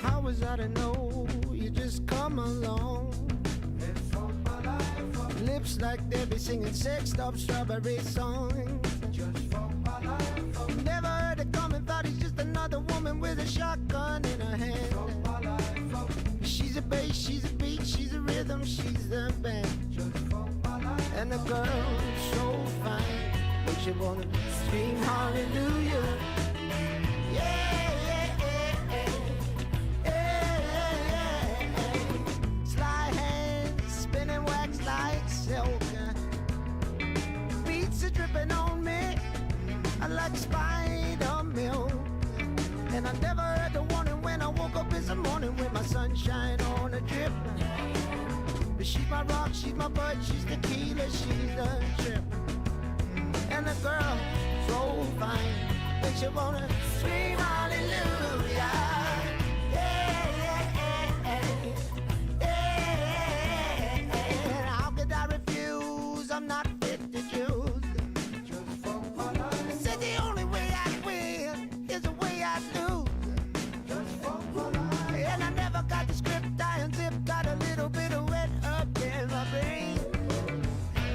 How was I to know you just come along? Lips like they be singing sexed up strawberry songs. Never heard it coming, thought he's just another woman with a shotgun in her hand. She's a bass, she's a beat, she's a rhythm, she's the band. And the girl so fine, makes you wanna scream hallelujah. Sly hands spinning wax like silk. Beats are dripping on me, I like spider milk. And I never heard the warning when I woke up in the morning with my sunshine on a drip. She's my rock, she's my bud, she's tequila, she's a trip. And the girl so fine, makes you wanna scream hallelujah. How could I refuse? I'm not fit to choose. Said the only way I win is the way I lose. And I never got the script, I unzipped, got a little bit of wet up in my brain.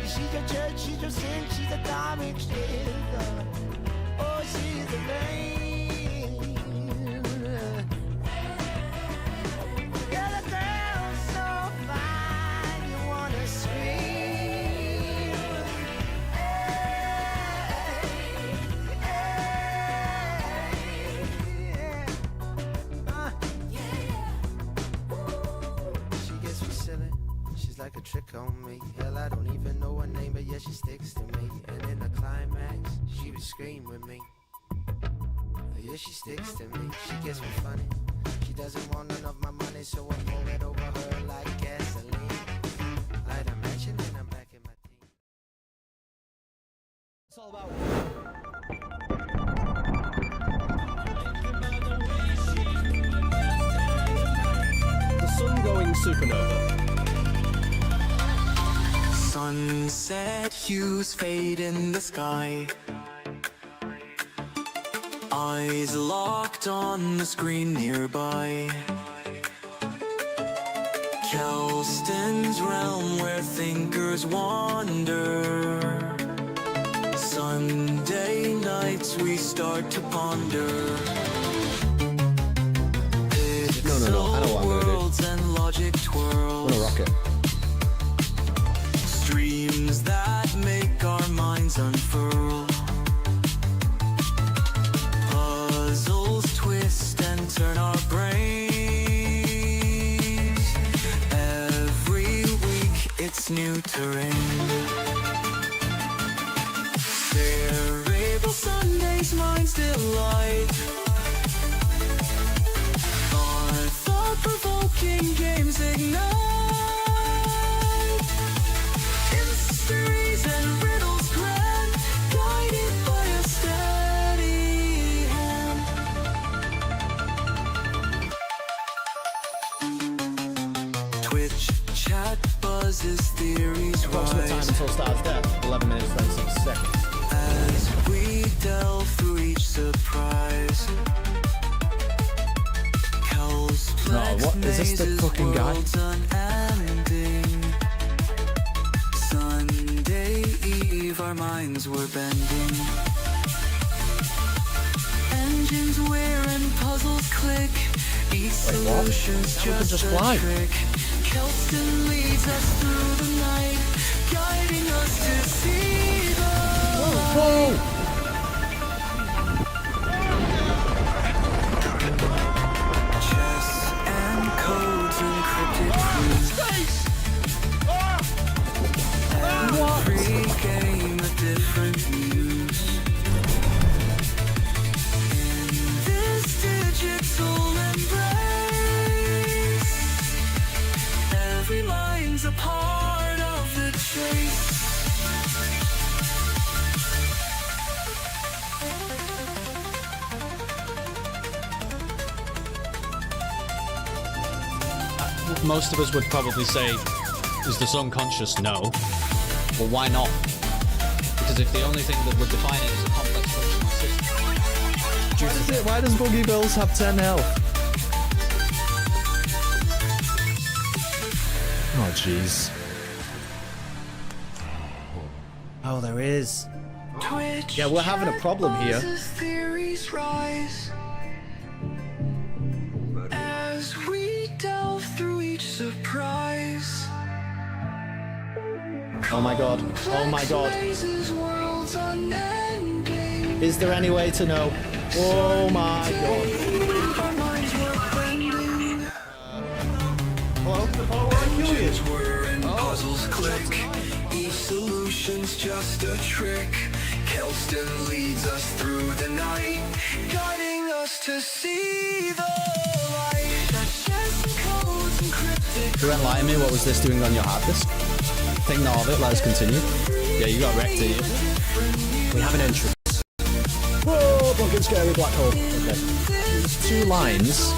She's your church, she's your sin, she's a comic strip. Oh, she's the vein. Yeah, the girl's so fine, you wanna scream. She gets me silly, she's like a trick on me. Hell, I don't even know her name, but yeah, she sticks to me. And in the climax, she would scream with me. Yeah, she sticks to me, she gets me funny. She doesn't want none of my money, so I pour it over her like gasoline. Light a mansion and I'm back in my team. It's all about. The sun going supernova. Sunset hues fade in the sky. Eyes locked on the screen nearby. Kelston's realm where thinkers wander. Sunday nights we start to ponder. No, I know what I'm gonna do. Worlds and logic twirls. I'm gonna rock it. Dreams that make our minds unfurl. Puzzles twist and turn our brains. Every week it's new terrain. Cerebral Sundays, minds delight. Our thought-provoking games ignite. Mysteries and riddles grand, guided by a steady hand. Twitch chat buzzes, theories Approximate time rise. until star's death, 11 minutes 26 seconds. As we delve through each surprise. Kel's No, what is this, the fucking guy? unending. Sunday Eve, our minds were bending. Engines wear and puzzles click. Each solution's just just a fly. trick. Kelston leads us through the night, guiding us to see the light. Chess and codes encrypted clues. Every game a different news. In this digital embrace, every line's a part of the chase. Most of us would probably say, is the sun conscious? No. Well, why not? Because if the only thing that would define it is a complex functional system. Why does Boogie Bills have 10 health? Oh, jeez. Oh, there is. Yeah, we're having a problem here. Theories rise as we delve through each surprise. Oh my god. Oh my god. Worlds unending. Is there any way to know? Oh my god. Our minds were blending. Hello? Hello, where I kill you? We're in puzzles click. Each solution's just a trick. Kelston leads us through the night, guiding us to see the light. Chess codes encrypted. To enlighten me, what was this doing on your hard disk? Think not of it, let us continue. Yeah, you got wrecked, did you? We have an entrance. Whoa, fucking scary black hole. Okay. There's 2 lines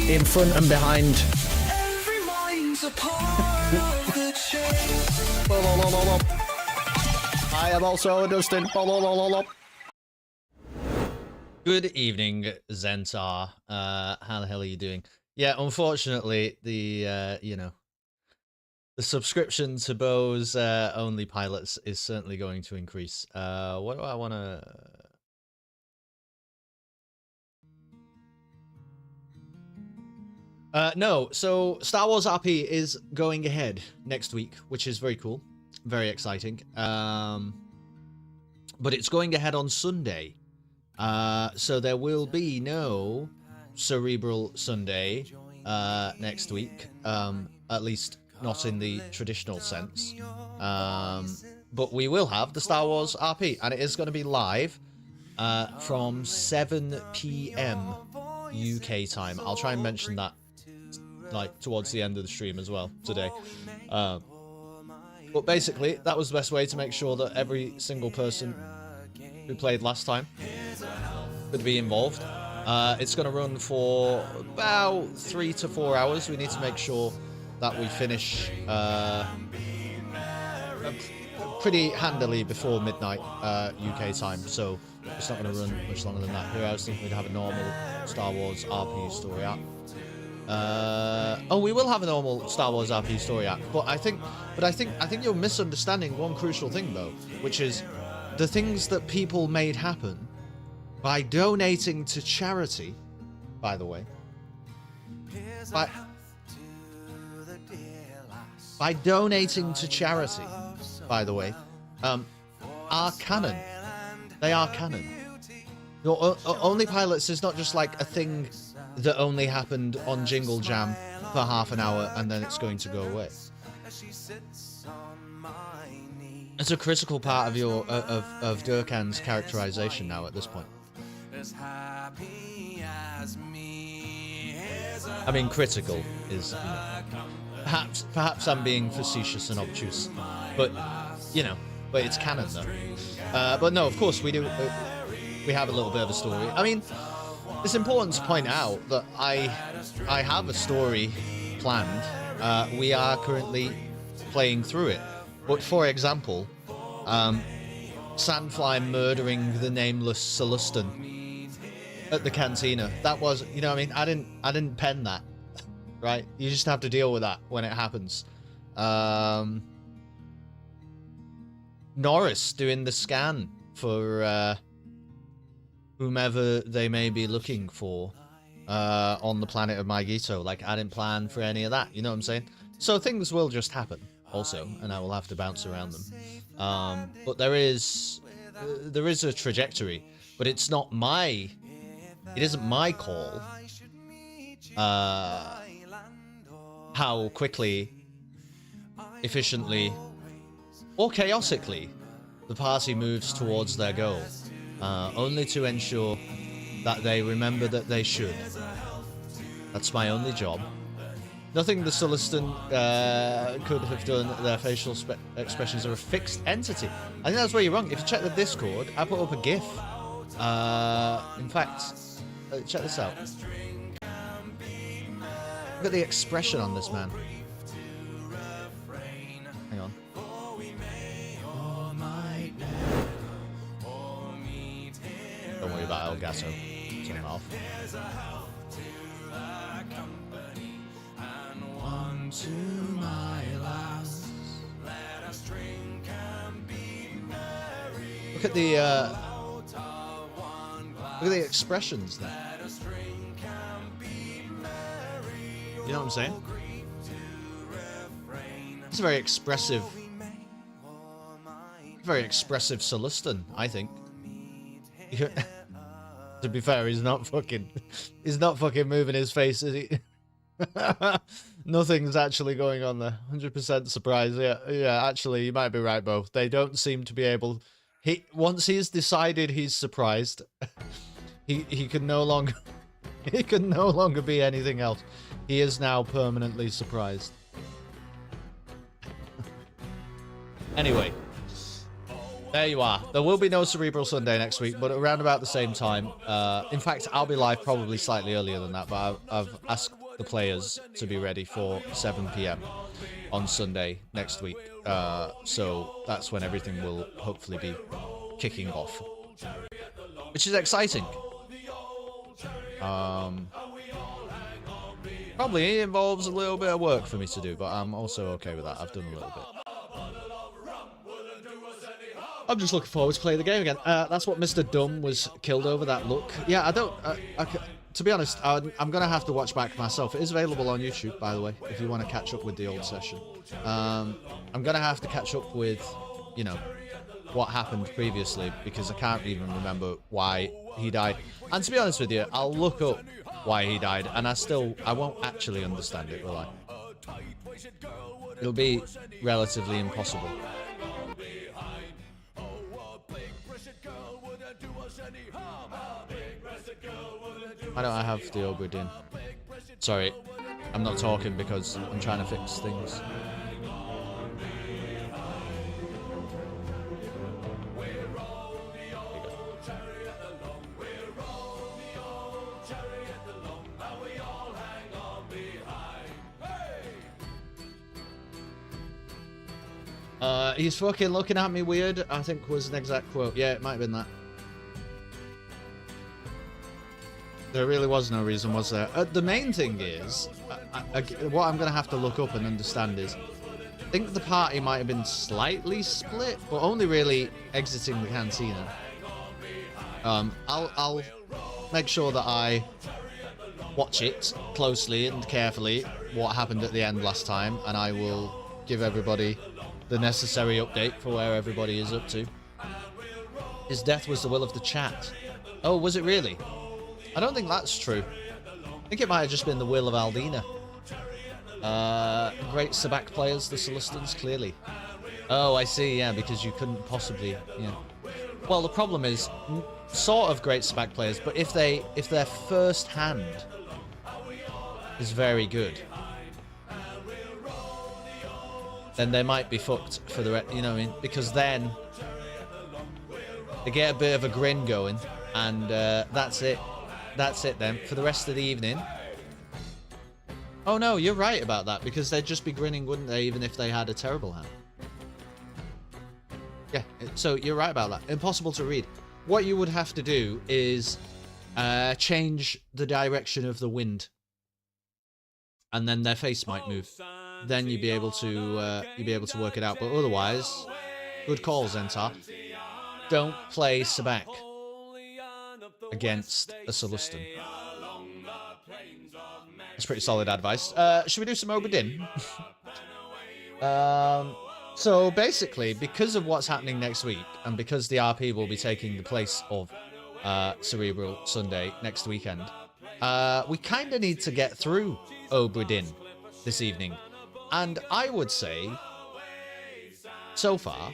in front and behind. Every mind's a part of the chase. I am also a Dustin. Good evening, Zentar. How the hell are you doing? Yeah, unfortunately, the the subscription to Bo's only pilots is certainly going to increase. What do I want to... no, so Star Wars RP is going ahead next week, which is very cool. Very exciting. But it's going ahead on Sunday. So there will be no Cerebral Sunday next week. At least not in the traditional sense. But we will have the Star Wars RP, and it is going to be live from 7 PM UK time. I'll try and mention that like towards the end of the stream as well today. But basically, that was the best way to make sure that every single person who played last time could be involved. It's going to run for about 3 to 4 hours. We need to make sure that we finish pretty handily before midnight UK time. So it's not going to run much longer than that. Here I was thinking we'd have a normal Star Wars RP story app. Oh, we will have a normal Star Wars RP story app, but I think you're misunderstanding one crucial thing though, which is the things that people made happen by donating to charity. By the way, by donating to charity, by the way, are canon. They are canon. Your only pilots is not just like a thing that only happened on Jingle Jam for half an hour and then it's going to go away. It's a critical part of your of Durkan's characterization now at this point. I mean, critical is, perhaps I'm being facetious and obtuse, but but it's canon though. But no, of course we do. We have a little bit of a story. I mean, it's important to point out that I have a story planned. We are currently playing through it. But for example, Sandfly murdering the nameless Celestin at the cantina. That was, I mean, I didn't pen that, right? You just have to deal with that when it happens. Norris doing the scan for whomever they may be looking for on the planet of Maigito. Like, I didn't plan for any of that, you know what I'm saying? So things will just happen also, and I will have to bounce around them. But there is a trajectory, but it isn't my call how quickly, efficiently, or chaotically the party moves towards their goal. Only to ensure that they remember that they should. That's my only job. Nothing the Celestin could have done. Their facial expressions are a fixed entity. I think that's where you're wrong. If you check the Discord, I put up a GIF. In fact, check this out. Look at the expression on this man. Hang on. Don't worry about El Gato. Turn it off. One to my last. Look at the expressions there. You know what I'm saying? It's a very expressive Celestin, I think. To be fair, he's not fucking moving his face, is he? Nothing's actually going on there. 100% surprise. Yeah, actually, you might be right, Bo. They don't seem to be able... Once he's decided he's surprised, he can no longer... he can no longer be anything else. He is now permanently surprised. Anyway. There you are. There will be no Cerebral Sunday next week, but around about the same time. In fact, I'll be live probably slightly earlier than that, but I've asked the players to be ready for 7 PM on Sunday next week. So that's when everything will hopefully be kicking off, which is exciting. Probably involves a little bit of work for me to do, but I'm also okay with that. I've done a little bit. I'm just looking forward to playing the game again. That's what Mr. Dumb was killed over, that look. Yeah, I don't... to be honest, I'm going to have to watch back myself. It is available on YouTube, by the way, if you want to catch up with the old session. I'm going to have to catch up with, you know, what happened previously, because I can't even remember why he died. And to be honest with you, I'll look up why he died, and I won't actually understand it, will I? It'll be relatively impossible. Why don't I have the Obra Dinn? Sorry, I'm not talking because I'm trying to fix things. He's fucking looking at me weird, I think was an exact quote. Yeah, it might have been that. There really was no reason, was there? The main thing is, what I'm going to have to look up and understand is, I think the party might have been slightly split, but only really exiting the cantina. I'll make sure that I watch it closely and carefully, what happened at the end last time, and I will give everybody the necessary update for where everybody is up to. His death was the will of the chat. Oh, was it really? I don't think that's true. I think it might have just been the will of Aldina. Great Sabak players, the Celestins, clearly. Oh, I see, yeah, because you couldn't possibly, yeah. Well, the problem is, sort of great Sabak players, but if their first hand is very good, then they might be fucked for the you know what I mean? Because then they get a bit of a grin going, and that's it. That's it then for the rest of the evening. Oh no, you're right about that, because they'd just be grinning, wouldn't they, even if they had a terrible hand? Yeah, so you're right about that. Impossible to read. What you would have to do is change the direction of the wind, and then their face might move. Then you'd be able to work it out. But otherwise, good call, Zentar. Don't play Sabak against a Celestin. That's pretty solid advice. Should we do some Obra Dinn? So basically, because of what's happening next week, and because the RP will be taking the place of Cerebral Sunday next weekend, we kind of need to get through Obra Dinn this evening. And I would say, so far,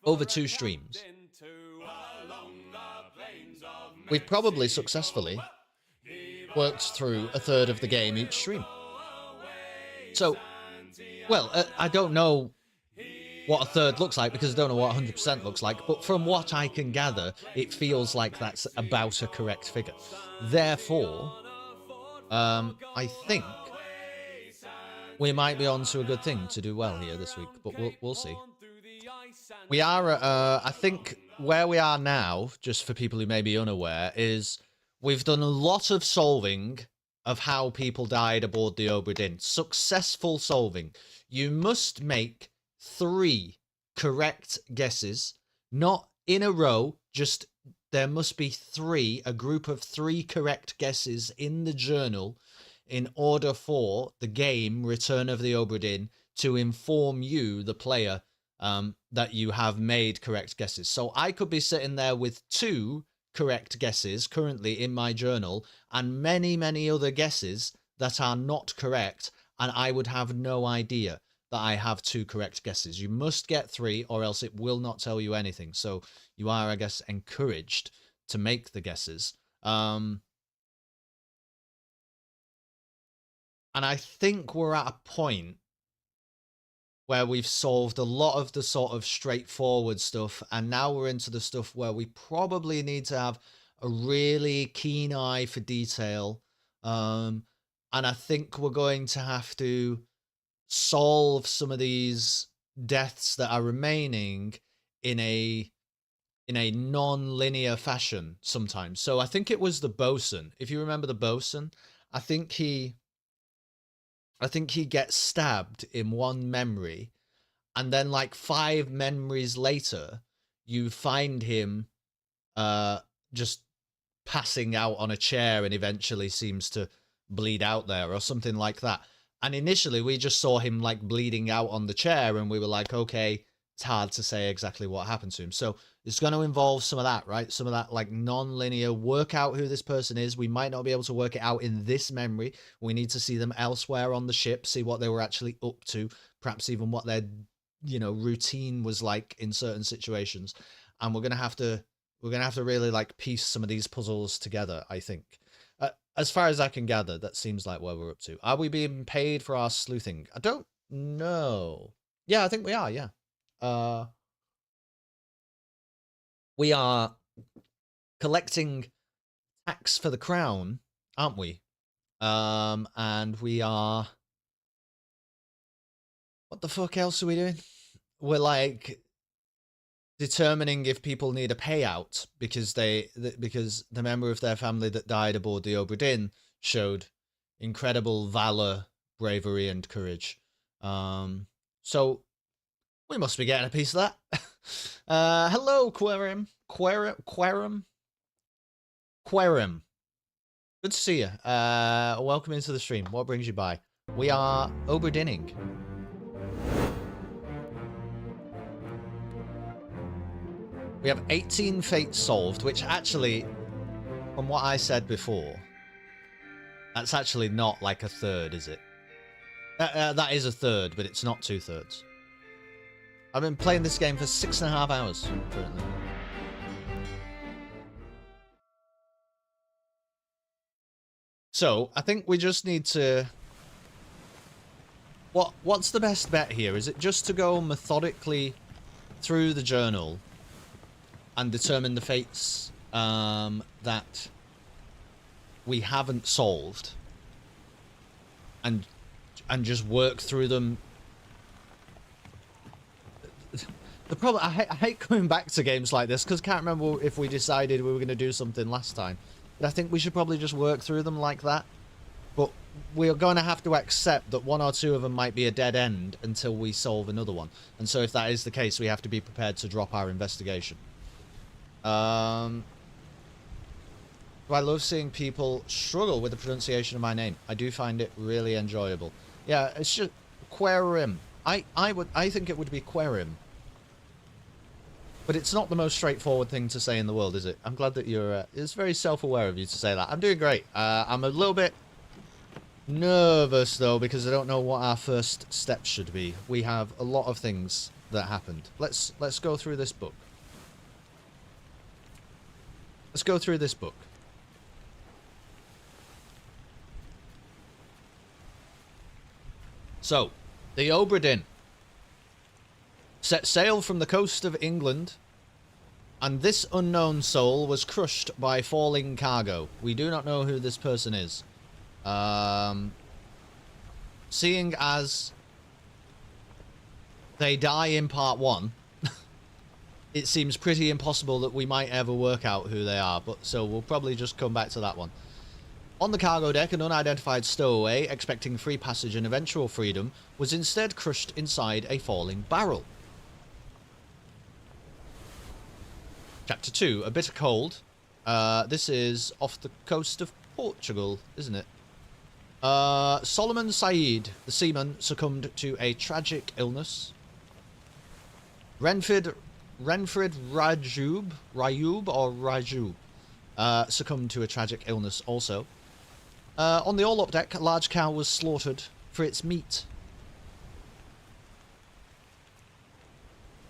over 2 streams, we've probably successfully worked through a third of the game each stream. So, well, I don't know what a third looks like, because I don't know what 100% looks like, but from what I can gather, it feels like that's about a correct figure. Therefore, I think we might be on to a good thing to do well here this week, but we'll see. We are at, I think where we are now, just for people who may be unaware, is we've done a lot of solving of how people died aboard the Obra Dinn. Successful solving. You must make 3 correct guesses, not in a row, just there must be 3, a group of 3 correct guesses in the journal in order for the game Return of the Obra Dinn to inform you, the player, that you have made correct guesses. So I could be sitting there with 2 correct guesses currently in my journal and many, many other guesses that are not correct, and I would have no idea that I have 2 correct guesses. You must get 3 or else it will not tell you anything. So you are, I guess, encouraged to make the guesses. And I think we're at a point where we've solved a lot of the sort of straightforward stuff, and now we're into the stuff where we probably need to have a really keen eye for detail. And I think we're going to have to solve some of these deaths that are remaining in a non-linear fashion sometimes. So I think it was the bosun. If you remember the bosun, I think he gets stabbed in one memory, and then like 5 memories later, you find him just passing out on a chair and eventually seems to bleed out there or something like that. And initially we just saw him like bleeding out on the chair and we were like, okay, it's hard to say exactly what happened to him. So it's going to involve some of that, right? Some of that like non-linear, work out who this person is. We might not be able to work it out in this memory. We need to see them elsewhere on the ship, see what they were actually up to, perhaps even what their, you know, routine was like in certain situations. And we're going to have to really like piece some of these puzzles together, I think. As far as I can gather, that seems like where we're up to. Are we being paid for our sleuthing? I don't know. Yeah, I think we are, yeah. We are collecting tax for the crown, aren't we? And we are... What the fuck else are we doing? We're like determining if people need a payout because because the member of their family that died aboard the Obra Dinn showed incredible valor, bravery, and courage. So we must be getting a piece of that. Hello, Querim. Good to see you. Welcome into the stream. What brings you by? We are Obra Dinning. We have 18 fates solved, which actually, from what I said before, that's actually not like a third, is it? That is a third, but it's not 2/3. I've been playing this game for 6.5 hours currently. So I think we just need to... What's the best bet here? Is it just to go methodically through the journal and determine the fates that we haven't solved, and just work through them? The problem, I hate coming back to games like this because I can't remember if we decided we were going to do something last time. But I think we should probably just work through them like that. But we're going to have to accept that 1 or 2 of them might be a dead end until we solve another one. And so if that is the case, we have to be prepared to drop our investigation. Do I love seeing people struggle with the pronunciation of my name. I do find it really enjoyable. Yeah, it's just Querim. I think it would be Querim. But it's not the most straightforward thing to say in the world, is it? I'm glad that you're... it's very self-aware of you to say that. I'm doing great. I'm a little bit nervous, though, because I don't know what our first steps should be. We have a lot of things that happened. Let's go through this book. Let's go through this book. So, the Obra Dinn set sail from the coast of England, and this unknown soul was crushed by falling cargo. We do not know who this person is. seeing as they die in part 1, it seems pretty impossible that we might ever work out who they are, but so we'll probably just come back to that one. On the cargo deck, an unidentified stowaway, expecting free passage and eventual freedom, was instead crushed inside a falling barrel. Chapter 2, A Bitter Cold. This is off the coast of Portugal, isn't it? Solomon Said, the seaman, succumbed to a tragic illness. Renfred Rajub succumbed to a tragic illness also. On the orlop deck, a large cow was slaughtered for its meat.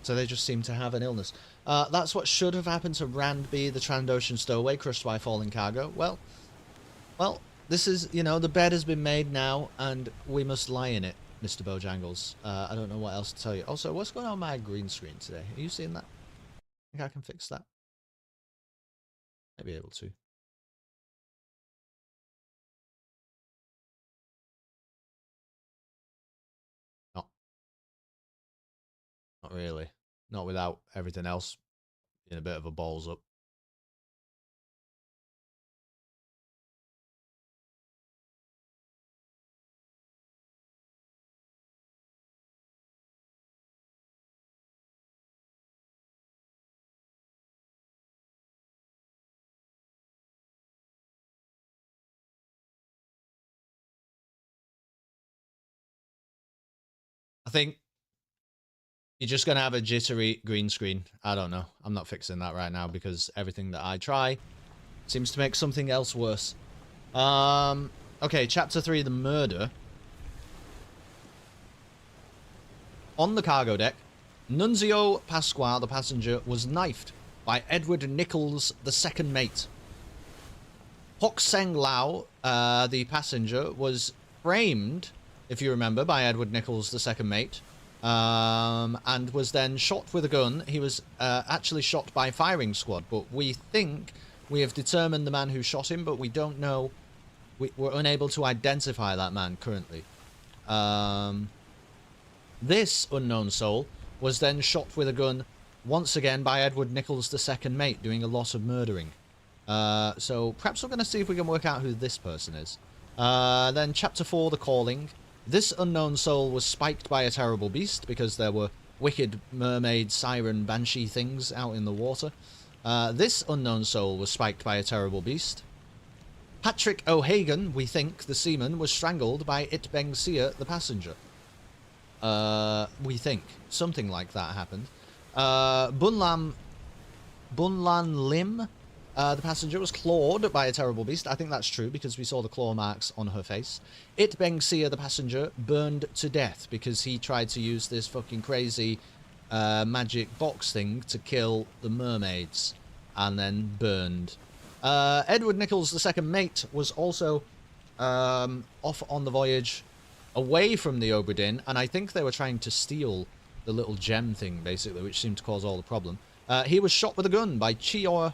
So they just seem to have an illness. That's what should have happened to Randby, the Trandoshan stowaway, crushed by falling cargo. Well, this is, you know, the bed has been made now, and we must lie in it, Mr. Bojangles. I don't know what else to tell you. Also, what's going on with my green screen today? Are you seeing that? I think I can fix that. Might be able to. Not really. Not without everything else being a bit of a balls up. I think you're just going to have a jittery green screen. I don't know. I'm not fixing that right now because everything that I try seems to make something else worse. Okay, Chapter 3, The Murder. On the cargo deck, Nunzio Pasqua, the passenger, was knifed by Edward Nichols, the second mate. Hock Seng Lao, the passenger, was framed, if you remember, by Edward Nichols, the second mate. And was then shot with a gun. He was actually shot by firing squad, but we think we have determined the man who shot him, but we don't know. We're unable to identify that man currently. This unknown soul was then shot with a gun once again by Edward Nichols, the second mate, doing a lot of murdering. So perhaps we're going to see if we can work out who this person is. Then Chapter 4, The Calling. This unknown soul was spiked by a terrible beast because there were wicked mermaid, siren, banshee things out in the water. This unknown soul was spiked by a terrible beast. Patrick O'Hagan, we think, the seaman, was strangled by Itbeng Sia, the passenger. We think. Something like that happened. Bunlan Lim, the passenger, was clawed by a terrible beast. I think that's true because we saw the claw marks on her face. Itbeng Sia, the passenger, burned to death because he tried to use this fucking crazy magic box thing to kill the mermaids and then burned. Edward Nichols, the second mate, was also off on the voyage away from the Obra Dinn, and I think they were trying to steal the little gem thing, basically, which seemed to cause all the problem. He was shot with a gun by Chio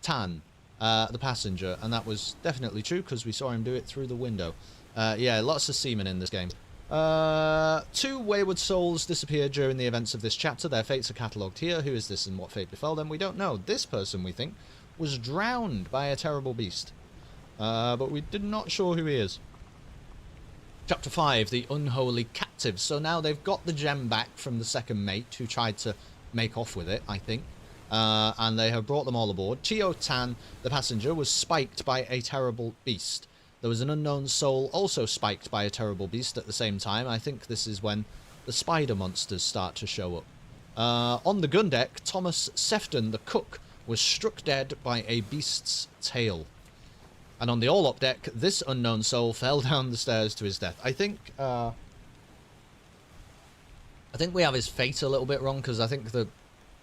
Tan, the passenger, and that was definitely true because we saw him do it through the window. Yeah, lots of seamen in this game. 2 wayward souls disappeared during the events of this chapter. Their fates are catalogued here. Who is this and what fate befell them? We don't know. This person, we think, was drowned by a terrible beast. But we did not sure who he is. Chapter 5, The Unholy Captives. So now they've got the gem back from the second mate who tried to make off with it, I think. And they have brought them all aboard. Chio Tan, the passenger, was spiked by a terrible beast. There was an unknown soul also spiked by a terrible beast at the same time. I think this is when the spider monsters start to show up. On the gun deck, Thomas Sefton, the cook, was struck dead by a beast's tail. And on the orlop deck, this unknown soul fell down the stairs to his death. I think we have his fate a little bit wrong, because I think that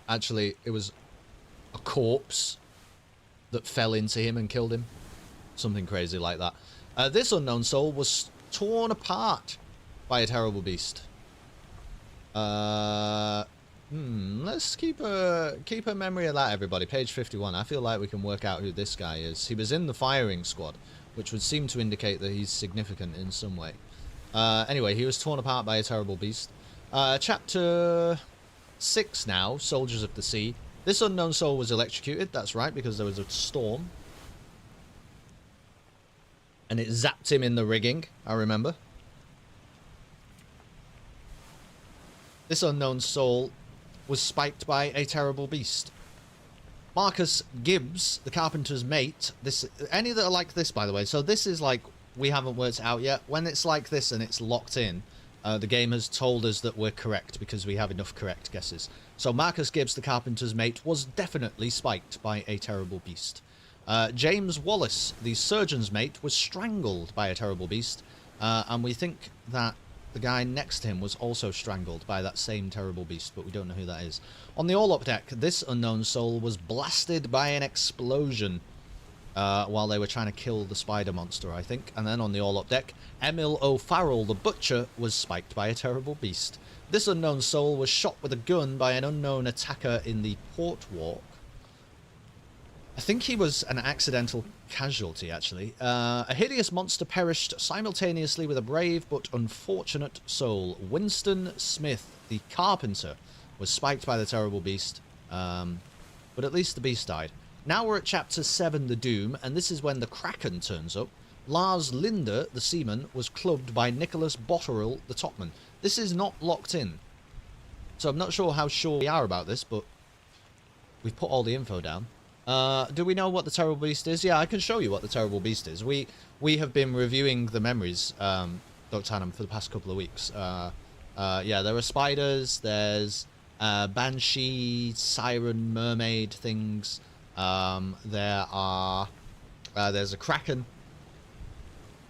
actually it was a corpse that fell into him and killed him. Something crazy like that. This unknown soul was torn apart by a terrible beast. Let's keep a memory of that, everybody. Page 51. I feel like we can work out who this guy is. He was in the firing squad, which would seem to indicate that he's significant in some way. Anyway, he was torn apart by a terrible beast. Chapter 6 now, Soldiers of the Sea. This unknown soul was electrocuted, that's right, because there was a storm. And it zapped him in the rigging, I remember. This unknown soul was spiked by a terrible beast. Marcus Gibbs, the carpenter's mate. Any that are like this, by the way. So this is like, we haven't worked it out yet. When it's like this and it's locked in, the game has told us that we're correct because we have enough correct guesses. So Marcus Gibbs, the carpenter's mate, was definitely spiked by a terrible beast. James Wallace, the surgeon's mate, was strangled by a terrible beast. And we think that the guy next to him was also strangled by that same terrible beast, but we don't know who that is. On the all-up deck, this unknown soul was blasted by an explosion while they were trying to kill the spider monster, I think. And then on the all-up deck, Emil O'Farrell, the butcher, was spiked by a terrible beast. This unknown soul was shot with a gun by an unknown attacker in the port walk. I think he was an accidental casualty, actually. A hideous monster perished simultaneously with a brave but unfortunate soul. Winston Smith, the carpenter, was spiked by the terrible beast. But at least the beast died. Now we're at Chapter 7, The Doom, and this is when the Kraken turns up. Lars Linder, the seaman, was clubbed by Nicholas Botterill, the topman. This is not locked in. So I'm not sure how sure we are about this, but we've put all the info down. Do we know what the terrible beast is? Yeah, I can show you what the terrible beast is. We have been reviewing the memories, Dr. Hannum, for the past couple of weeks. Yeah, there are spiders, there's banshee, siren, mermaid things. There's a kraken.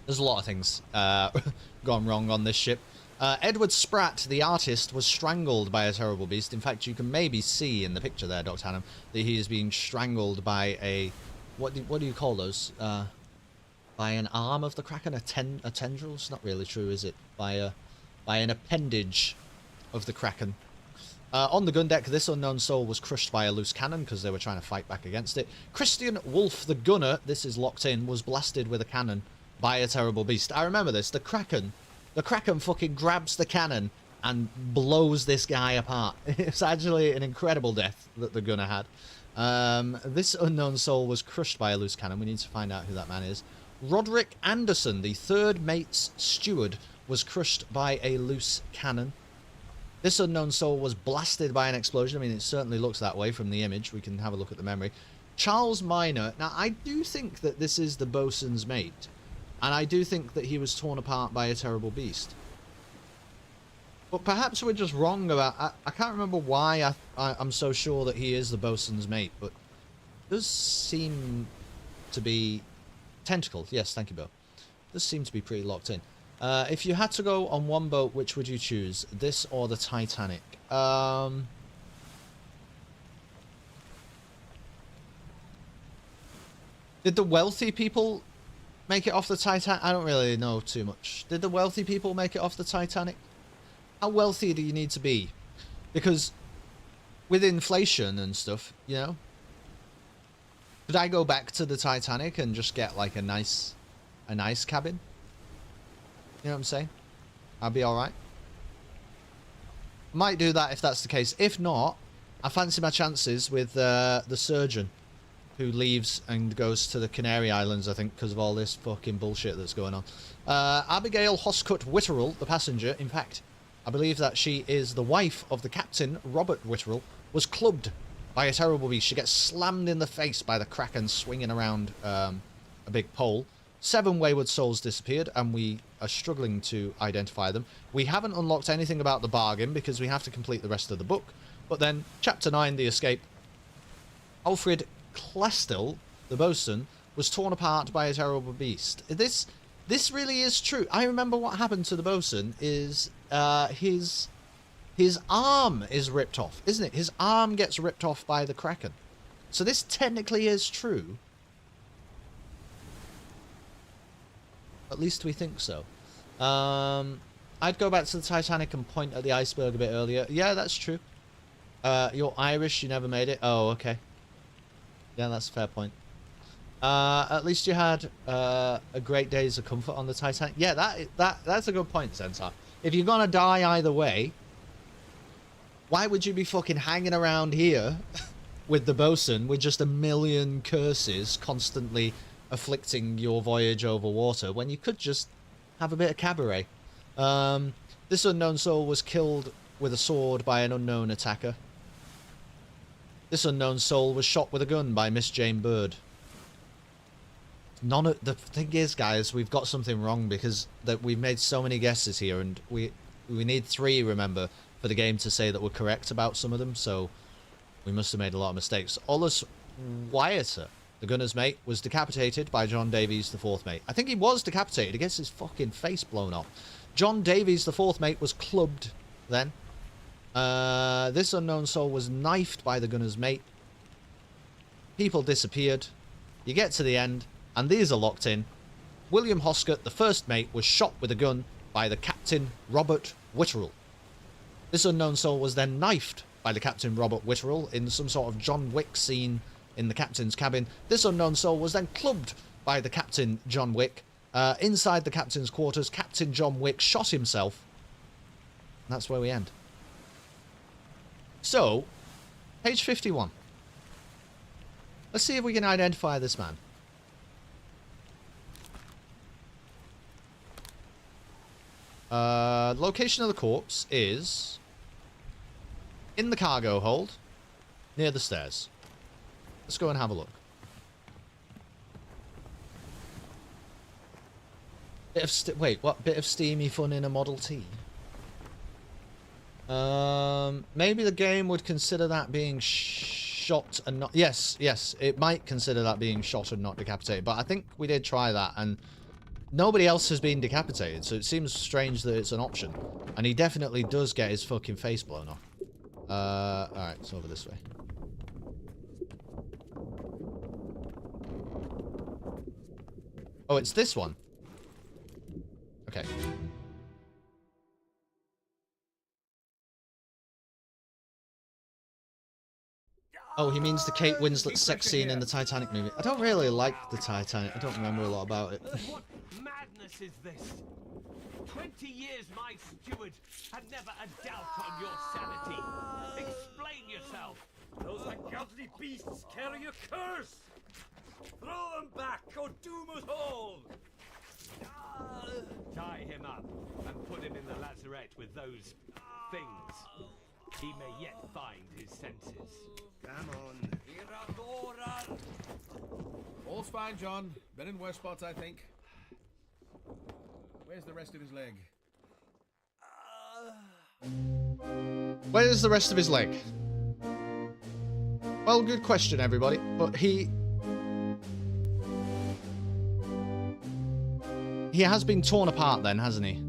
There's a lot of things gone wrong on this ship. Edward Spratt, the artist, was strangled by a terrible beast. In fact, you can maybe see in the picture there, Dr. Hannum, that he is being strangled by a... What do you call those? By an arm of the Kraken? A tendril? It's not really true, is it? By an appendage of the Kraken. On the gun deck, this unknown soul was crushed by a loose cannon because they were trying to fight back against it. Christian Wolf, the gunner, this is locked in, was blasted with a cannon by a terrible beast. I remember this. The Kraken fucking grabs the cannon and blows this guy apart. It's actually an incredible death that the gunner had. This unknown soul was crushed by a loose cannon. We need to find out who that man is. Roderick Anderson, the third mate's steward, was crushed by a loose cannon. This unknown soul was blasted by an explosion. I mean, it certainly looks that way from the image. We can have a look at the memory. Charles Minor. Now, I do think that this is the bosun's mate. And I do think that he was torn apart by a terrible beast. But perhaps we're just wrong about... I can't remember why I'm so sure that he is the bosun's mate, but it does seem to be... Tentacle. Yes, thank you, Bill. Does seem to be pretty locked in. If you had to go on one boat, which would you choose? This or the Titanic? Did the wealthy people... make it off the Titanic? I don't really know too much. Did the wealthy people make it off the Titanic? How wealthy do you need to be? Because with inflation and stuff, you know, could I go back to the Titanic and just get like a nice cabin? You know what I'm saying? I'll be all right. Might do that if that's the case. If not, I fancy my chances with the surgeon, who leaves and goes to the Canary Islands, I think, because of all this fucking bullshit that's going on. Abigail Hoscut Witterell, the passenger, in fact, I believe that she is the wife of the captain, Robert Witterell, was clubbed by a terrible beast. She gets slammed in the face by the Kraken swinging around a big pole. 7 wayward souls disappeared, and we are struggling to identify them. We haven't unlocked anything about the bargain, because we have to complete the rest of the book. But then, Chapter 9, The Escape. Alfred Klestil, the bosun, was torn apart by a terrible beast. This really is true. I remember what happened to the bosun is his arm is ripped off, isn't it? His arm gets ripped off by the Kraken. So this technically is true. At least we think so. I'd go back to the Titanic and point at the iceberg a bit earlier. Yeah, that's true. You're Irish, you never made it. Oh, okay. Yeah, that's a fair point. At least you had a great days of comfort on the Titanic. Yeah, that's a good point, Sensor. If you're gonna die either way, why would you be fucking hanging around here with the bosun with just a million curses constantly afflicting your voyage over water when you could just have a bit of cabaret? This unknown soul was killed with a sword by an unknown attacker. This unknown soul was shot with a gun by Miss Jane Bird. None of the thing is, guys, we've got something wrong because we've made so many guesses here, and we need 3, remember, for the game to say that we're correct about some of them. So we must have made a lot of mistakes. Ollis Wyatter, the gunner's mate, was decapitated by John Davies, the 4th mate. I think he was decapitated. He gets his fucking face blown off. John Davies, the 4th mate, was clubbed then. This unknown soul was knifed by the gunner's mate. People disappeared. You get to the end, and these are locked in. William Hoskett, the 1st mate, was shot with a gun by the Captain Robert Witterell. This unknown soul was then knifed by the Captain Robert Witterell in some sort of John Wick scene in the captain's cabin. This unknown soul was then clubbed by the Captain John Wick. Inside the captain's quarters, Captain John Wick shot himself. And that's where we end. So, page 51. Let's see if we can identify this man. Location of the corpse is in the cargo hold, near the stairs. Let's go and have a look. Wait, what? Bit of steamy fun in a Model T? Maybe the game would consider that being shot and not... Yes, it might consider that being shot and not decapitated, but I think we did try that, and nobody else has been decapitated, so it seems strange that it's an option. And he definitely does get his fucking face blown off. Alright, it's over this way. Oh, it's this one. Okay. Oh, he means the Kate Winslet sex scene in the Titanic movie. I don't really like the Titanic. I don't remember a lot about it. What madness is this? 20 years my steward had never a doubt on your sanity. Explain yourself. Those ungodly beasts carry a curse! Throw them back or doom us all! Tie him up and put him in the lazarette with those things. He may yet find his senses. Come on. All's fine, John. Been in worse spots, I think. Where's the rest of his leg? Where's the rest of his leg? Well, good question, everybody. But he has been torn apart then, hasn't he?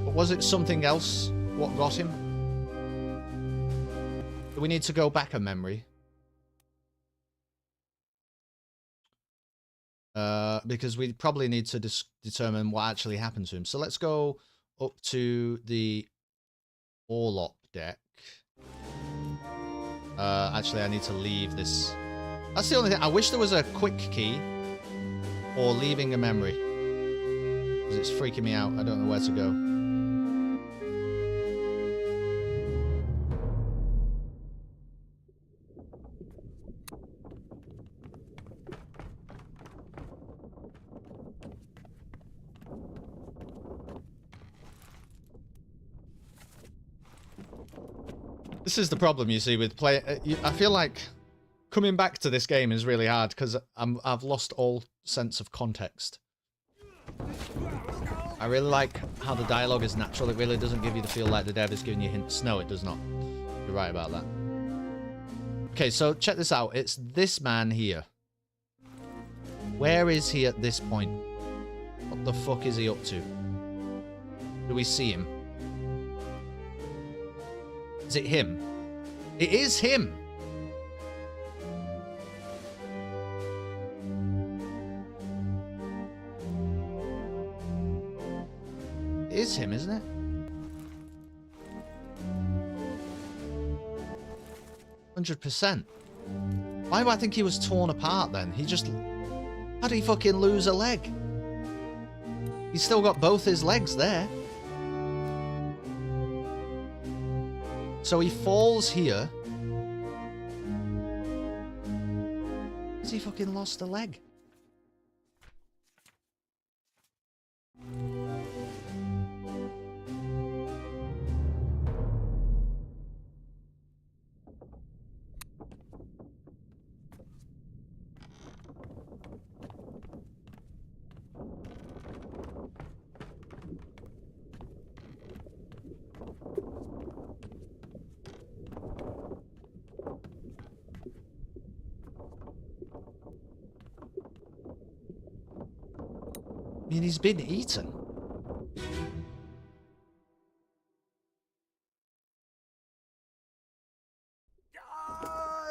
But was it something else what got him? Do we need to go back a memory? Because we probably need to determine what actually happened to him. So let's go up to the Orlop deck. Actually, I need to leave this. That's the only thing. I wish there was a quick key or leaving a memory. Because it's freaking me out. I don't know where to go. This is the problem, you see, with play. I feel like coming back to this game is really hard because I've lost all sense of context. I really like how the dialogue is natural. It really doesn't give you the feel like the dev is giving you hints. No, it does not. You're right about that. Okay, so check this out. It's this man here. Where is he at this point? What the fuck is he up to? Do we see him? Is it him? It is him! is him, isn't it? %. Why do I think he was torn apart then? He just... How did he fucking lose a leg? He's still got both his legs there. So he falls here. Has he fucking lost a leg? I mean, he's been eaten.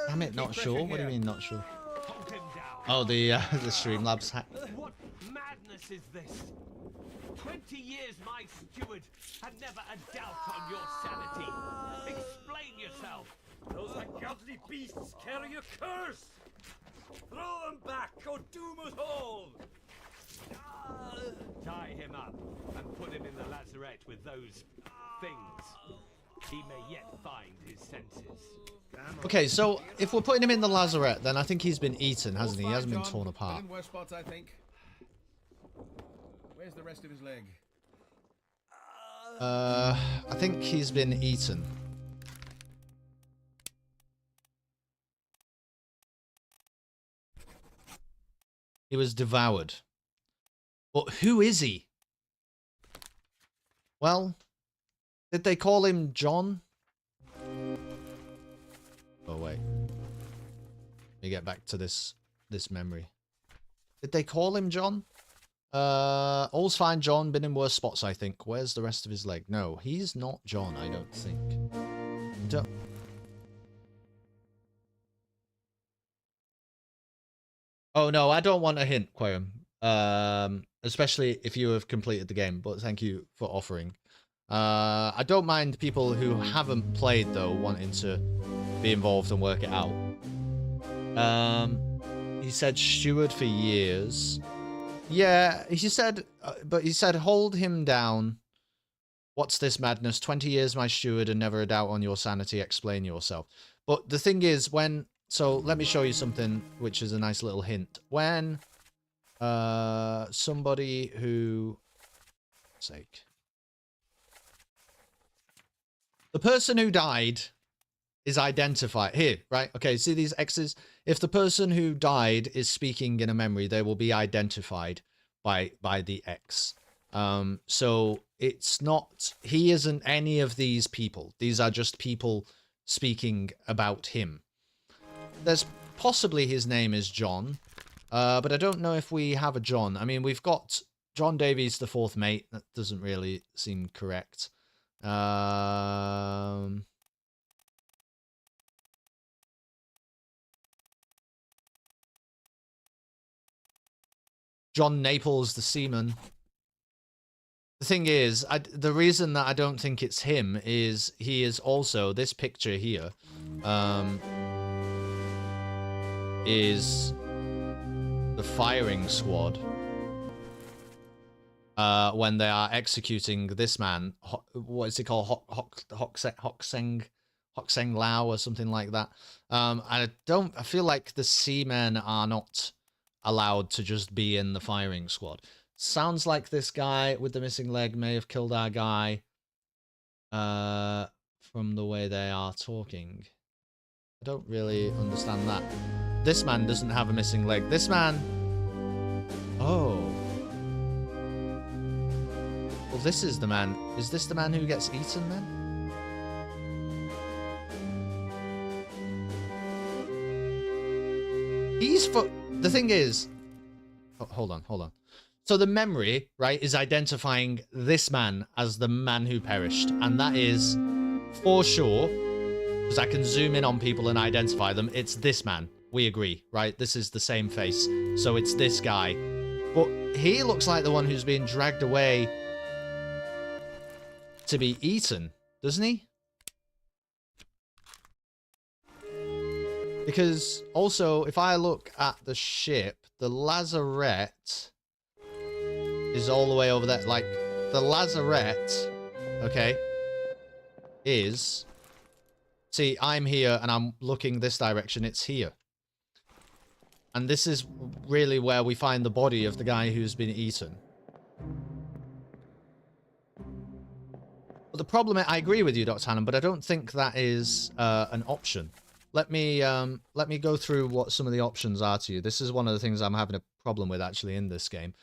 Damn it, not sure. What do you mean, not sure? Hold him down. Oh, the Streamlabs hack. What madness is this? 20 years my steward had never a doubt on your sanity. Explain yourself. Those ungodly beasts carry a curse! Throw them back or doom us all! Tie him up and put him in the lazarette with those things. He may yet find his senses. Okay, so if we're putting him in the lazarette, then I think he's been eaten, hasn't he? He hasn't been John. torn apart. Been in worse spots, I think. Where's the rest of his leg? I think he's been eaten. He was devoured. But who is he? Well, did they call him John? Oh wait. Let me get back to this memory. Did they call him John? All's fine, John. Been in worse spots, I think. Where's the rest of his leg? No, he's not John, I don't think. Oh no, I don't want a hint, Quarium. Especially if you have completed the game, but thank you for offering. I don't mind people who haven't played, though, wanting to be involved and work it out. He said steward for years. Yeah, he said, but he said hold him down. What's this madness? 20 years my steward and never a doubt on your sanity. Explain yourself. But the thing is, when... So let me show you something which is a nice little hint. When somebody who... sake. The person who died is identified here, right? Okay, see these X's? If the person who died is speaking in a memory, they will be identified by the X. So it's not, he isn't any of these people. These are just people speaking about him. There's possibly his name is John, but I don't know if we have a John. I mean, we've got John Davies, the fourth mate. That doesn't really seem correct. John Naples, the seaman. The thing is, the reason that I don't think it's him is he is also, this picture here, is the firing squad. When they are executing this man, what is he called? Hokseng Lao or something like that. I feel like the seamen are not allowed to just be in the firing squad. Sounds like this guy with the missing leg may have killed our guy from the way they are talking. I don't really understand that. This man doesn't have a missing leg. This man... Oh. Well, this is the man. Is this the man who gets eaten then? The thing is... Oh, hold on. So the memory, right, is identifying this man as the man who perished. And that is, for sure, because I can zoom in on people and identify them, it's this man. We agree, right? This is the same face. So it's this guy. But he looks like the one who's being dragged away to be eaten, doesn't he? Because also, if I look at the ship, the lazarette is all the way over there. Like, the lazarette, okay, is... See, I'm here and I'm looking this direction. It's here. And this is really where we find the body of the guy who's been eaten. But the problem, I agree with you, Dr. Hannon, but I don't think that is an option. Let me go through what some of the options are to you. This is one of the things I'm having a problem with, actually, in this game.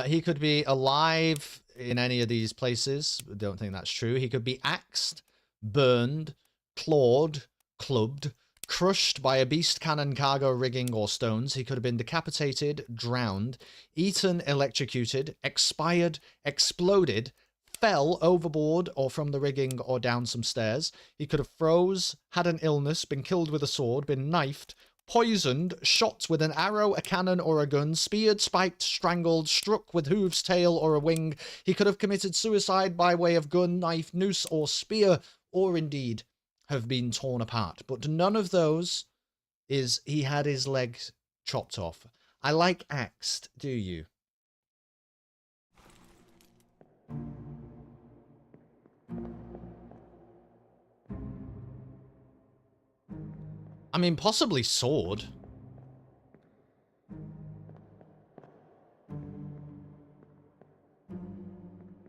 He could be alive in any of these places. I don't think that's true. He could be axed, burned, clawed, clubbed, crushed by a beast cannon, cargo, rigging, or stones. He could have been decapitated, drowned, eaten, electrocuted, expired, exploded, fell overboard or from the rigging or down some stairs. He could have froze, had an illness, been killed with a sword, been knifed, poisoned, shot with an arrow, a cannon, or a gun, speared, spiked, strangled, struck with hooves, tail, or a wing. He could have committed suicide by way of gun, knife, noose, or spear, or indeed have been torn apart. But none of those is he had his legs chopped off. I like axed, do you? I mean, possibly sword.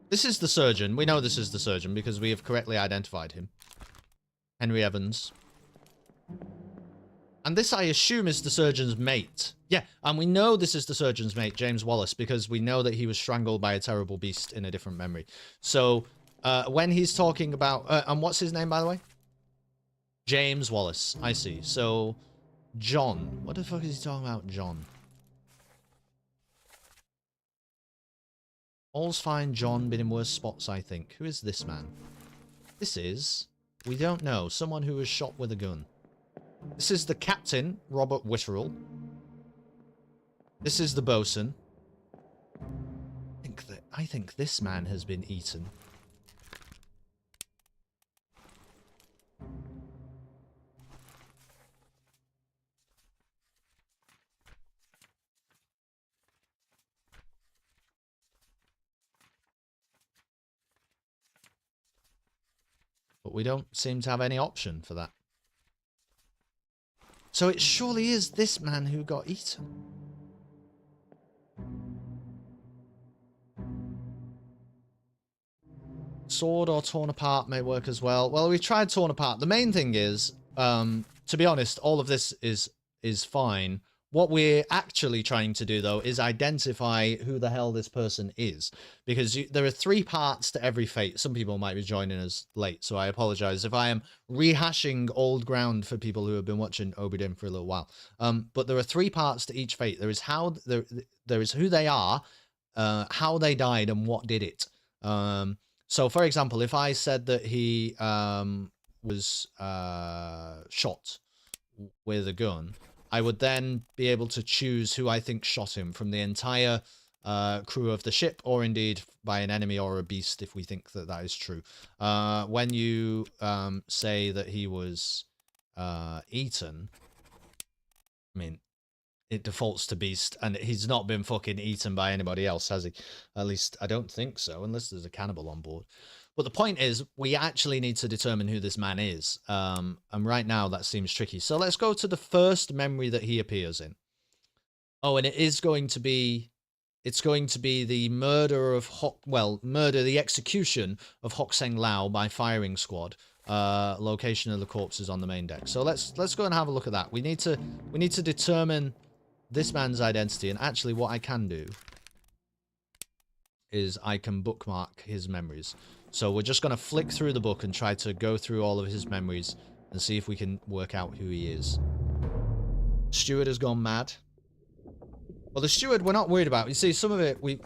This is the surgeon. We know this is the surgeon because we have correctly identified him. Henry Evans. And this, I assume, is the surgeon's mate. Yeah, and we know this is the surgeon's mate, James Wallace, because we know that he was strangled by a terrible beast in a different memory. So, when he's talking about... and what's his name, by the way? James Wallace. I see. So, John. What the fuck is he talking about, John? All's fine, John. Been in worse spots, I think. Who is this man? This is... We don't know. Someone who was shot with a gun. This is the captain, Robert Witterell. This is the bosun. I think this man has been eaten. But we don't seem to have any option for that. So it surely is this man who got eaten. Sword or torn apart may work as well. Well, we tried torn apart. The main thing is, to be honest, all of this is fine. What we're actually trying to do, though, is identify who the hell this person is. Because there are 3 parts to every fate. Some people might be joining us late, so I apologize if I am rehashing old ground for people who have been watching Obra Dinn for a little while. But there are 3 parts to each fate. There is how there is who they are, how they died, and what did it. So, for example, if I said that he was shot with a gun, I would then be able to choose who I think shot him from the entire crew of the ship, or indeed by an enemy or a beast, if we think that that is true. When you say that he was eaten, I mean, it defaults to beast, and he's not been fucking eaten by anybody else, has he? At least, I don't think so, unless there's a cannibal on board. But the point is, we actually need to determine who this man is. And right now, that seems tricky. So let's go to the first memory that he appears in. Oh, and it is going to be... It's going to be the murder of the execution of Hokseng Lao by firing squad. Location of the corpses on the main deck. So let's go and have a look at that. We need to determine this man's identity. And actually, what I can do is I can bookmark his memories. So we're just going to flick through the book and try to go through all of his memories and see if we can work out who he is. Steward has gone mad. Well, the steward we're not worried about. You see, some of it, we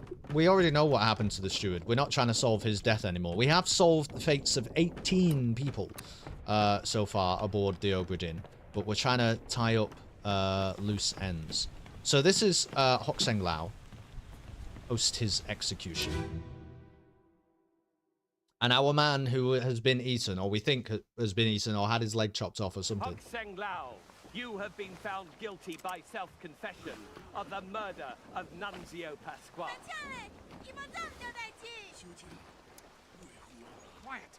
already know what happened to the steward. We're not trying to solve his death anymore. We have solved the fates of 18 people so far aboard the Obra Dinn, but we're trying to tie up loose ends. So this is Hokseng Lao, post his execution. And our man who has been eaten, or we think has been eaten, or had his leg chopped off or something. Hokseng Lao, you have been found guilty by self-confession of the murder of Nunzio Pasquale. Quiet.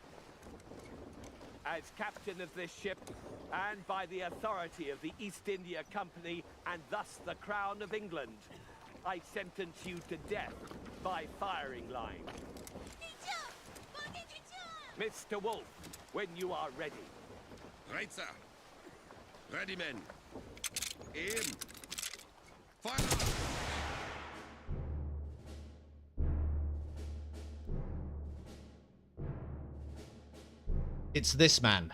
As captain of this ship, and by the authority of the East India Company, and thus the Crown of England, I sentence you to death by firing line. Mr. Wolf, when you are ready. Right, sir. Ready, men. Aim. Fire! It's this man.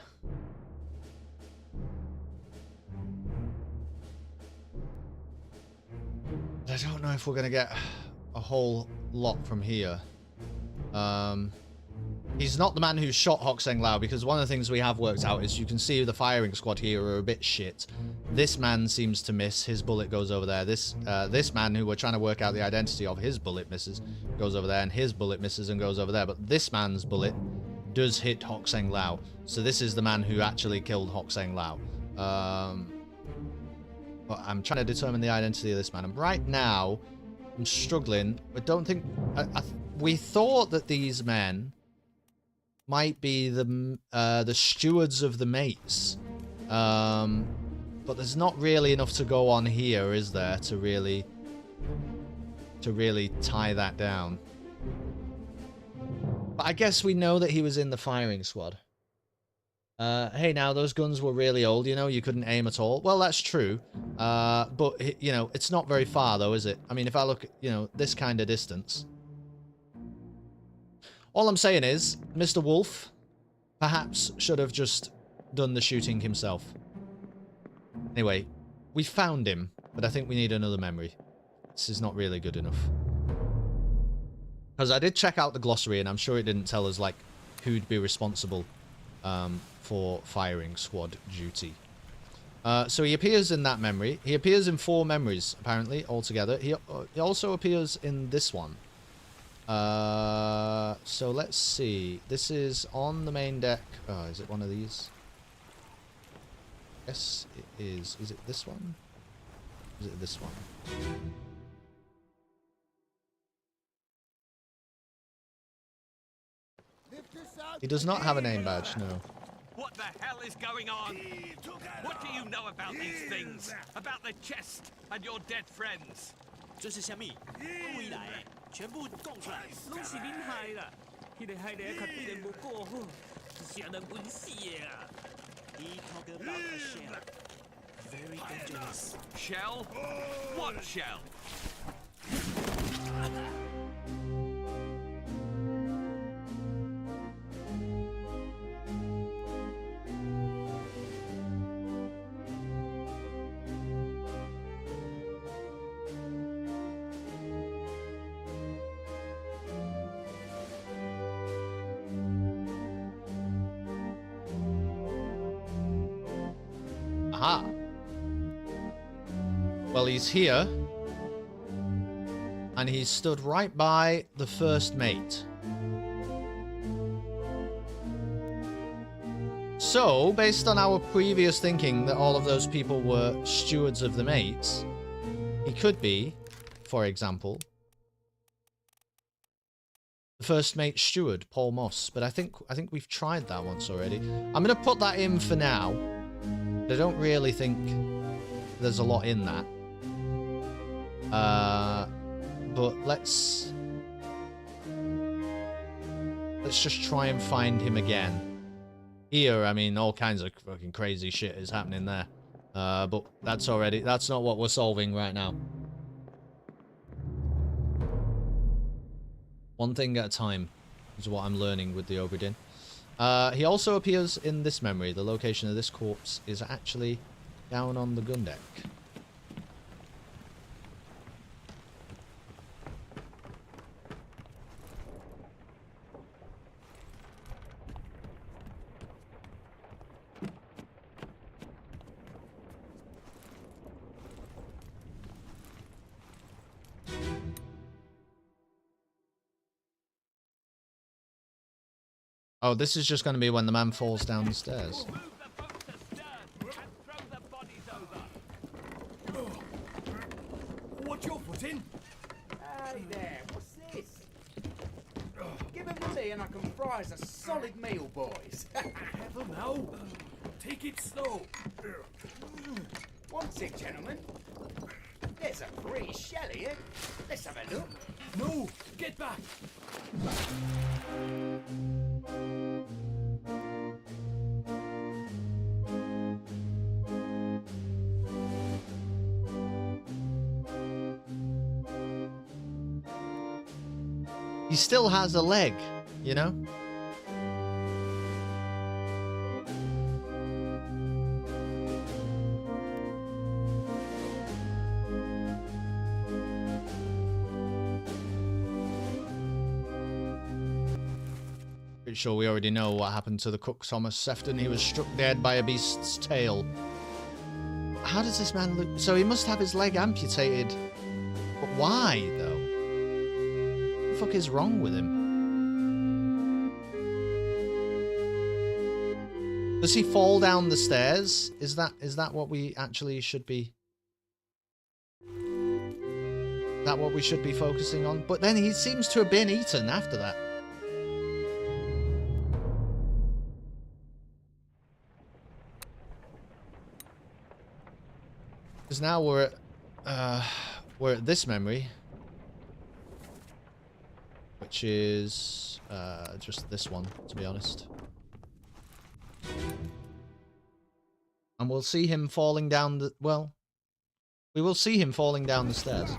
I don't know if we're gonna get a whole lot from here. He's not the man who shot Hokseng Lao, because one of the things we have worked out is you can see the firing squad here are a bit shit. This man seems to miss. His bullet goes over there. This man who we're trying to work out the identity of, his bullet misses, goes over there, and his bullet misses and goes over there. But this man's bullet does hit Hokseng Lao. So this is the man who actually killed Hokseng Lao. But I'm trying to determine the identity of this man. And right now, I'm struggling. I don't think... we thought that these men might be the stewards of the mates. But there's not really enough to go on here, is there, to really tie that down. But I guess we know that he was in the firing squad. Hey, now, those guns were really old, you know, you couldn't aim at all. Well, that's true. But, you know, it's not very far, though, is it? I mean, if I look, you know, this kind of distance. All I'm saying is, Mr. Wolf perhaps should have just done the shooting himself. Anyway, we found him, but I think we need another memory. This is not really good enough. Because I did check out the glossary, and I'm sure it didn't tell us, like, who'd be responsible for firing squad duty. So he appears in that memory. He appears in 4 memories, apparently, altogether. He also appears in this one. So let's see. This is on the main deck. Oh, is it one of these? Yes, it is. Is it this one? Is it this one? He does not have a name badge, no. What the hell is going on? What do you know about these things? About the chest and your dead friends? 这是虾米？我以来全部讲出来，拢是恁害啦！迄个害的较对人无过好，是让人稳死的啊！He talk about a shell, very dangerous. Shell? What shell? Aha. Well, he's here. And he's stood right by the first mate. So, based on our previous thinking that all of those people were stewards of the mates, he could be, for example, the first mate steward, Paul Moss. But I think we've tried that once already. I'm going to put that in for now. I don't really think there's a lot in that. But let's just try and find him again. Here, I mean, all kinds of fucking crazy shit is happening there. But that's not what we're solving right now. One thing at a time is what I'm learning with the Obra Dinn. He also appears in this memory. The location of this corpse is actually down on the gun deck. Oh, this is just going to be when the man falls down the stairs. Move the boats astern and throw the bodies over. What's your foot in? Hey there, what's this? Give them to me and I can fry us a solid meal, boys. Heaven now. Take it slow. What's it, gentlemen? There's a free shell here. Let's have a look. No, get back. He still has a leg, you know? Pretty sure we already know what happened to the cook Thomas Sefton. He was struck dead by a beast's tail. How does this man look? So he must have his leg amputated. But why, though? What the fuck is wrong with him? Does he fall down the stairs? Is that what we actually should be? Is that what we should be focusing on? But then he seems to have been eaten after that. Because now we're at this memory, which is just this one, to be honest. And we'll see him falling down the... Well, we will see him falling down the stairs.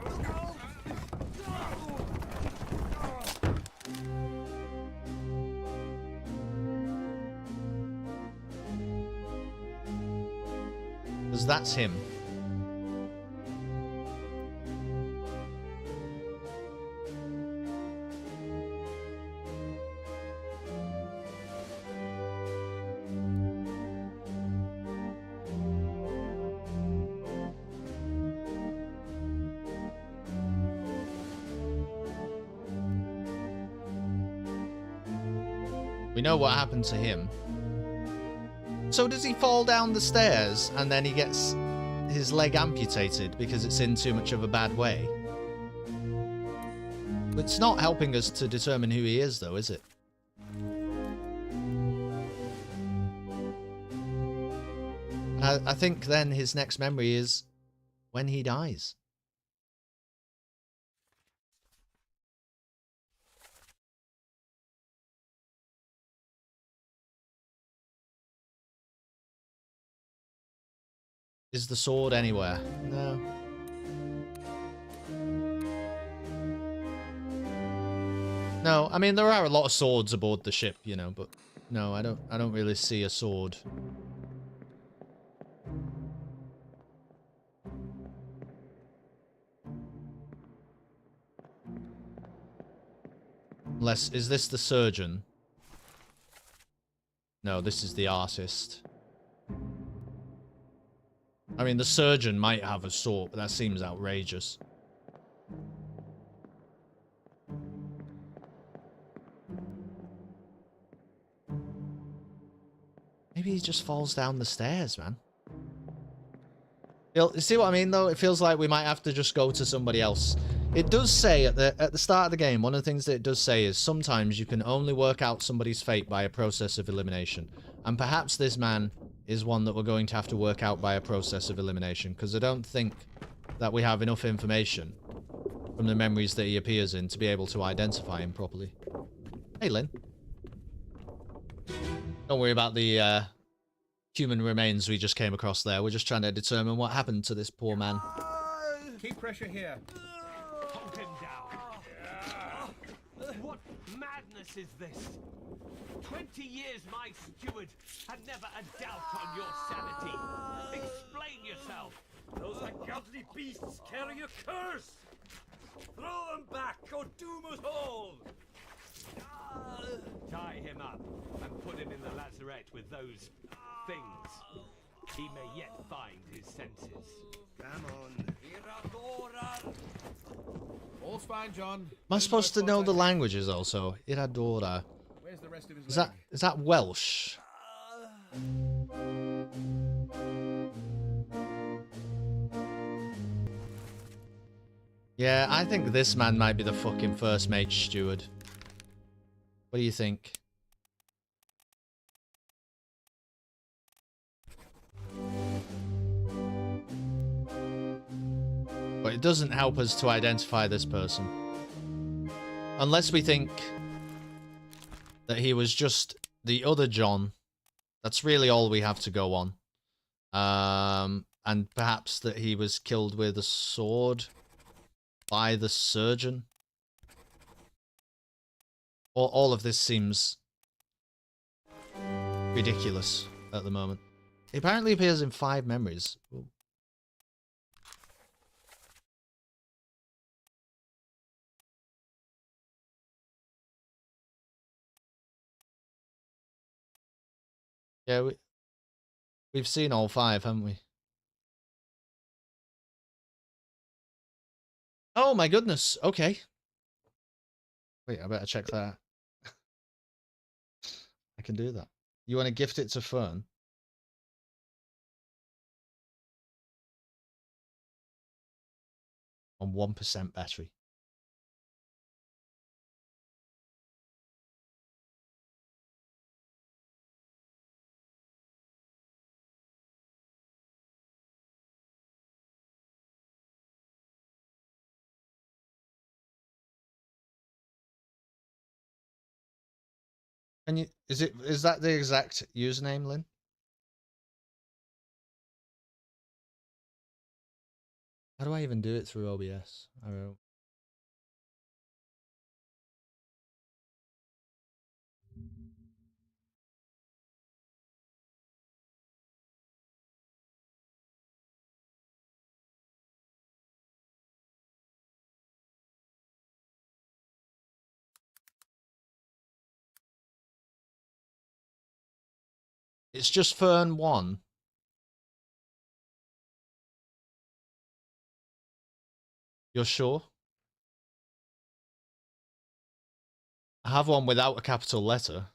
Because that's him. We know what happened to him. So does he fall down the stairs and then he gets his leg amputated because it's in too much of a bad way? It's not helping us to determine who he is, though, is it? I think then his next memory is when he dies. Is the sword anywhere? No. No, I mean there are a lot of swords aboard the ship, you know, but no, I don't really see a sword. Unless, is this the surgeon? No, this is the artist. I mean, the surgeon might have a sword, but that seems outrageous. Maybe he just falls down the stairs, man. You see what I mean, though? It feels like we might have to just go to somebody else. It does say at the start of the game, one of the things that it does say is sometimes you can only work out somebody's fate by a process of elimination. And perhaps this man is one that we're going to have to work out by a process of elimination, because I don't think that we have enough information from the memories that he appears in to be able to identify him properly. Hey, Lynn. Don't worry about the human remains we just came across there. We're just trying to determine what happened to this poor man. Keep pressure here. Hold him down. What madness is this? 20 years my steward, and never a doubt on your sanity. Explain yourself. Those ungodly beasts carry a curse. Throw them back or doom us all. Tie him up and put him in the lazarette with those things. He may yet find his senses. Come on. All's fine, John. Am I supposed to know the languages also? Iradora. Where's Where's the rest of his Is leg? that Welsh? Yeah, I think this man might be the fucking first mate steward. What do you think? But it doesn't help us to identify this person. Unless we think that he was just the other John. That's really all we have to go on. And perhaps that he was killed with a sword by the surgeon. All of this seems ridiculous at the moment. He apparently appears in 5 memories. Ooh. Yeah, we've seen all 5, haven't we? Oh my goodness, okay. Wait, I better check that. I can do that. You want to gift it to Fern? On 1% battery. And is that the exact username, Lynn? How do I even do it through OBS? I don't know. It's just Fern 1. You're sure? I have one without a capital letter.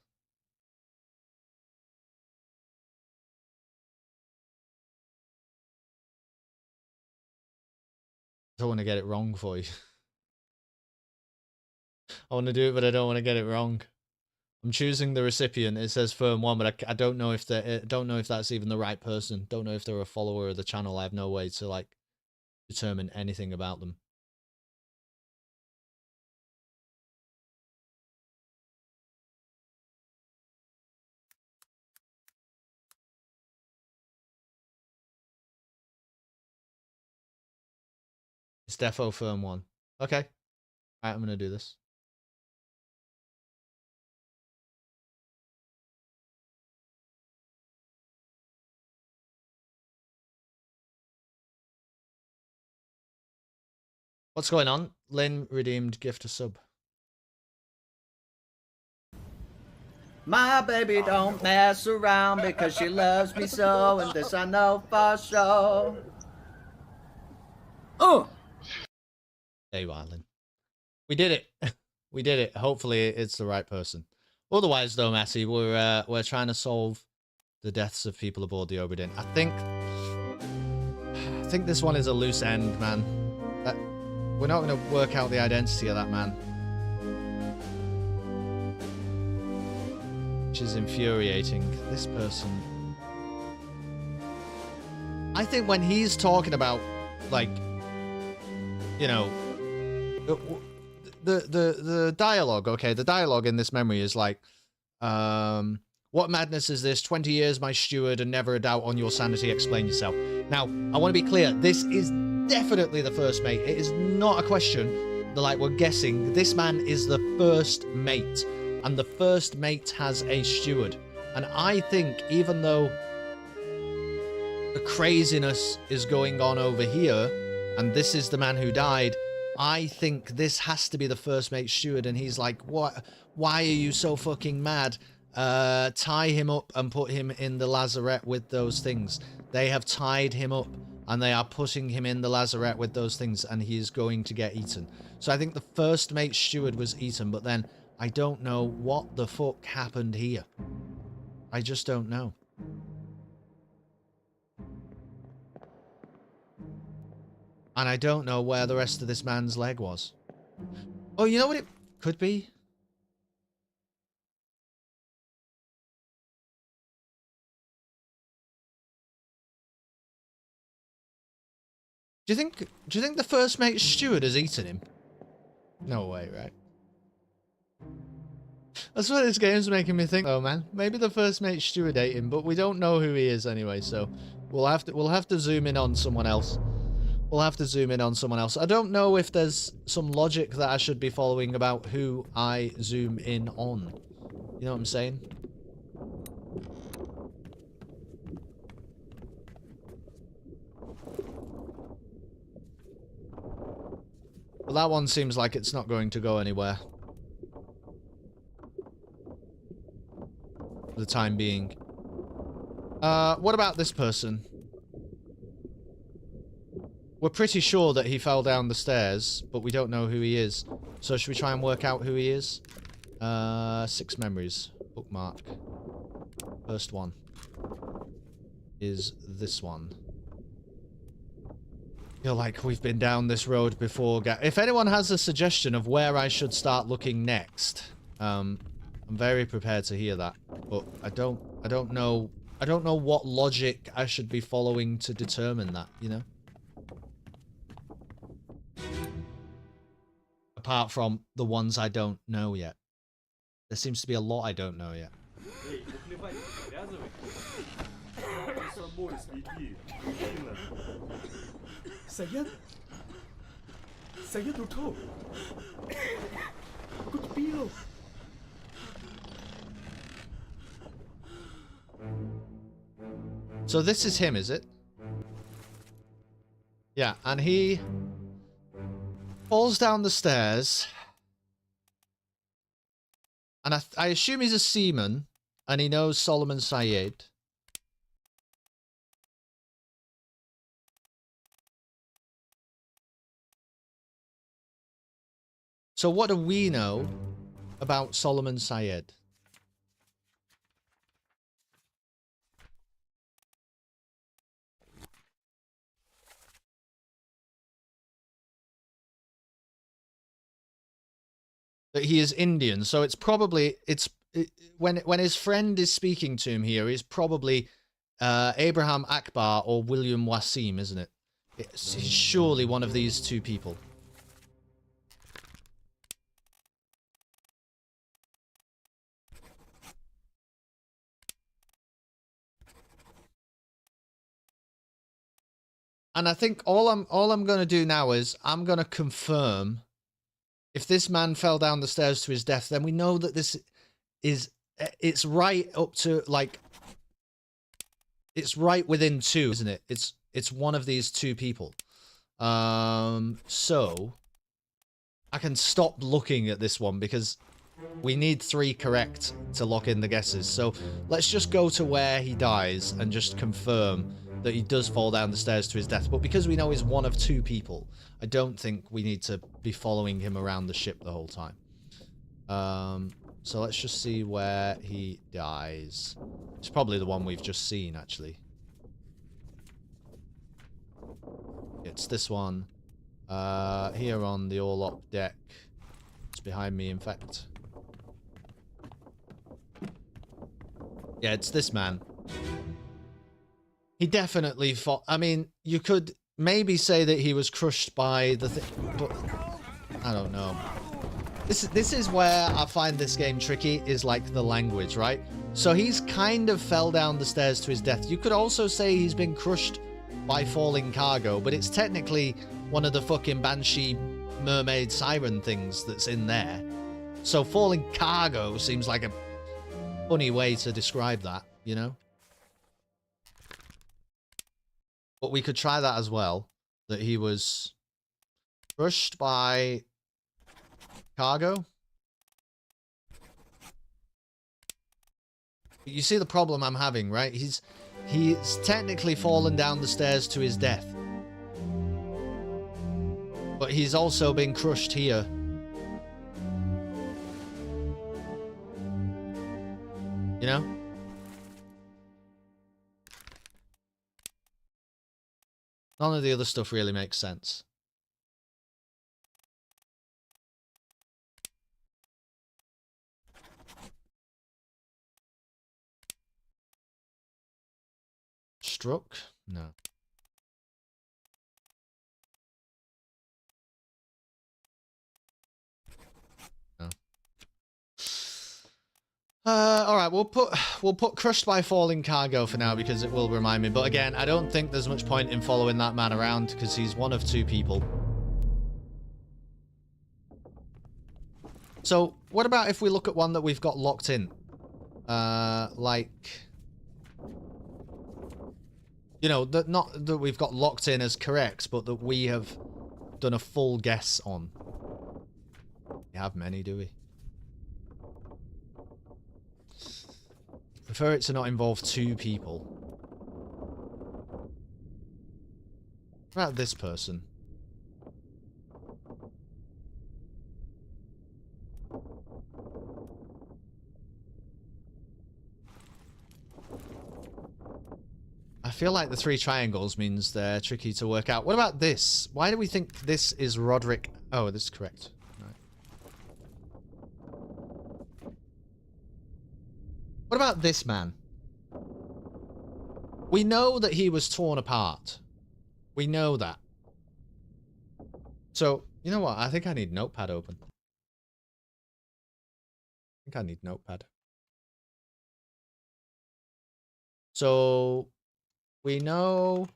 I don't want to get it wrong for you. I want to do it, but I don't want to get it wrong. I'm choosing the recipient. It says Firm 1, but I don't know if that's even the right person. Don't know if they're a follower of the channel. I have no way to like determine anything about them. It's defo Firm 1. Okay. Alright, I'm gonna do this. What's going on? Lynn redeemed gift a sub. My baby don't mess around because she loves me so, and this I know for sure. Oh! There you are, Lynn. We did it. We did it. Hopefully it's the right person. Otherwise, though, Matty, we're trying to solve the deaths of people aboard the Obra Dinn. I think this one is a loose end, man. We're not going to work out the identity of that man. Which is infuriating. This person. I think when he's talking about, like, you know, the dialogue, okay, the dialogue in this memory is like, what madness is this? 20 years, my steward, and never a doubt on your sanity. Explain yourself. Now, I want to be clear. This is definitely the first mate. It is not a question that, like, we're guessing. This man is the first mate, and the first mate has a steward. And I think, even though the craziness is going on over here, and this is the man who died, I think this has to be the first mate steward. And he's like, what? Why are you so fucking mad? Tie him up and put him in the lazarette with those things. They have tied him up and they are putting him in the lazarette with those things, and he is going to get eaten. So I think the first mate steward was eaten, but then I don't know what the fuck happened here. I just don't know. And I don't know where the rest of this man's leg was. Oh, you know what it could be? Do you think the first mate steward has eaten him? No way, right? That's what this game's making me think. Oh man, maybe the first mate steward ate him, but we don't know who he is anyway. So we'll have to zoom in on someone else. We'll have to zoom in on someone else. I don't know if there's some logic that I should be following about who I zoom in on. You know what I'm saying? But that one seems like it's not going to go anywhere. For the time being. What about this person? We're pretty sure that he fell down the stairs, but we don't know who he is. So should we try and work out who he is? 6 memories. Bookmark. First one is this one. Feel like we've been down this road before. If anyone has a suggestion of where I should start looking next, I'm very prepared to hear that. But I don't know what logic I should be following to determine that, you know? Apart from the ones I don't know yet. There seems to be a lot I don't know yet. So this is him, is it? Yeah, and he falls down the stairs. And I assume he's a seaman, and he knows Solomon Syed. So what do we know about Solomon Syed? That he is Indian, so it's probably when his friend is speaking to him here, he's probably Abraham Akbar or William Wasim, isn't it? He's surely one of these two people. And I think all I'm going to do now is I'm going to confirm. If this man fell down the stairs to his death, then we know that this is, it's right up to, like, it's right within 2, isn't it? It's one of these 2 people. So I can stop looking at this one because we need 3 correct to lock in the guesses. So let's just go to where he dies and just confirm that he does fall down the stairs to his death. But because we know he's one of 2 people, I don't think we need to be following him around the ship the whole time. So let's just see where he dies. It's probably the one we've just seen, actually. It's this one. Here on the orlop deck. It's behind me, in fact. Yeah, it's this man. He definitely fought. I mean, you could maybe say that he was crushed by the thing, but I don't know. This is where I find this game tricky, is like the language, right? So he's kind of fell down the stairs to his death. You could also say he's been crushed by falling cargo, but it's technically one of the fucking Banshee mermaid siren things that's in there. So falling cargo seems like a funny way to describe that, you know? But we could try that as well, that he was crushed by cargo. You see the problem I'm having, right? He's technically fallen down the stairs to his death. But he's also been crushed here. You know? None of the other stuff really makes sense. Struck? No. No. All right, we'll put crushed by falling cargo for now because it will remind me. But again, I don't think there's much point in following that man around because he's one of two people. So, what about if we look at one that we've got locked in? Like, you know, that not that we've got locked in as correct, but that we have done a full guess on. We have many, do we? Prefer it to not involve two people. What about this person? I feel like the three triangles means they're tricky to work out. What about this? Why do we think this is Roderick? Oh, this is correct. Right. What about this man? We know that he was torn apart. We know that. So, you know what? I think I need Notepad open. I think I need Notepad. So, we know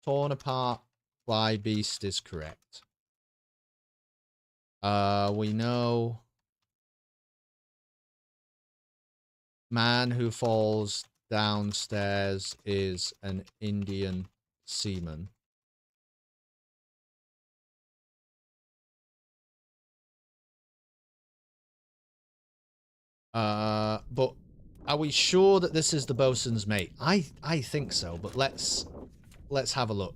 torn apart by beast is correct. We know man who falls downstairs is an Indian seaman. But are we sure that this is the bosun's mate? I think so, but let's have a look.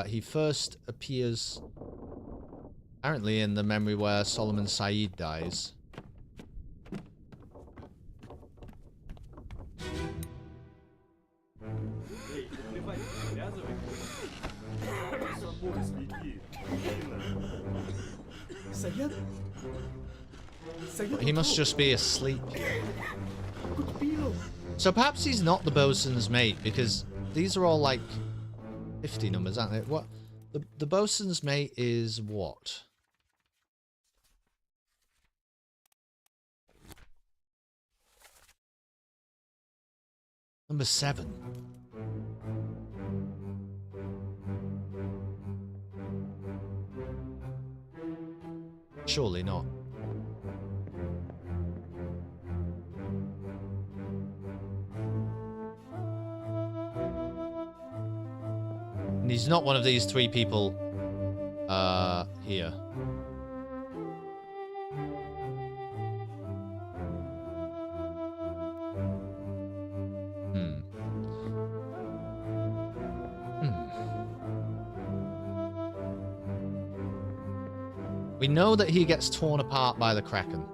He first appears apparently in the memory where Solomon Said dies. He must just be asleep here. So perhaps he's not the bosun's mate, because these are all like 50 numbers, aren't they? What? The bosun's mate is what? Number 7. Surely not. And he's not one of these three people here. We know that he gets torn apart by the Kraken.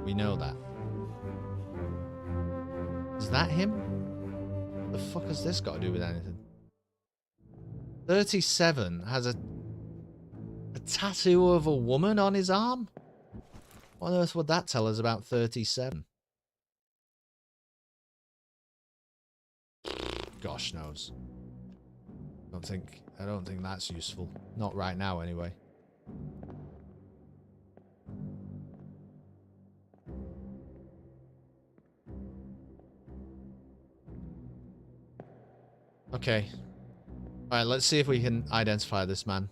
We know that. Is that him? What the fuck has this got to do with anything? 37 has a tattoo of a woman on his arm? What on earth would that tell us about 37? Gosh knows. I don't think that's useful. Not right now, anyway. Okay. Alright, let's see if we can identify this man.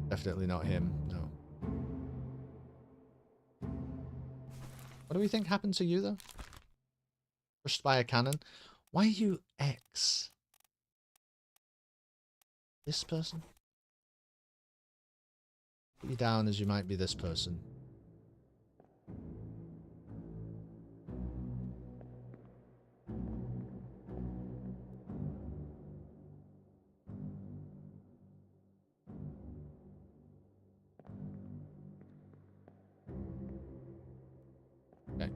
Definitely not him, no. What do we think happened to you, though? Crushed by a cannon? Why are you X? This person? Put you down as you might be this person. Okay.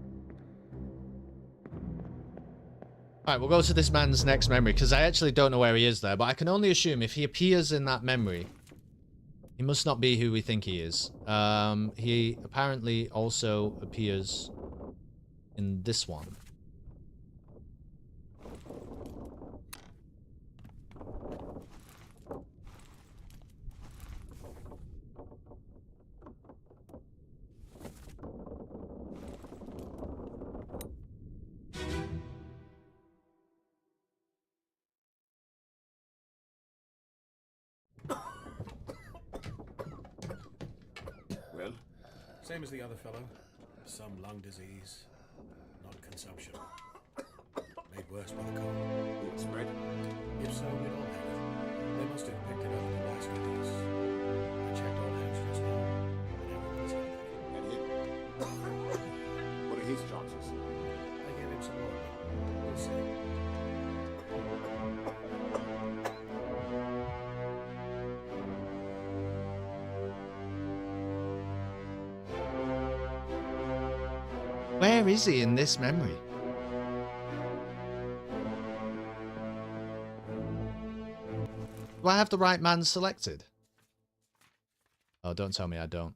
Alright, we'll go to this man's next memory, because I actually don't know where he is there, but I can only assume if he appears in that memory, he must not be who we think he is. He apparently also appears in this one. Well? Same as the other fellow. Some lung disease, not consumption. Made worse by the cold. It spread? If so, we'd all have it. They must have picked it up in the last release. I checked all hands just now, and everyone's healthy. And him? What are his chances? I gave him some more. We'll see. Where is he in this memory? Do I have the right man selected? Oh, don't tell me I don't.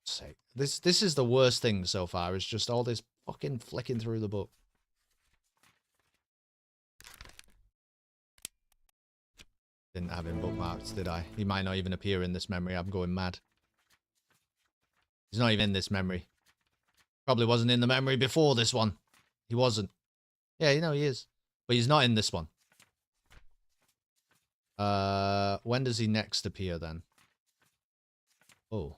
Sake. This is the worst thing so far, is just all this fucking flicking through the book. Didn't have him bookmarked, did I? He might not even appear in this memory. I'm going mad. He's not even in this memory. Probably wasn't in the memory before this one. He wasn't. Yeah, you know he is. But he's not in this one. When does he next appear then? Oh.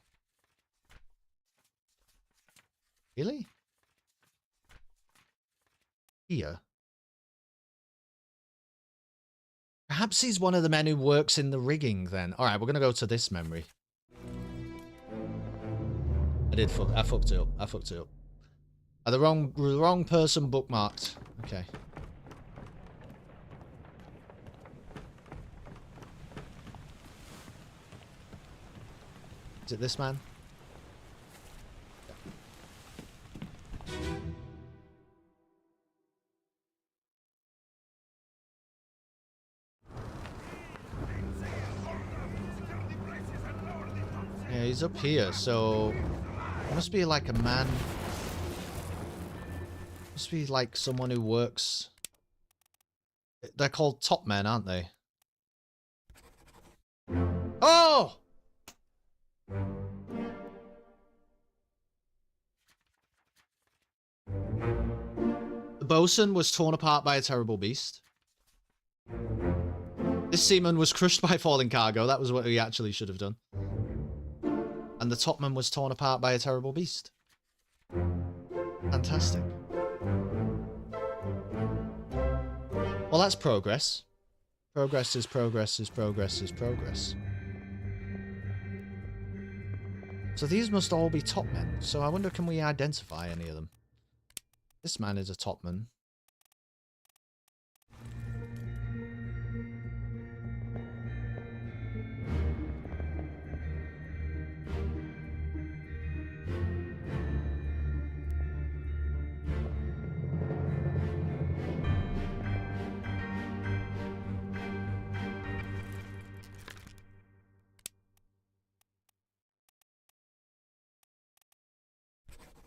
Really? Here? Perhaps he's one of the men who works in the rigging then. Alright, we're going to go to this memory. I fucked it up. I fucked it up. The wrong person bookmarked. Okay. Is it this man? Yeah, he's up here, so it must be like a man. Must be like someone who works. They're called top men, aren't they? Oh! The bosun was torn apart by a terrible beast. This seaman was crushed by falling cargo. That was what he actually should have done. And the topman was torn apart by a terrible beast. Fantastic. Well, that's progress. Progress is progress is progress is progress. So these must all be topmen. So I wonder, can we identify any of them? This man is a topman.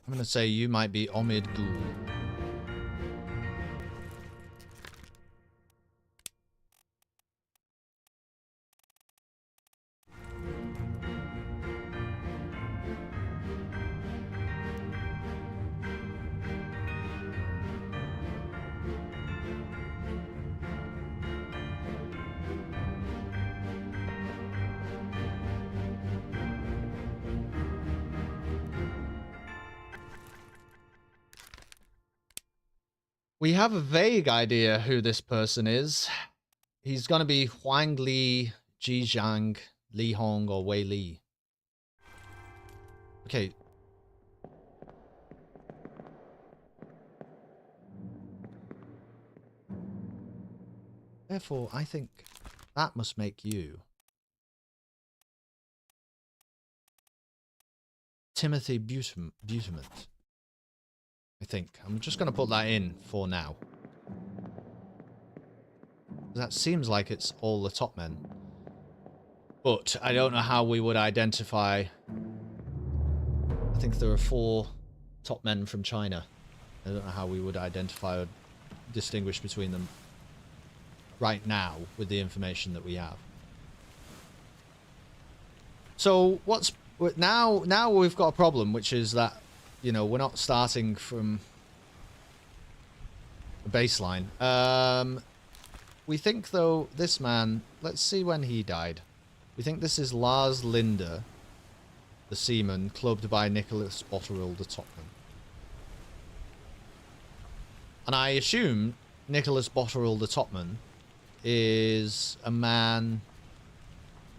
I'm going to say you might be Omid Ghoul. We have a vague idea who this person is. He's going to be Huang Li, Ji Zhang, Li Hong, or Wei Li. Okay. Therefore, I think that must make you. Timothy Butemant. I think. I'm just going to put that in for now. That seems like it's all the top men. But I don't know how we would identify... I think there are 4 top men from China. I don't know how we would identify or distinguish between them right now with the information that we have. So what's... Now we've got a problem, which is that, you know, we're not starting from a baseline. We think, though, this man... Let's see when he died. We think this is Lars Linder, the seaman, clubbed by Nicholas Botterill, the topman. And I assume Nicholas Botterill, the topman, is a man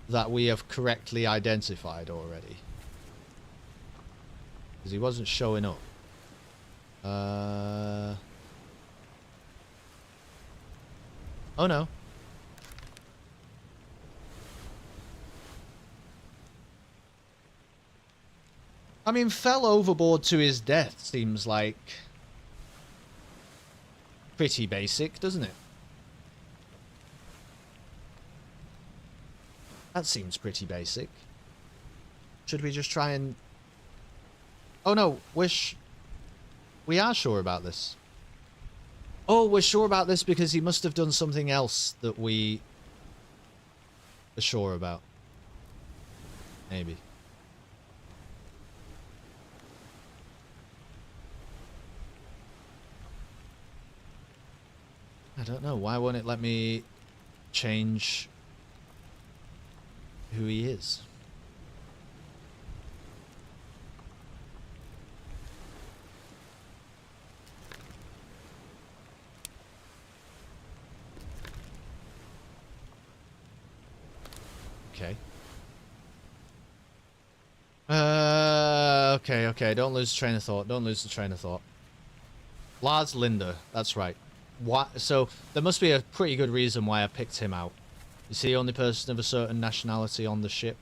that we have correctly identified already. Because he wasn't showing up. Oh no. I mean, fell overboard to his death seems like pretty basic, doesn't it? That seems pretty basic. Should we just try and... Oh no, we are sure about this. Oh, we're sure about this because he must have done something else that we are sure about. Maybe. I don't know. Why won't it let me change who he is? Okay. Okay. Don't lose the train of thought. Don't lose the train of thought. Lars Linder. That's right. What? So there must be a pretty good reason why I picked him out. Is he the only person of a certain nationality on the ship?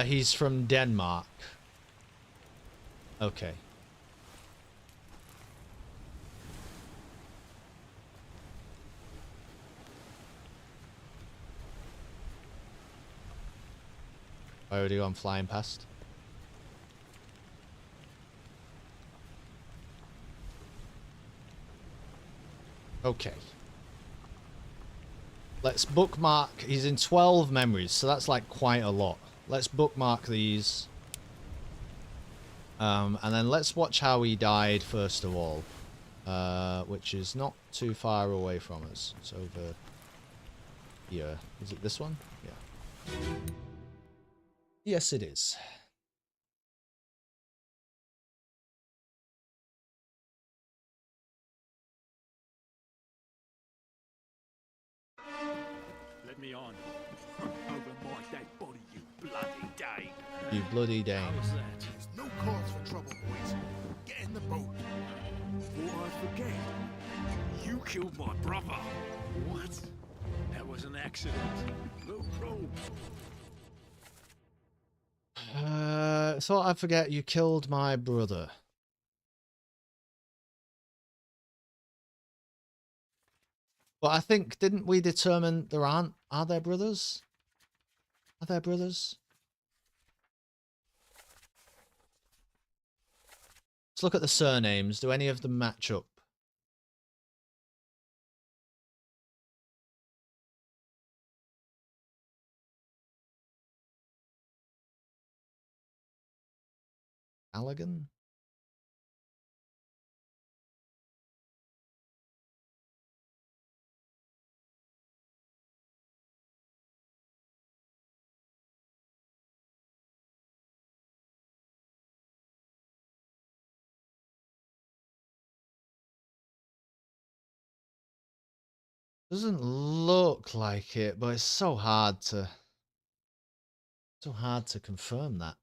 He's from Denmark. Okay. I already gone flying past. Okay. Let's bookmark. He's in 12 memories, so that's like quite a lot. Let's bookmark these. And then let's watch how he died first of all. Which is not too far away from us. It's over here. Is it this one? Yeah. Yes, it is. Let me on. Over my dead body, you bloody Dane. You bloody Dane. How was that? There's no cause for trouble, boys. Get in the boat. Before I forget, you killed my brother. What? That was an accident. No problem. Thought I'd forget you killed my brother. But I think, didn't we determine there are there brothers? Are there brothers? Let's look at the surnames. Do any of them match up? Allegan? Doesn't look like it, but it's so hard to confirm that.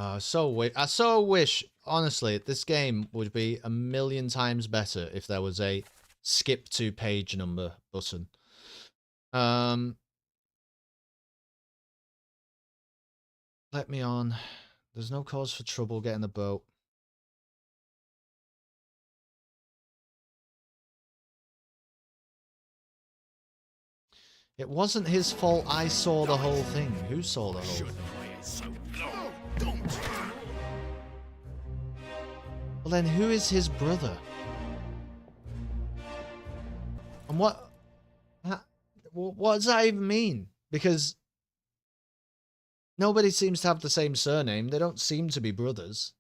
I so wish, honestly, this game would be a million times better if there was a skip to page number button. Let me on. There's no cause for trouble getting the boat. It wasn't his fault I saw the whole thing. Who saw the whole thing? Well then, who is his brother? And what does that even mean? Because nobody seems to have the same surname. They don't seem to be brothers.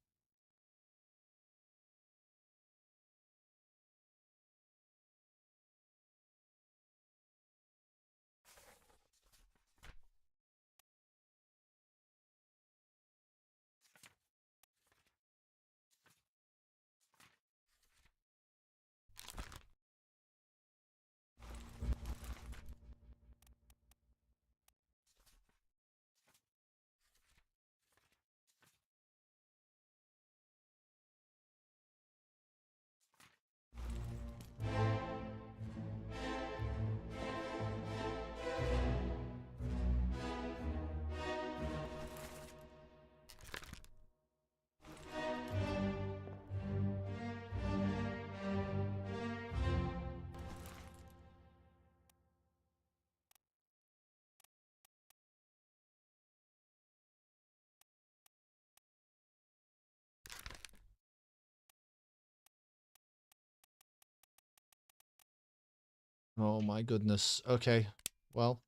Oh my goodness. Okay. Well.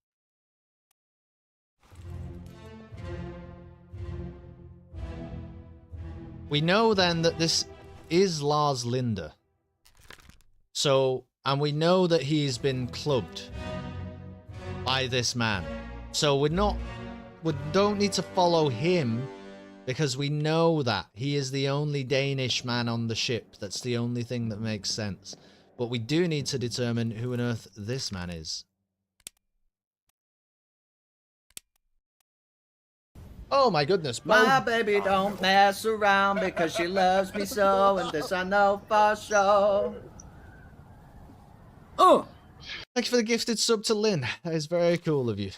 We know then that this is Lars Linde. So, and we know that he's been clubbed by this man. So we don't need to follow him because we know that he is the only Danish man on the ship. That's the only thing that makes sense. But we do need to determine who on earth this man is. Oh my goodness. My baby don't mess around because she loves me so, and this I know for sure. Oh! Thank you for the gifted sub to Lynn. That is very cool of you.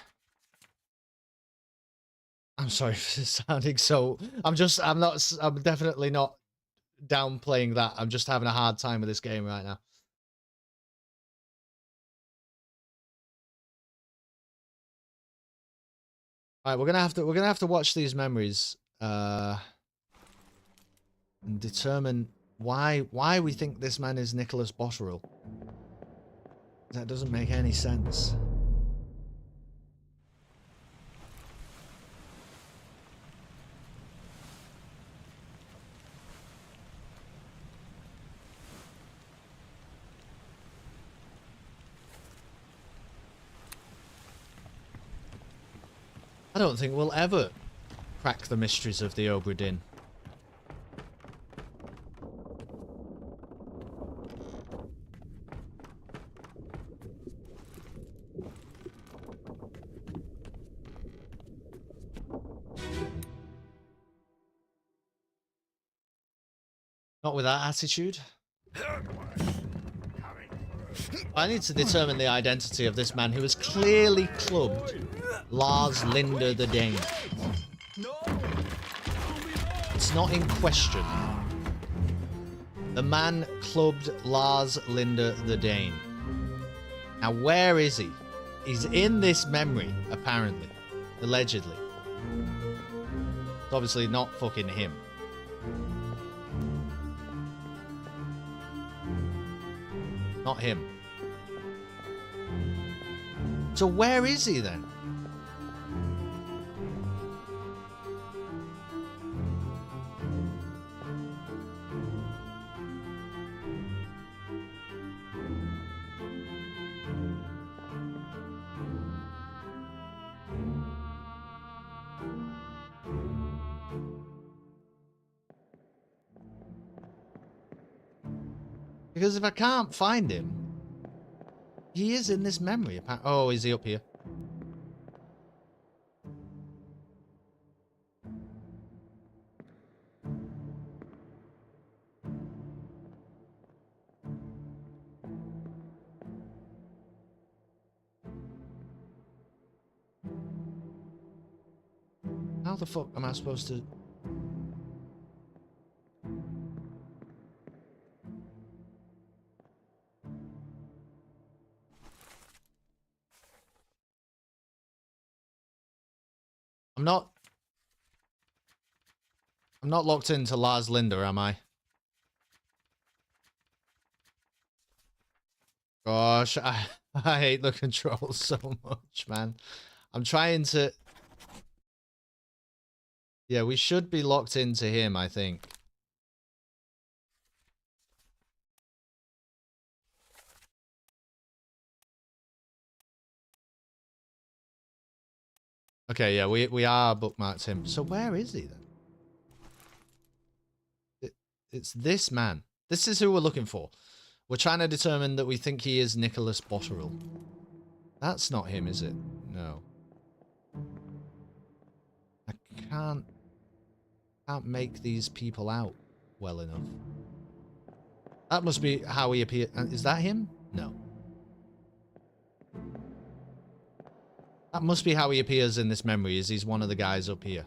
I'm sorry for sounding so... I'm definitely not downplaying that. I'm just having a hard time with this game right now. All right, we're gonna have to watch these memories and determine why we think this man is Nicholas Botterill. That doesn't make any sense. I don't think we'll ever crack the mysteries of the Obra Dinn. Not with that attitude. I need to determine the identity of this man who has clearly clubbed Lars Linde the Dane. It's not in question. The man clubbed Lars Linde the Dane. Now where is he? He's in this memory, apparently. Allegedly. It's obviously not fucking him. Not him. So where is he then? Because if I can't find him, he is in this memory. Oh, is he up here? How the fuck am I supposed to... I'm not locked into Lars Linda, am I? Gosh, I hate the controls so much, man. I'm trying to... Yeah, we should be locked into him, I think. Okay, yeah, we are bookmarked him. So where is he then? It's this man. This is who we're looking for. We're trying to determine that we think he is Nicholas Botterill. That's not him, is it? No. I can't make these people out well enough. That must be how he appeared. Is that him? No. That must be how he appears in this memory, is he's one of the guys up here.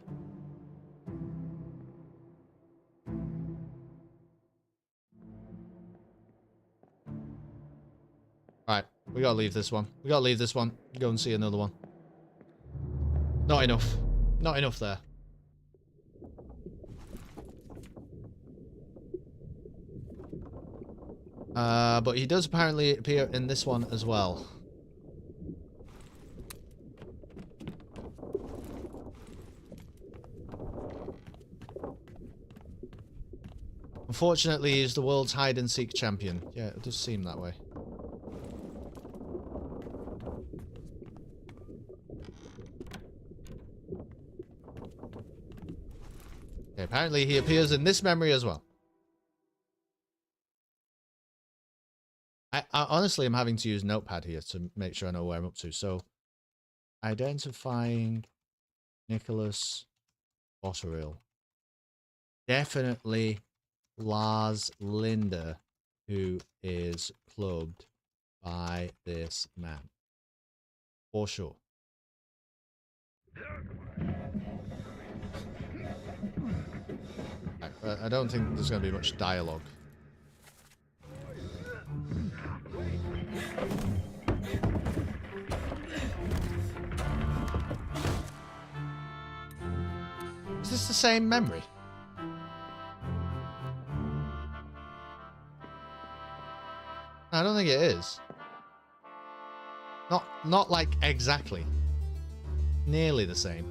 Alright, we gotta leave this one. We gotta leave this one. Go and see another one. Not enough. Not enough there. But he does apparently appear in this one as well. Unfortunately, he's the world's hide-and-seek champion. Yeah, it does seem that way. Okay, apparently he appears in this memory as well. I honestly am having to use Notepad here to make sure I know where I'm up to. So, identifying Nicholas Botterill. Definitely Lars Linda, who is clubbed by this man. For sure. Right, I don't think there's going to be much dialogue. Is this the same memory? I don't think it is. Not like exactly. Nearly the same.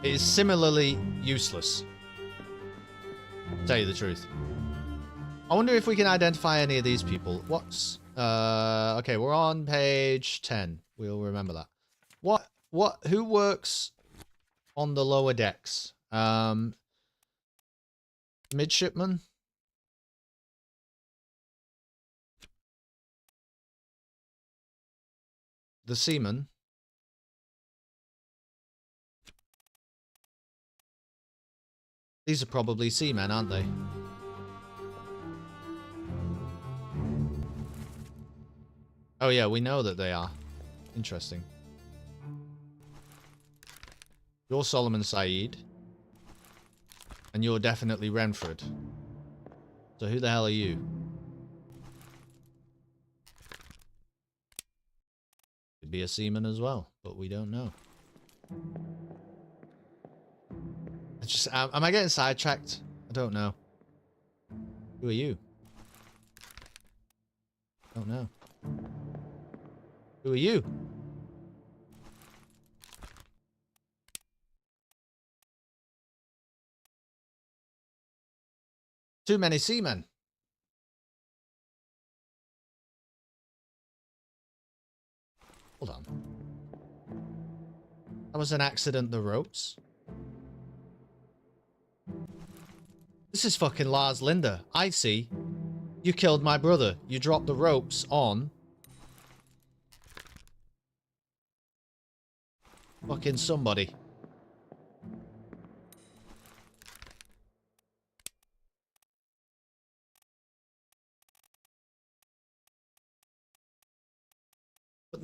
It is similarly useless. To tell you the truth. I wonder if we can identify any of these people. What's... okay, we're on page 10. We'll remember that. Who works on the lower decks? Midshipman? The seaman? These are probably seamen, aren't they? Oh yeah, we know that they are. Interesting. You're Solomon Saeed. And you're definitely Renfred. So who the hell are you? Could be a seaman as well, but we don't know. Am I getting sidetracked? I don't know. Who are you? Don't know. Who are you? Too many seamen. Hold on. That was an accident, the ropes. This is fucking Lars Linda. I see. You killed my brother. You dropped the ropes on... fucking somebody.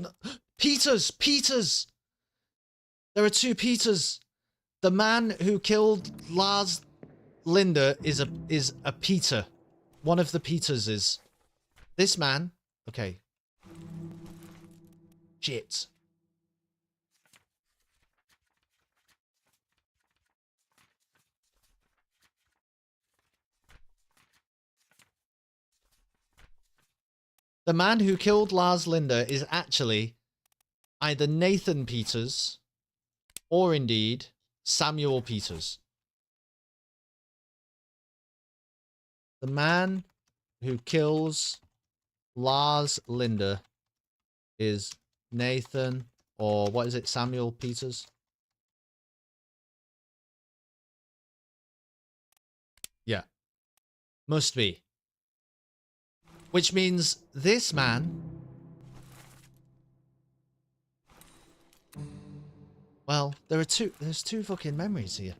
no. Peters! Peters! There are 2 Peters. The man who killed Lars Linda is a Peter. One of the Peters is this man. Okay. Shit. The man who killed Lars Linda is actually either Nathan Peters or indeed Samuel Peters. The man who kills Lars Linda is Nathan, or what is it, Samuel Peters? Yeah. Must be. Which means this man... Well, there's 2 fucking memories here.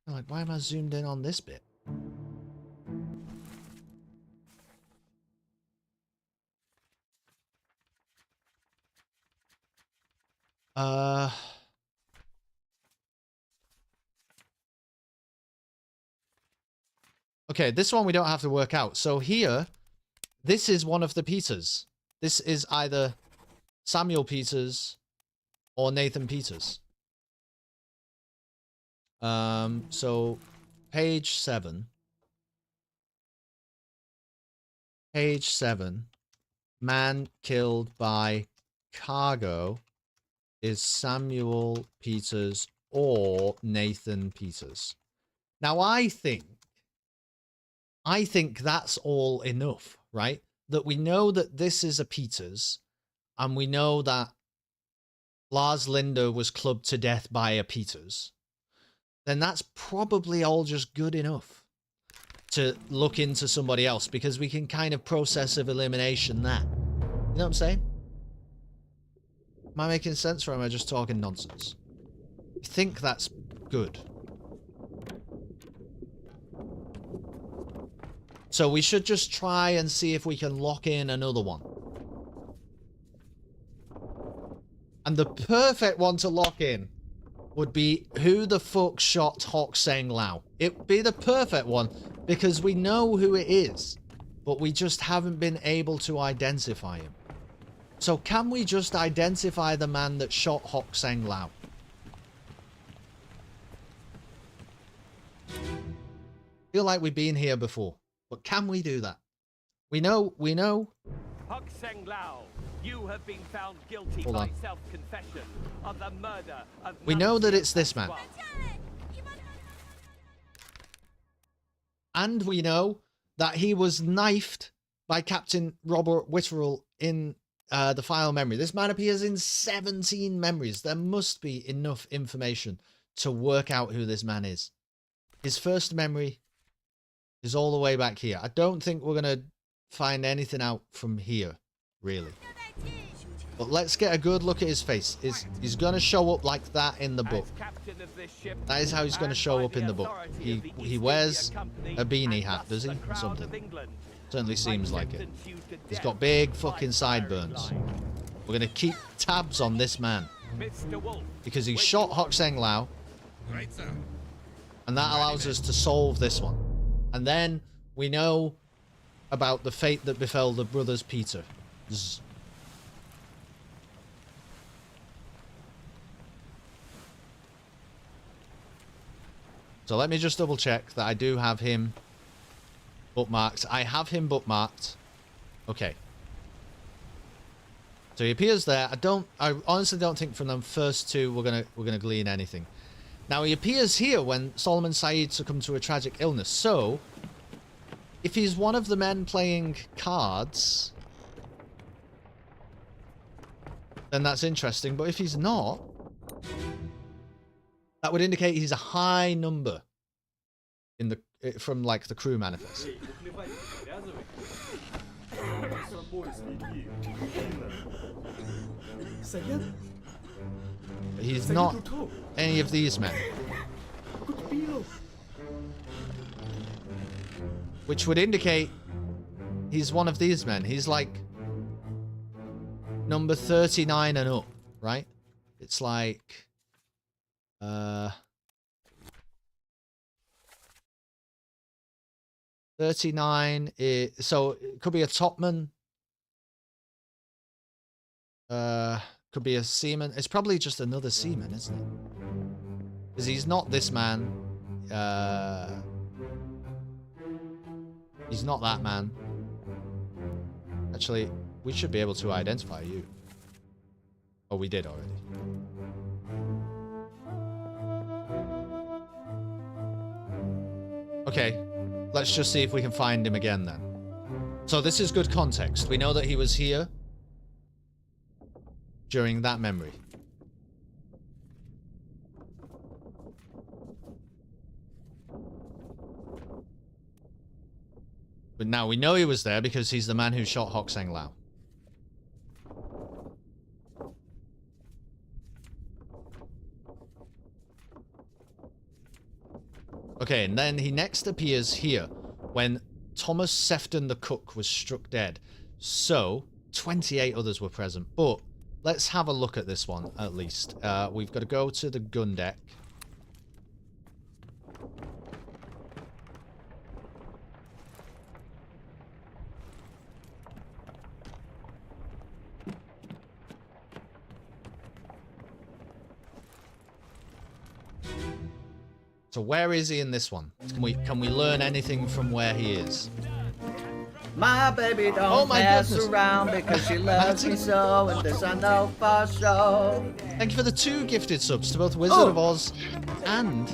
Like, why am I zoomed in on this bit? Okay, this one we don't have to work out. So here, this is one of the Peters. This is either Samuel Peters or Nathan Peters. So page 7. Page 7. Man killed by cargo is Samuel Peters or Nathan Peters. Now I think that's all enough, right? That we know that this is a Peters, and we know that Lars Linda was clubbed to death by a Peters. Then that's probably all just good enough to look into somebody else, because we can kind of process of elimination that. You know what I'm saying? Am I making sense, or am I just talking nonsense? I think that's good. So we should just try and see if we can lock in another one. And the perfect one to lock in would be who the fuck shot Hock Seng Lao. It'd be the perfect one because we know who it is, but we just haven't been able to identify him. So can we just identify the man that shot Hock Seng Lao? Feel like we've been here before. But can we do that? We know. Hock Seng Lao, you have been found guilty Hold by on. self-confession of the murder of... We know that it's this man. And we know that he was knifed by Captain Robert Witterell in the file memory. This man appears in 17 memories. There must be enough information to work out who this man is. His first memory is all the way back here. I don't think we're going to find anything out from here, really. But let's get a good look at his face. He's going to show up like that in the book. That is how he's going to show up in the book. He wears a beanie hat, does he? Or something. Certainly seems like it. He's got big fucking sideburns. We're going to keep tabs on this man. Because he shot Hock Seng Lao. And that allows us to solve this one. And then we know about the fate that befell the brothers Peter. So let me just double check that I do have him bookmarked. I have him bookmarked. Okay. So he appears there. I honestly don't think from them first 2 we're gonna glean anything. Now, he appears here when Solomon Said succumbed to a tragic illness. So, if he's one of the men playing cards, then that's interesting. But if he's not, that would indicate he's a high number in the from like the crew manifest. He's not any of these men. which would indicate he's one of these men. He's like number 39 and up, right? It's like 39 is, so it could be a topman. Could be a seaman. It's probably just another seaman, isn't it? Because he's not this man. He's not that man. Actually, we should be able to identify you. Oh, we did already. Okay, let's just see if we can find him again then. So this is good context. We know that he was here during that memory. But now we know he was there because he's the man who shot Hokseng Lao. Okay, and then he next appears here when Thomas Sefton the cook was struck dead. So, 28 others were present. But let's have a look at this one, at least. We've got to go to the gun deck. So where is he in this one? Can we learn anything from where he is? My baby don't mess goodness. around because she loves me so, and this I know for sure. Thank you for the 2 gifted subs to both Wizard of Oz and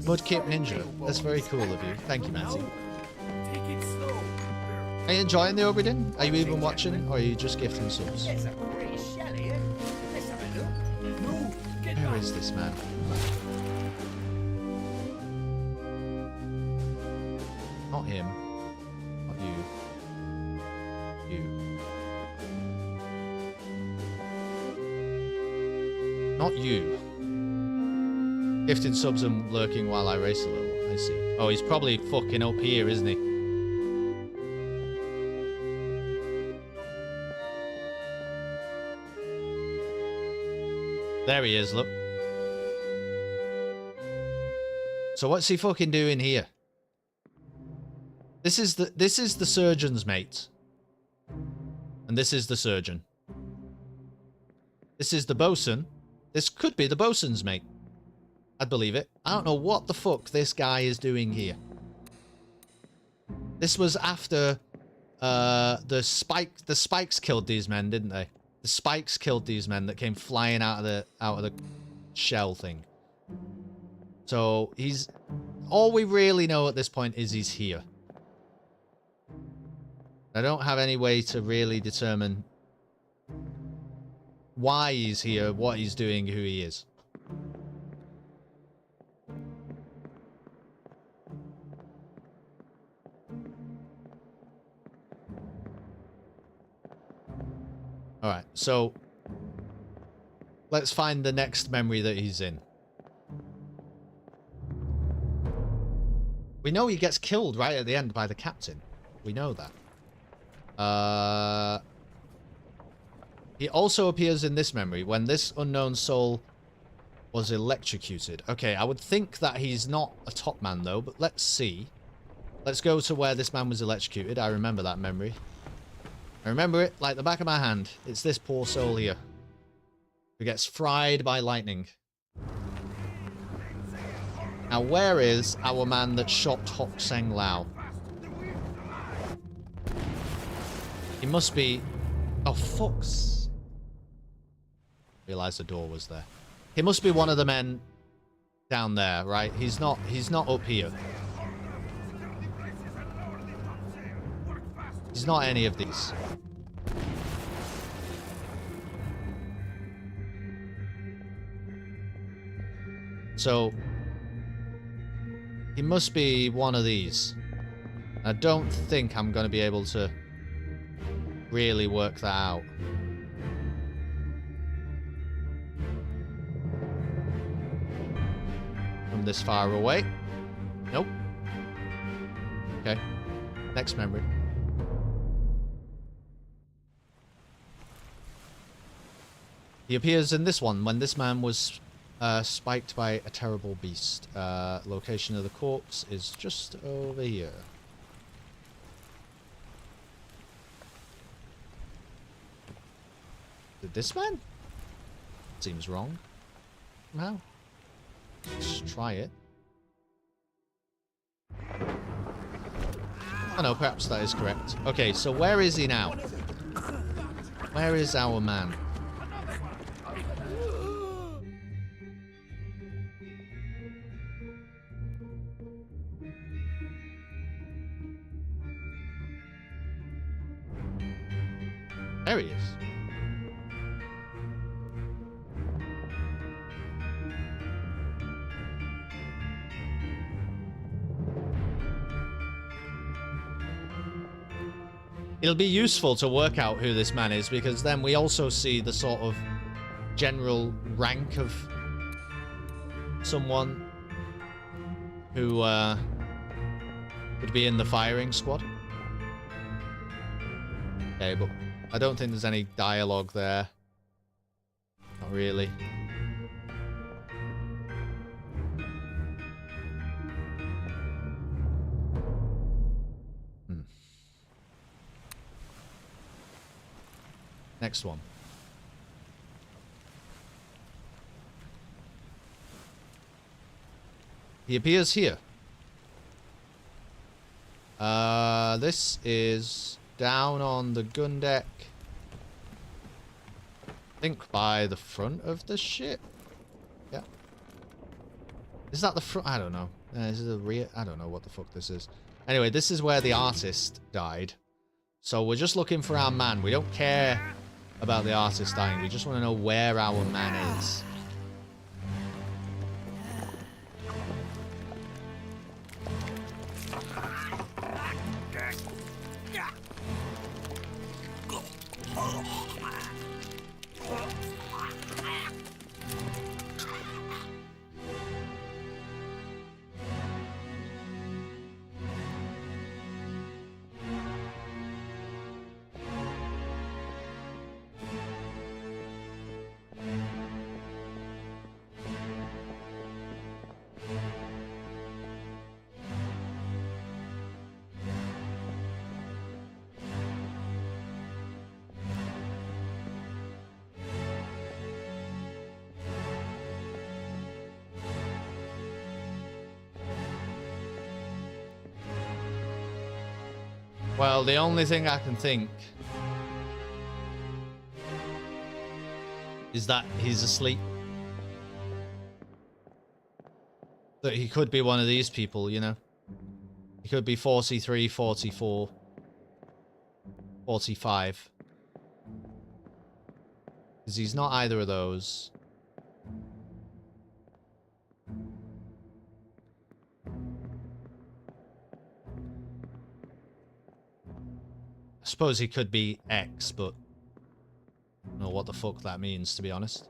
Mudkip Ninja. That's very cool of you. Thank you, Matty. Are you enjoying the Obra Dinn? Are you even watching, or are you just gifting subs? Where is this man? Not him. Not you. You. Not you. Gifted subs and lurking while I race a little. I see. Oh, he's probably fucking up here, isn't he? There he is, look. So what's he fucking doing here? This is the surgeon's mate. And this is the surgeon. This is the bosun. This could be the bosun's mate. I'd believe it. I don't know what the fuck this guy is doing here. This was after the spikes killed these men, didn't they? The spikes killed these men that came flying out of the shell thing. So he's, all we really know at this point is he's here. I don't have any way to really determine why he's here, what he's doing, who he is. Alright, so let's find the next memory that he's in. We know he gets killed right at the end by the captain. We know that. He also appears in this memory when this unknown soul was electrocuted. Okay, I would think that he's not a top man though, but let's see. Let's go to where this man was electrocuted. I remember that memory. I remember it like the back of my hand. It's this poor soul here who gets fried by lightning. Now, where is our man that shot Hokseng Lao? He must be... Oh, fucks. Realised the door was there. He must be one of the men down there, right? He's not up here. He's not any of these. So... he must be one of these. I don't think I'm going to be able to really work that out. From this far away. Nope. Okay. Next memory. He appears in this one when this man was spiked by a terrible beast. Location of the corpse is just over here. Did this man? Seems wrong. Somehow. Let's try it. Oh no, perhaps that is correct. Okay, so where is he now? Where is our man? There he is. It'll be useful to work out who this man is, because then we also see the sort of general rank of someone who would be in the firing squad. Okay, but I don't think there's any dialogue there. Not really. Next one. He appears here. This is down on the gun deck. I think by the front of the ship. Yeah. Is that the front? I don't know. Is it the rear? I don't know what the fuck this is. Anyway, this is where the artist died. So we're just looking for our man. We don't care about the artist dying. We just want to know where our man is. Well, the only thing I can think is that he's asleep. That he could be one of these people, you know. He could be 43, 44, 45. Because he's not either of those. I suppose he could be X, but I don't know what the fuck that means, to be honest.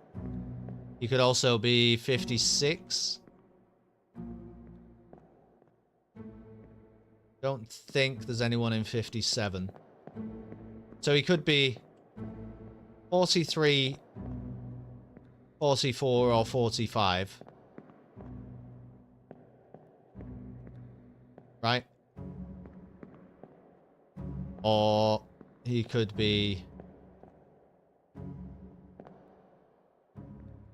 He could also be 56. Don't think there's anyone in 57. So he could be 43, 44, or 45. Right? Or he could be... I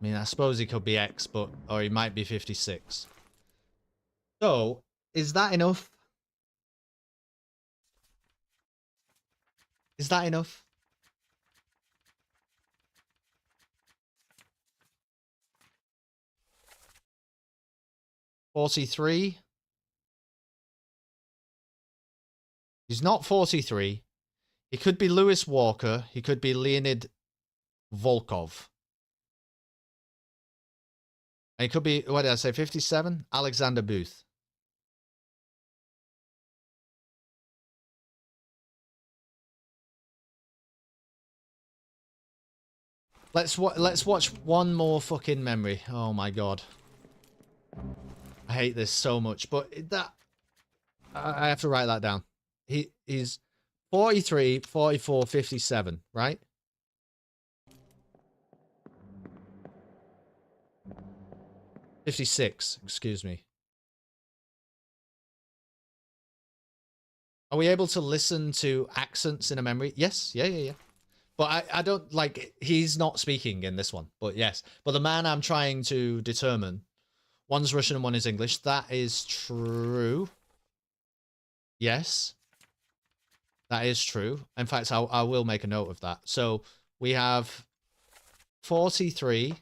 mean, I suppose he could be X, but... Or he might be 56. So, is that enough? Is that enough? $43. He's not 43. He could be Lewis Walker. He could be Leonid Volkov. And he could be, what did I say, 57? Alexander Booth. Let's watch one more fucking memory. Oh my god. I hate this so much, but that... I have to write that down. he's 43, 44, 57, right? $56, excuse me. Are we able to listen to accents in a memory? Yes, yeah. But I don't, like, he's not speaking in this one, but yes. But the man I'm trying to determine, one's Russian and one is English. That is true. Yes. That is true. In fact, I will make a note of that. So we have 43.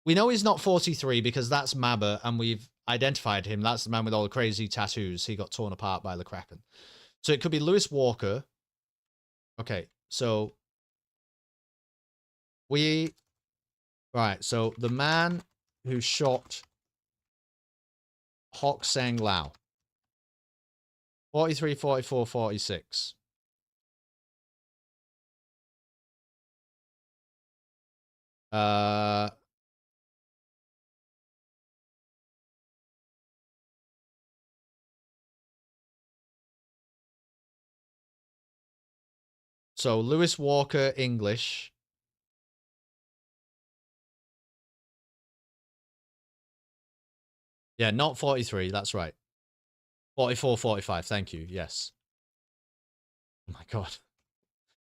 We know he's not 43 because that's Mabba, and we've identified him. That's the man with all the crazy tattoos. He got torn apart by the Kraken. So it could be Lewis Walker. Okay, so right, so the man who shot Hok Seng Lao. 43, 44, 46. So Lewis Walker, English. Yeah, not 43. That's right. 44, 45. Thank you. Yes. Oh my God.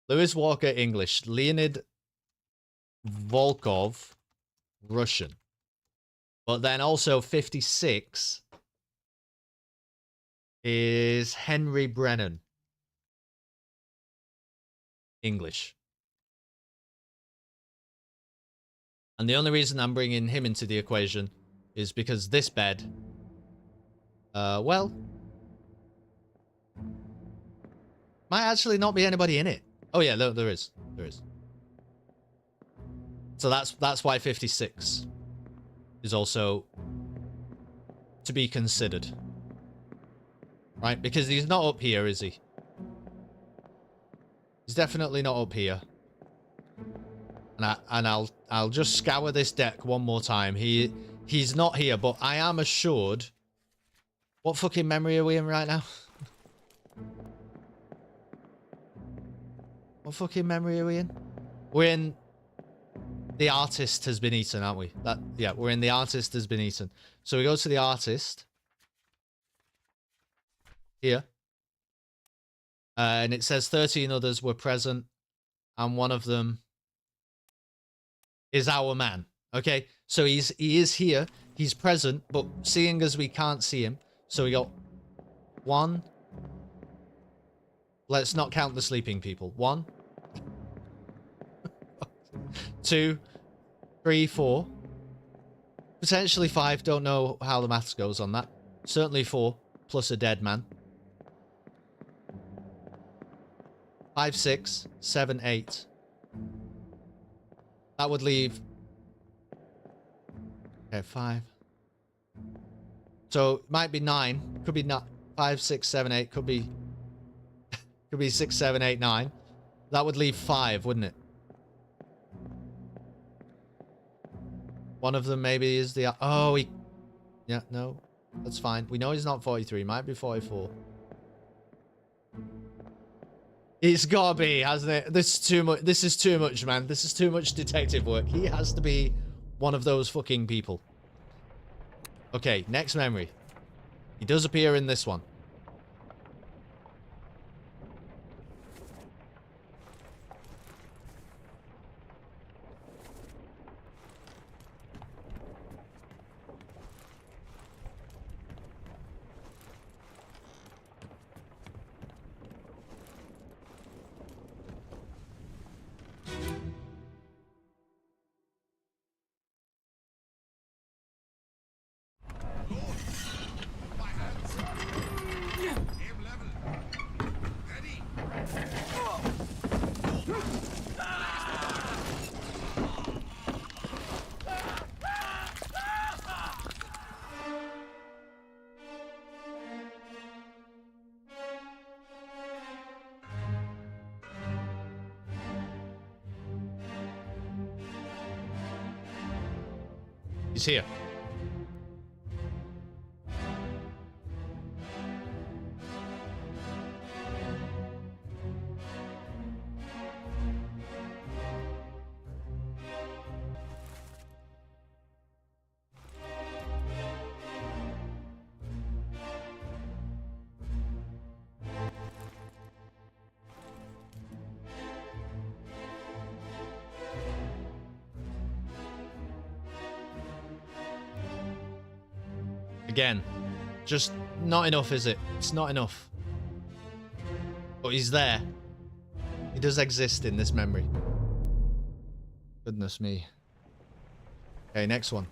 Lewis Walker, English. Leonid Volkov, Russian. But then also 56 is Henry Brennan, English. And the only reason I'm bringing him into the equation is because this bed, well, might actually not be anybody in it. Oh yeah, there is. There is. So that's why 56 is also to be considered. Right? Because he's not up here, is he? He's definitely not up here. And I'll just scour this deck one more time. He's not here, but I am assured. What fucking memory are we in right now? What fucking memory are we in? We're in the artist has been eaten, aren't we? Yeah, we're in the artist has been eaten. So we go to the artist. Here. And it says 13 others were present. And one of them is our man. Okay? So he is here. He's present. But seeing as we can't see him. So we got 1. Let's not count the sleeping people. 1. 2, 3, 4. Potentially 5. Don't know how the maths goes on that. Certainly 4. Plus a dead man. 5, 6, 7, 8. That would leave... Okay, 5. So, it might be 9. Could be not 5, 6, 7, 8. Could be... could be 6, 7, 8, 9. That would leave 5, wouldn't it? One of them maybe is the... Oh, he... Yeah, no. That's fine. We know he's not 43. Might be 44. It's gotta be, hasn't it? This is too much. This is too much, man. This is too much detective work. He has to be one of those fucking people. Okay, next memory. He does appear in this one. He's here. Again, just not enough, is it? It's not enough. But he's there. He does exist in this memory. Goodness me. Okay, next one.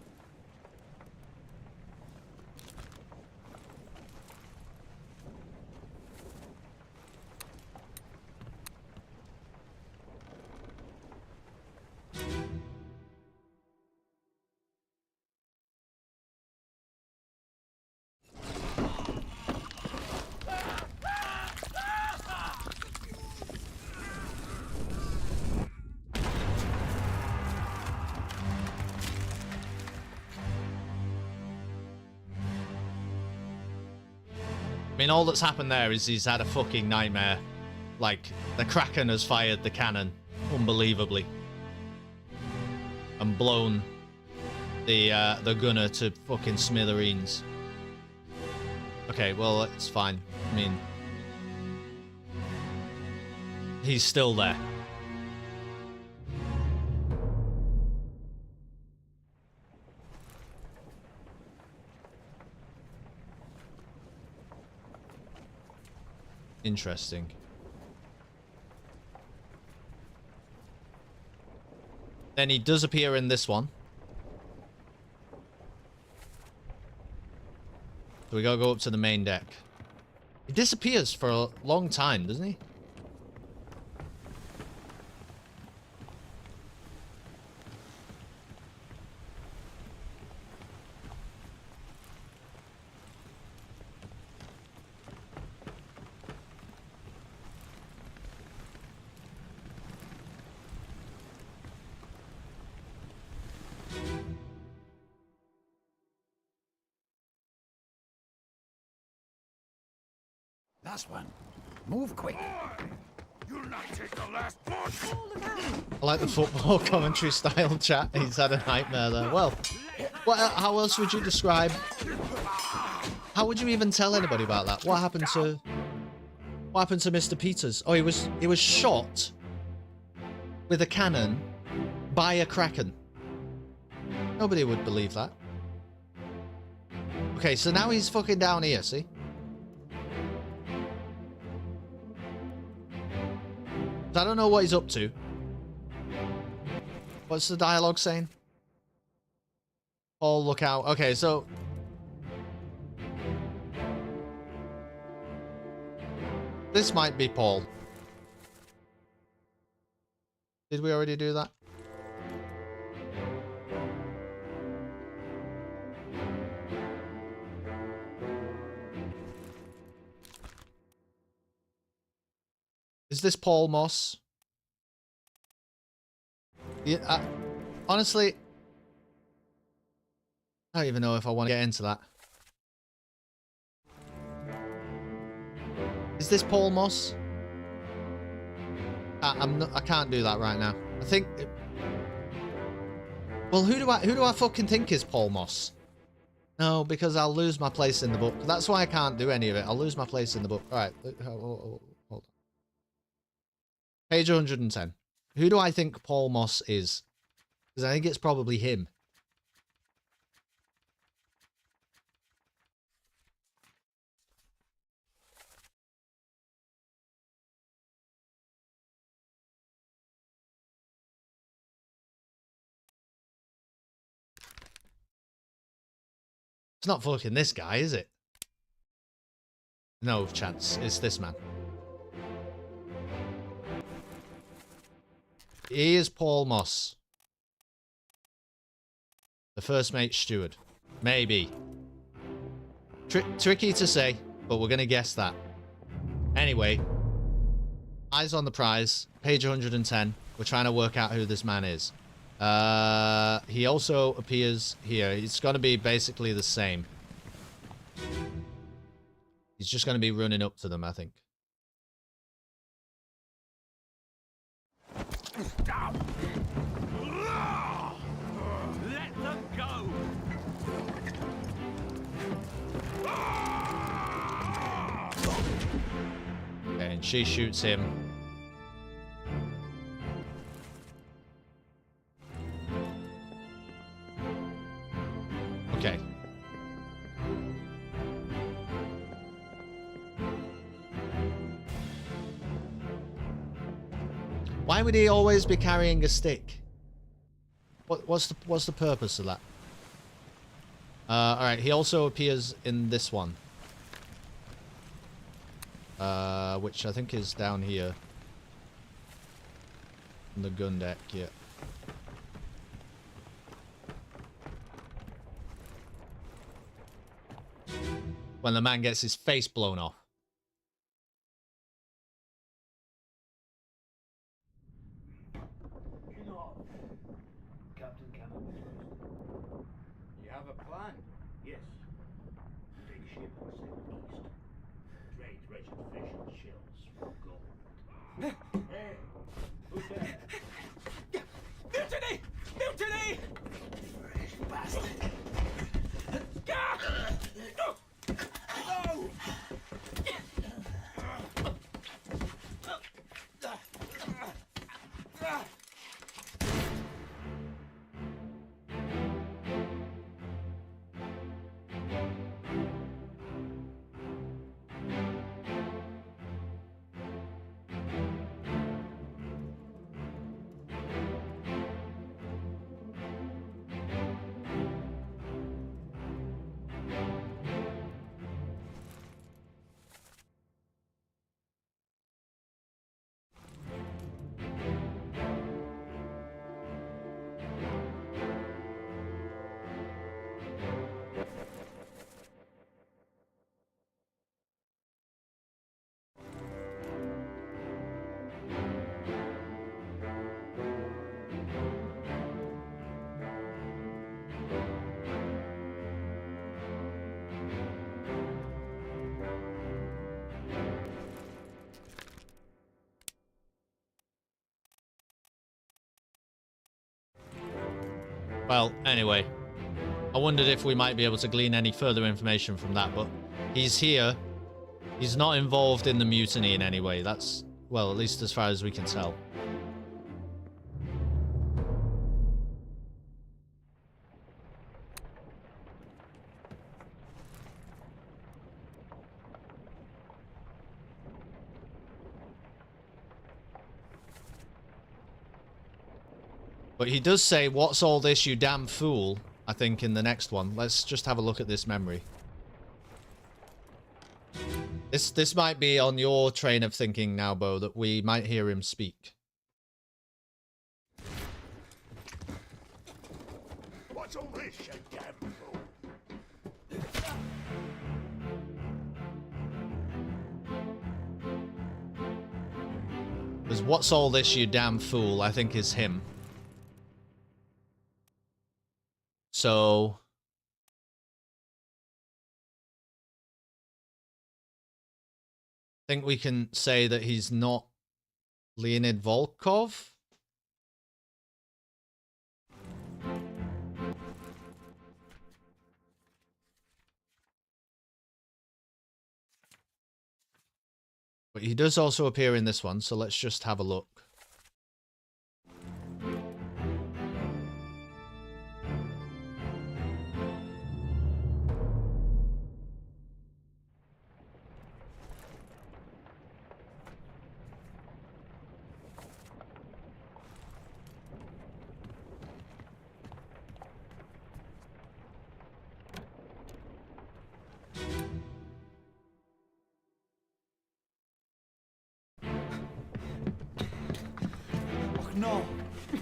I mean, all that's happened there is he's had a fucking nightmare. Like, the Kraken has fired the cannon, unbelievably. And blown the gunner to fucking smithereens. Okay, well, it's fine. I mean, he's still there. Interesting. Then he does appear in this one. So we gotta go up to the main deck. He disappears for a long time, doesn't he? Last one. Move quick. You'll not take the last push. I like the football commentary style chat. He's had a nightmare there. Well, how else would you describe? How would you even tell anybody about that? What happened to Mr. Peters? Oh, he was shot with a cannon by a Kraken. Nobody would believe that. Okay, so now he's fucking down here, see? I don't know what he's up to. What's the dialogue saying? Paul, look out. Okay, so... this might be Paul. Did we already do that? Is this Paul Moss? Yeah, honestly, I don't even know if I want to get into that. Is this Paul Moss? I can't do that right now. I think. Well, who do I fucking think is Paul Moss? No, because I'll lose my place in the book. That's why I can't do any of it. I'll lose my place in the book. All right. Hold on. Page 110. Who do I think Paul Moss is? Because I think it's probably him. It's not fucking this guy, is it? No chance. It's this man. He is Paul Moss. The first mate steward. Maybe. Tricky to say, but we're going to guess that. Anyway. Eyes on the prize. Page 110. We're trying to work out who this man is. He also appears here. It's going to be basically the same. He's just going to be running up to them, I think. Stop! Let them go! Okay, and she shoots him. Okay. Why would he always be carrying a stick? What's the purpose of that? Alright, he also appears in this one. Which I think is down here. On the gun deck, yeah. When the man gets his face blown off. Captain Cannon. You have a plan? Yes. Take ship and sail east. Trade wretched fish and shells for gold. Hey, who's there? Mutiny! Mutiny! Bastard! No! Well, anyway. I wondered if we might be able to glean any further information from that, but he's here. He's not involved in the mutiny in any way. That's, well, at least as far as we can tell. But he does say, "What's all this, you damn fool?" I think in the next one. Let's just have a look at this memory. This might be on your train of thinking now, Bo, that we might hear him speak. What's all this, you damn fool? Because "what's all this, you damn fool?" I think is him. So I think we can say that he's not Leonid Volkov. But he does also appear in this one, so let's just have a look. No,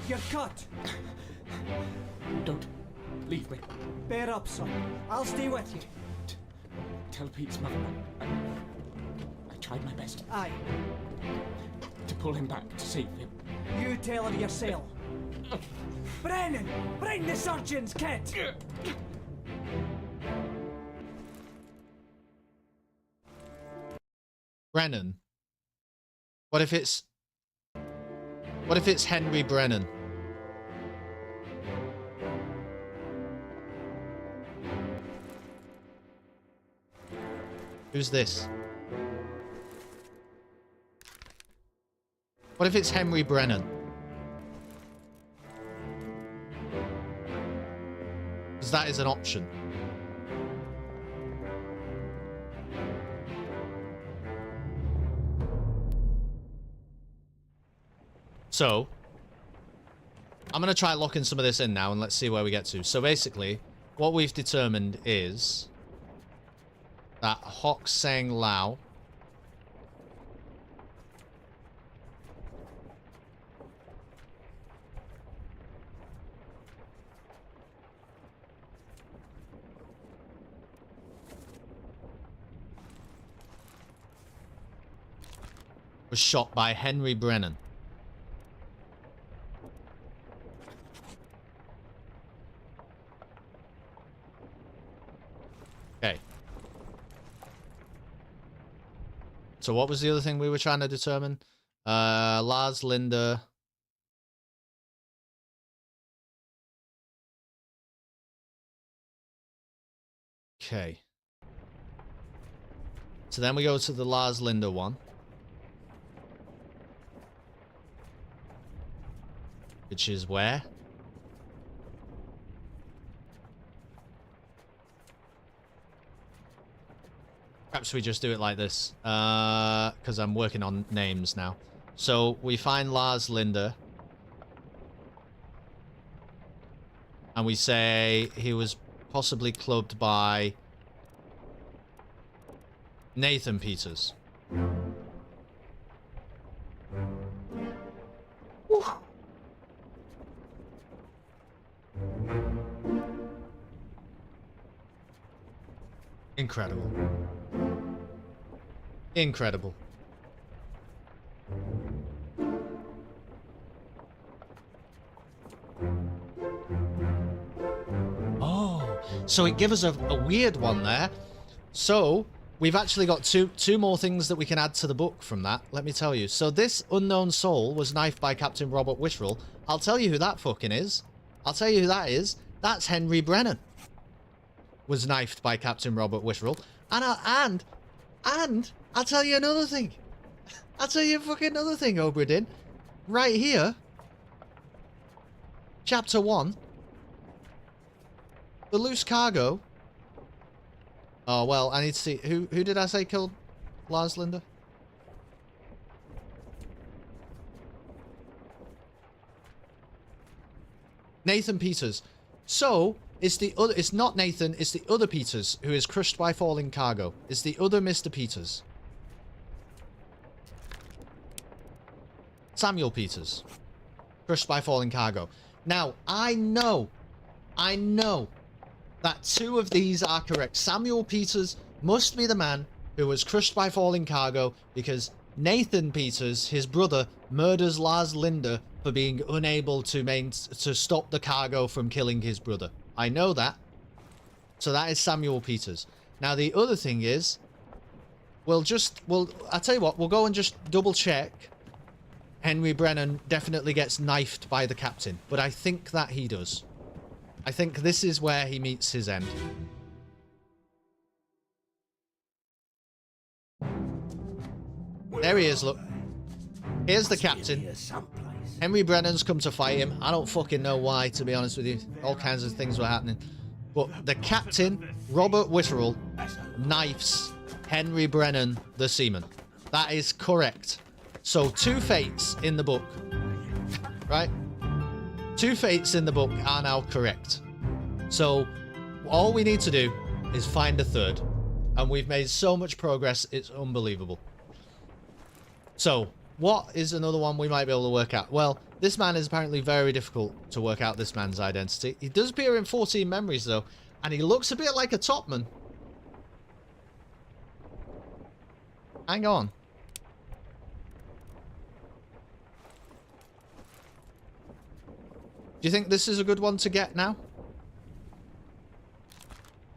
you're cut. Don't leave me. Bear up, son. I'll stay with you. Tell Pete's mother I tried my best. Aye. To pull him back, to save him. You tell her yourself. Brennan! Bring the surgeon's kit! Brennan? What if it's Henry Brennan? Who's this? What if it's Henry Brennan? Because that is an option. So, I'm going to try locking some of this in now, and let's see where we get to. So basically, what we've determined is that Hock Sang Lao was shot by Henry Brennan. Okay. So what was the other thing we were trying to determine? Lars Linda. Okay. So then we go to the Lars Linda one. Which is where? Perhaps we just do it like this. Because I'm working on names now. So we find Lars Linda. And we say he was possibly clubbed by Nathan Peters. Woo. Incredible. Incredible. Oh, so it gives us a weird one there. So we've actually got two more things that we can add to the book from that. Let me tell you. So this unknown soul was knifed by Captain Robert Wittrell. I'll tell you who that fucking is. I'll tell you who that is. That's Henry Brennan. Was knifed by Captain Robert Wittrell. And I'll tell you another thing. I'll tell you fucking another thing, Obra Dinn. Right here. Chapter 1. The loose cargo. Oh, well, I need to see. Who did I say killed Lars Linda? Nathan Peters. So, it's not Nathan, it's the other Peters who is crushed by falling cargo. It's the other Mr. Peters. Samuel Peters. Crushed by falling cargo. Now, I know that two of these are correct. Samuel Peters must be the man who was crushed by falling cargo because Nathan Peters, his brother, murders Lars Linda for being unable to stop the cargo from killing his brother. I know that. So that is Samuel Peters. Now the other thing is, I'll tell you what, we'll go and just double check. Henry Brennan definitely gets knifed by the captain, but I think that he does. I think this is where he meets his end. There he is, look. Here's the captain. Henry Brennan's come to fight him. I don't fucking know why, to be honest with you. All kinds of things were happening. But the captain, Robert Wittrell, knifes Henry Brennan, the seaman. That is correct. So, two fates in the book. Right? Two fates in the book are now correct. So, all we need to do is find a third. And we've made so much progress, it's unbelievable. So, what is another one we might be able to work out? Well, this man is apparently very difficult to work out this man's identity. He does appear in 14 memories, though. And he looks a bit like a topman. Hang on. Do you think this is a good one to get now?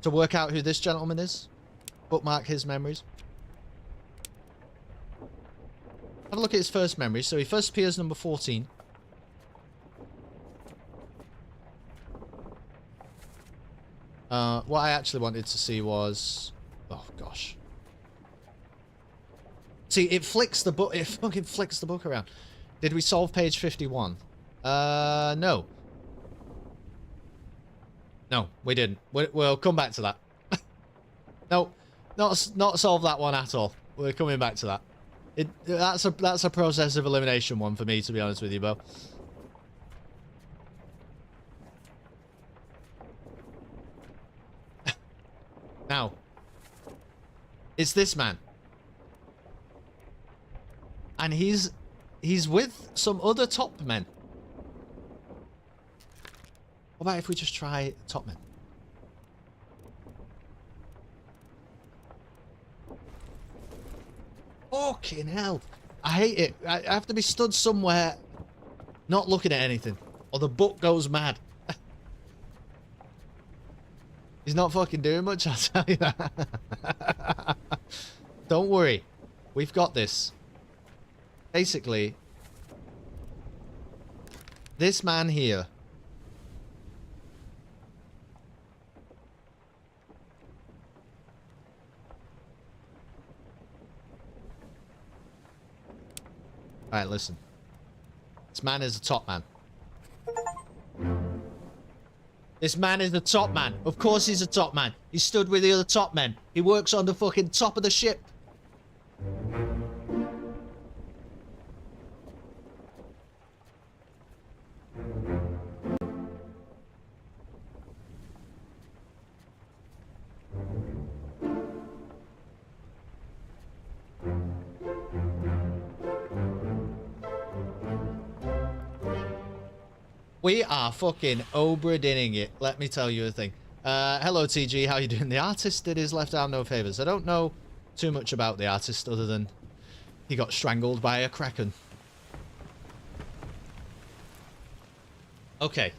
To work out who this gentleman is? Bookmark his memories. Have a look at his first memory. So he first appears number 14. What I actually wanted to see was... Oh, gosh. See, it flicks the book. It fucking flicks the book around. Did we solve page 51? No. No, we didn't. We'll come back to that. No, not solve that one at all. We're coming back to that. That's a process of elimination one for me, to be honest with you, Bo. Now, it's this man. And he's with some other top men. What about if we just try top men? Fucking hell. I hate it. I have to be stood somewhere not looking at anything, or the book goes mad. He's not fucking doing much, I'll tell you that. Don't worry. We've got this. Basically, this man here Alright, listen. This man is a top man. This man is a top man. Of course he's a top man. He stood with the other top men. He works on the fucking top of the ship. We are fucking Obra Dinning it. Let me tell you a thing. Hello, TG. How you doing? The artist did his left arm no favors. I don't know too much about the artist other than he got strangled by a kraken. Okay.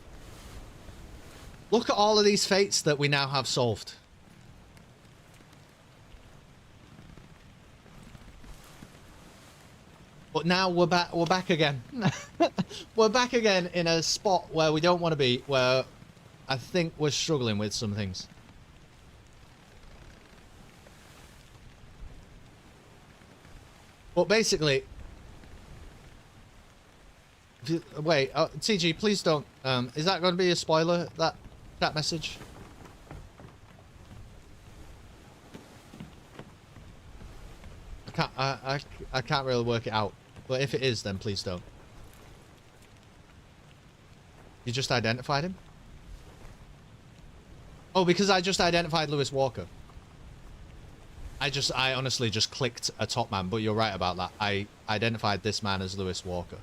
Look at all of these fates that we now have solved. But now we're back again. We're back again in a spot where we don't want to be, where I think we're struggling with some things. But basically, if you, wait, TG, please don't. Is that going to be a spoiler? That message? I can't really work it out. But if it is, then please don't. You just identified him? Oh, because I just identified Lewis Walker. I honestly just clicked a top man, but you're right about that. I identified this man as Lewis Walker.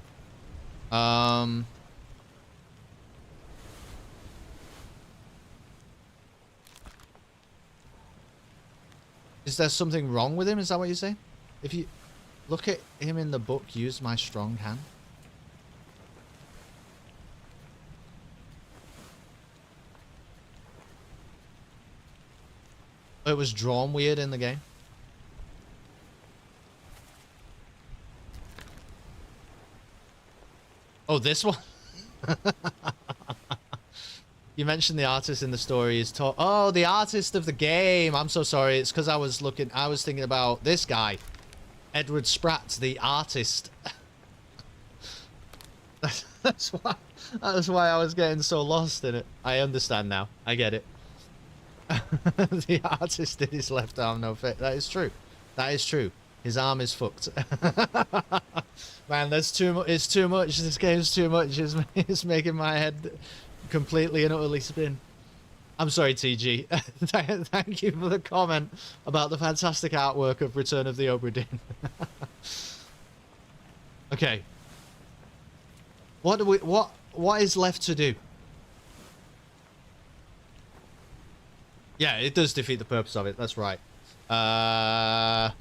Is there something wrong with him? Is that what you're saying? If you look at him in the book, use my strong hand. It was drawn weird in the game. Oh, this one? You mentioned the artist in the story is oh, the artist of the game. I'm so sorry. It's because I was thinking about this guy. Edward Spratt, the artist. That's why I was getting so lost in it. I understand now. I get it. The artist did his left arm no fit. That is true. That is true. His arm is fucked. Man, there's too much. It's too much. This game's too much. It's making my head completely and utterly spin. I'm sorry, TG. Thank you for the comment about the fantastic artwork of Return of the Obra Dinn. Okay. What is left to do? Yeah, it does defeat the purpose of it. That's right. But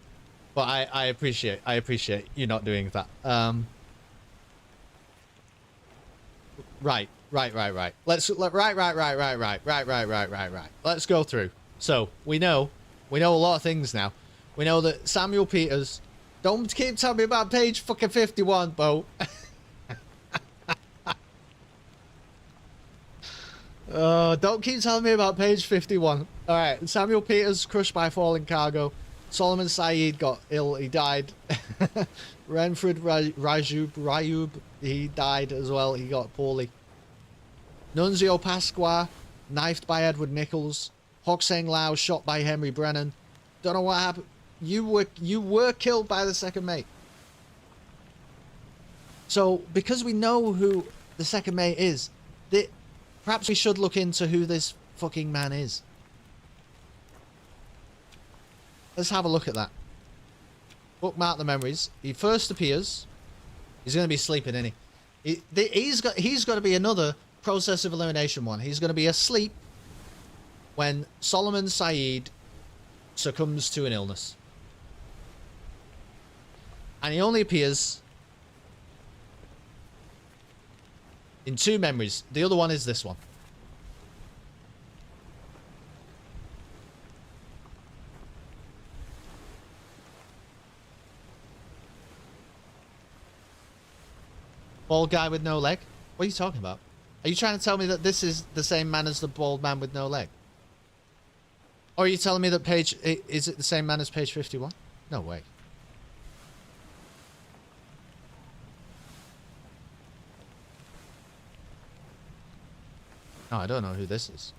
I appreciate you not doing that. Right. Let's Let's go through. So we know a lot of things now. We know that Samuel Peters. Don't keep telling me about page fucking 51, Bo. Don't keep telling me about page 51. All right, Samuel Peters crushed by falling cargo. Solomon Saeed got ill. He died. Renfred Rayub, he died as well. He got poorly. Nunzio Pasqua, knifed by Edward Nichols. Hokseng Lao, shot by Henry Brennan. Don't know what happened. You were killed by the second mate. So, because we know who the second mate is, perhaps we should look into who this fucking man is. Let's have a look at that. Bookmark the memories. He first appears. He's going to be sleeping, isn't he? He's got to be another process of elimination one. He's going to be asleep when Solomon Saeed succumbs to an illness. And he only appears in 2 memories. The other one is this one. Bald guy with no leg? What are you talking about? Are you trying to tell me that this is the same man as the bald man with no leg? Or are you telling me that is it the same man as page 51? No way. No, I don't know who this is.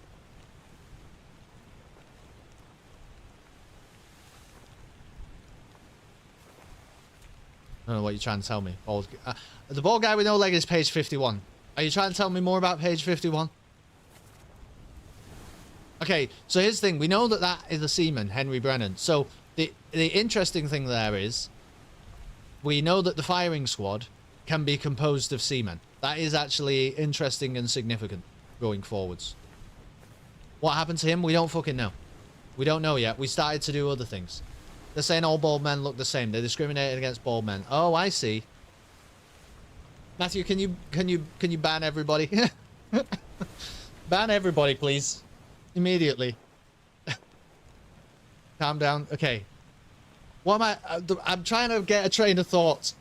I don't know what you're trying to tell me. The bald guy with no leg is page 51. Are you trying to tell me more about page 51? Okay, so here's the thing. We know that that is a seaman, Henry Brennan. So the interesting thing there is we know that the firing squad can be composed of seamen. That is actually interesting and significant going forwards. What happened to him? We don't fucking know. We don't know yet. We started to do other things. They're saying all bald men look the same. They're discriminating against bald men. Oh, I see. Matthew, can you ban everybody? Ban everybody, please. Immediately. Calm down. Okay. What am I'm trying to get a train of thought.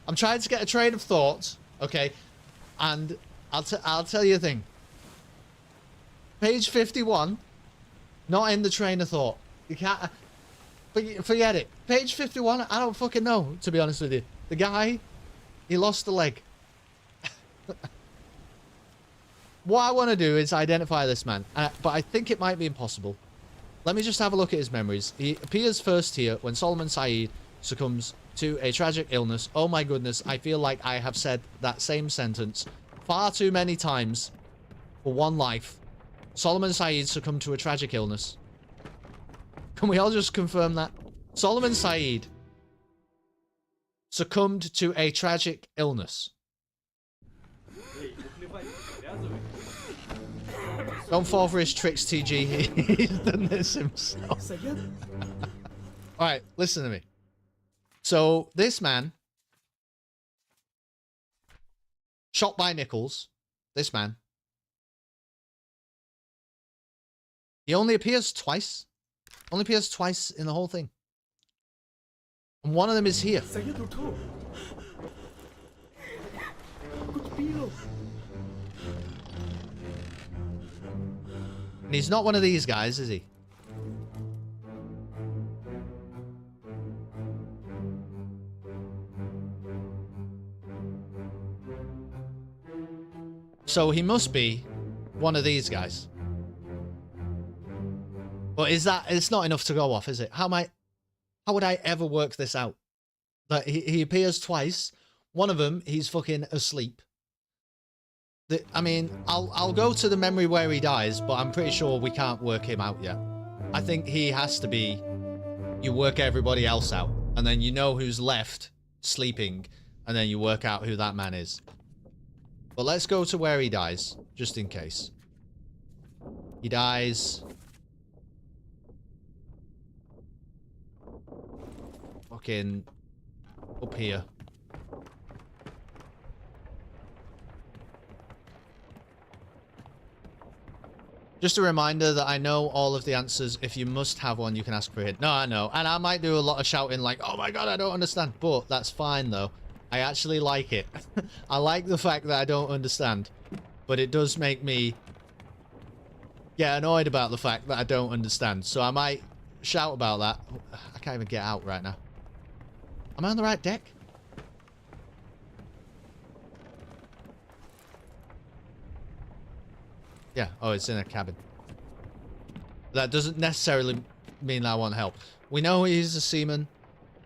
I'm trying to get a train of thought. Okay. And I'll tell you a thing. Page 51. Not in the train of thought. You can't... Forget it. Page 51, I don't fucking know, to be honest with you. The guy, he lost a leg. What I want to do is identify this man, but I think it might be impossible. Let me just have a look at his memories. He appears first here when Solomon Saeed succumbs to a tragic illness. Oh my goodness, I feel like I have said that same sentence far too many times for one life. Solomon Saeed succumbed to a tragic illness. Can we all just confirm that? Solomon Saeed succumbed to a tragic illness. Don't fall for his tricks, TG. He's done this himself. Alright, listen to me. So, this man, shot by Nichols, this man, he only appears twice. Only appears twice in the whole thing. And one of them is here. And he's not one of these guys, is he? So he must be one of these guys. But it's not enough to go off, is it? How would I ever work this out? Like, he appears twice. One of them, he's fucking asleep. I mean, I'll go to the memory where he dies, but I'm pretty sure we can't work him out yet. I think he has to be, you work everybody else out, and then you know who's left sleeping, and then you work out who that man is. But let's go to where he dies, just in case. He dies... fucking up here. Just a reminder that I know all of the answers. If you must have one, you can ask for it. No, I know. And I might do a lot of shouting like, oh my god, I don't understand. But that's fine, though. I actually like it. I like the fact that I don't understand. But it does make me get annoyed about the fact that I don't understand. So I might shout about that. I can't even get out right now. Am I on the right deck? Yeah. Oh, it's in a cabin. That doesn't necessarily mean that I want help. We know he's a seaman.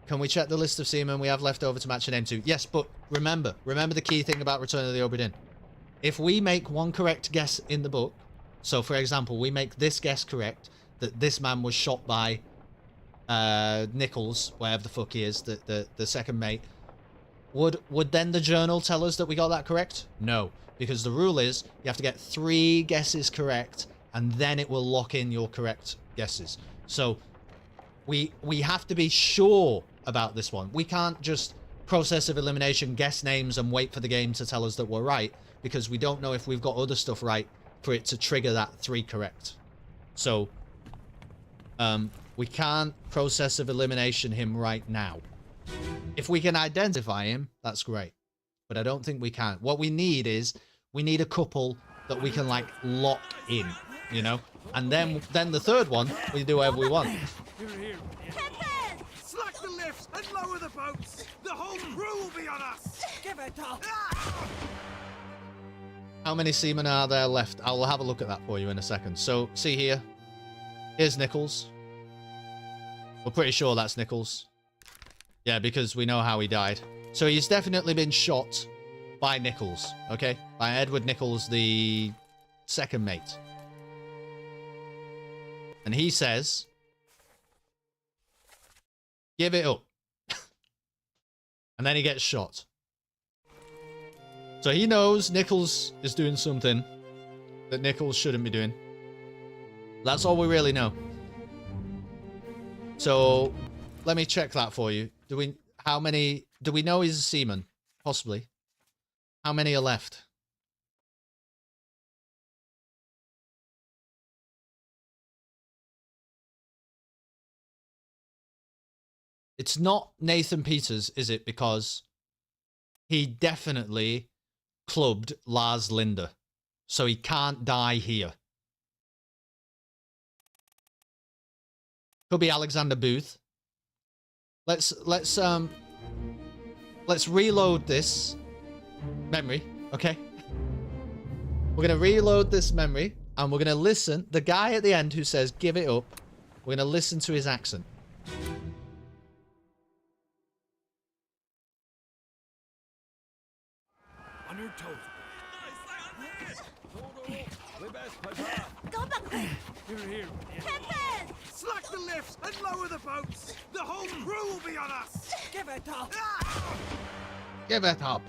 Can we check the list of seamen we have left over to match a name to? Yes, but remember the key thing about Return of the Obra Dinn. If we make one correct guess in the book, so for example, we make this guess correct, that this man was shot by Nichols, wherever the fuck he is, the second mate, would then the journal tell us that we got that correct? No, because the rule is you have to get 3 guesses correct, and then it will lock in your correct guesses. So we have to be sure about this one. We can't just process of elimination, guess names, and wait for the game to tell us that we're right, because we don't know if we've got other stuff right for it to trigger that 3 correct. So we can't process of elimination him right now. If we can identify him, that's great. But I don't think we can. What we need is, we need a couple that we can, like, lock in, you know? And then the third one, we do whatever we want. Slack the lifts and lower the boats. The whole crew will be on us. Give it up. How many seamen are there left? I'll have a look at that for you in a second. So, see here. Here's Nichols. We're pretty sure that's Nichols. Yeah, because we know how he died. So he's definitely been shot by Nichols, okay? By Edward Nichols, the second mate. And he says, give it up. And then he gets shot. So he knows Nichols is doing something that Nichols shouldn't be doing. That's all we really know. So let me check that for you. Do we know he's a seaman? Possibly. How many are left? It's not Nathan Peters, is it? Because he definitely clubbed Lars Linder. So he can't die here. Could be Alexander Booth. Let's reload this memory, okay? We're gonna reload this memory, and we're gonna listen. The guy at the end who says "give it up," we're gonna listen to his accent. On your toes. Go back there. Here. Captain! Slack the lifts and lower the boats. The whole crew will be on us. Give it up. Give it up.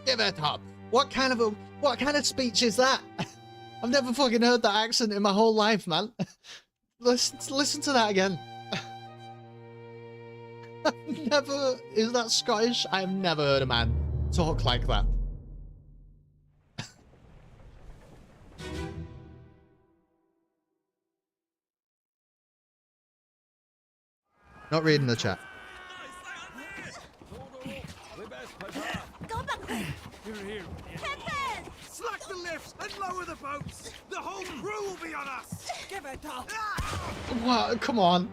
Give it up. What kind of speech is that? I've never fucking heard that accent in my whole life, man. Listen to that again. Is that Scottish? I've never heard a man talk like that. Not reading the chat. Go back there. Here. Captain! Slack the lifts and lower the boats. The whole crew will be on us. Give it up. What? Come on.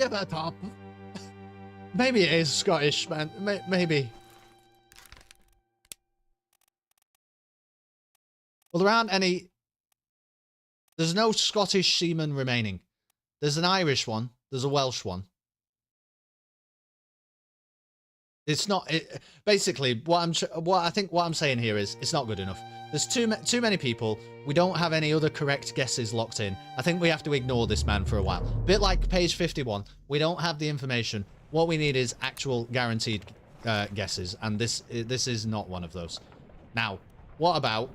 Give it up. Maybe it is Scottish, man. Maybe. Well, there aren't any... There's no Scottish seamen remaining. There's an Irish one. There's a Welsh one. It's not... basically, what I'm saying here is, it's not good enough. There's too many people. We don't have any other correct guesses locked in. I think we have to ignore this man for a while. Bit like page 51. We don't have the information. What we need is actual guaranteed guesses, and this is not one of those. Now, what about...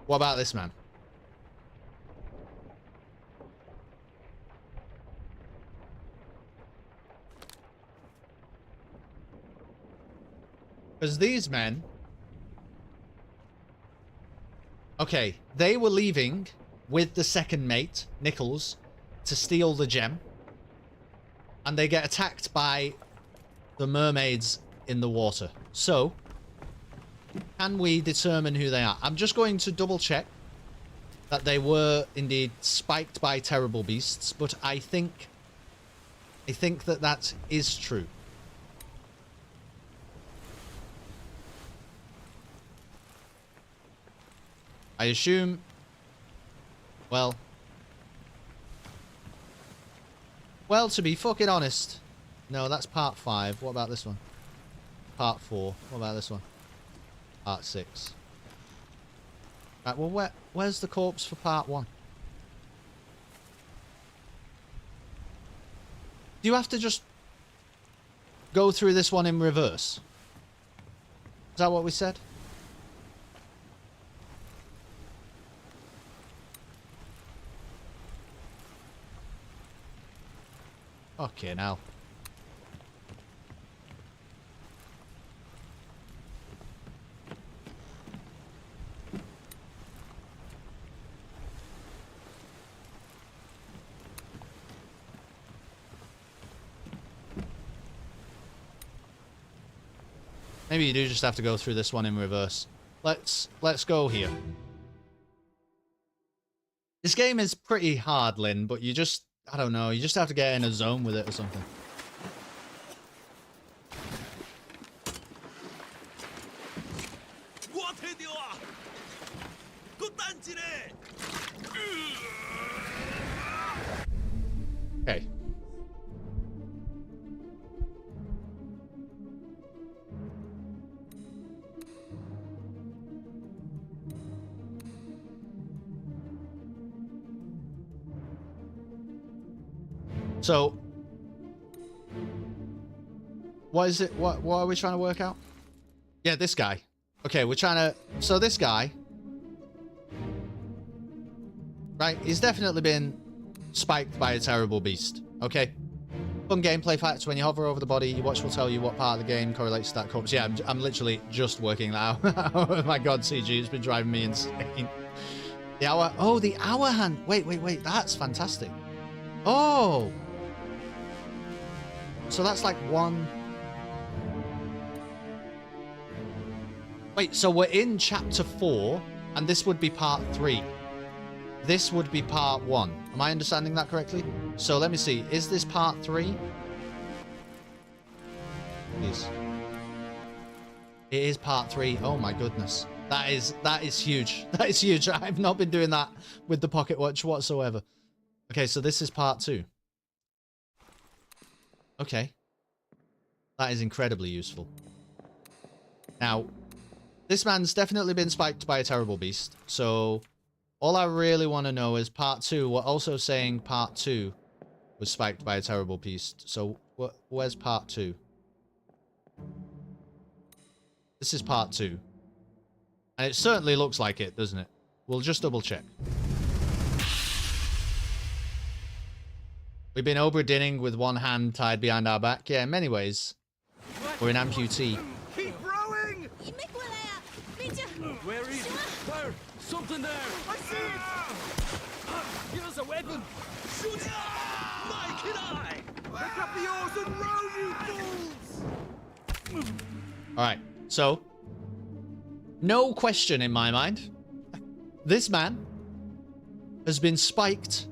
What about this man? Because these men... Okay, they were leaving with the second mate, Nichols, to steal the gem. And they get attacked by the mermaids in the water. So, can we determine who they are? I'm just going to double check that they were indeed spiked by terrible beasts, but I think that is true. I assume, well, Well, to be fucking honest. No, that's part 5. What about this one? Part 4. What about this one? Part 6. Right, well, where's the corpse for part 1? Do you have to just go through this one in reverse? Is that what we said? Okay, now. Maybe you do just have to go through this one in reverse. Let's go here. This game is pretty hard, Lynn, but you just, I don't know, you just have to get in a zone with it or something. Okay. So, what is it? What are we trying to work out? Yeah, this guy. Okay, we're trying to... So this guy... Right, he's definitely been spiked by a terrible beast. Okay? Fun gameplay facts. When you hover over the body, your watch will tell you what part of the game correlates to that corpse. Yeah, I'm literally just working that out. Oh my god, CG, it's been driving me insane. The hour... Oh, the hour hand. Wait. That's fantastic. Oh! So that's like one... Wait, so we're in chapter 4, and this would be part 3. This would be part 1. Am I understanding that correctly? So let me see. Is this part 3? Please. It is part 3. Oh my goodness. That is huge. That is huge. I've not been doing that with the pocket watch whatsoever. Okay, so this is part 2. Okay. That is incredibly useful. Now, this man's definitely been spiked by a terrible beast. So, all I really want to know is part 2. We're also saying part 2 was spiked by a terrible beast. So, where's part 2? This is part 2. And it certainly looks like it, doesn't it? We'll just double check. We've been Obra Dinning with one hand tied behind our back. Yeah, in many ways, we're an amputee. Keep rowing! Where is it? There! Something there! I see it! Here's a weapon! Shoot it! My kid eye! Pick up the oars and row, you fools! Alright, so, no question in my mind. This man has been spiked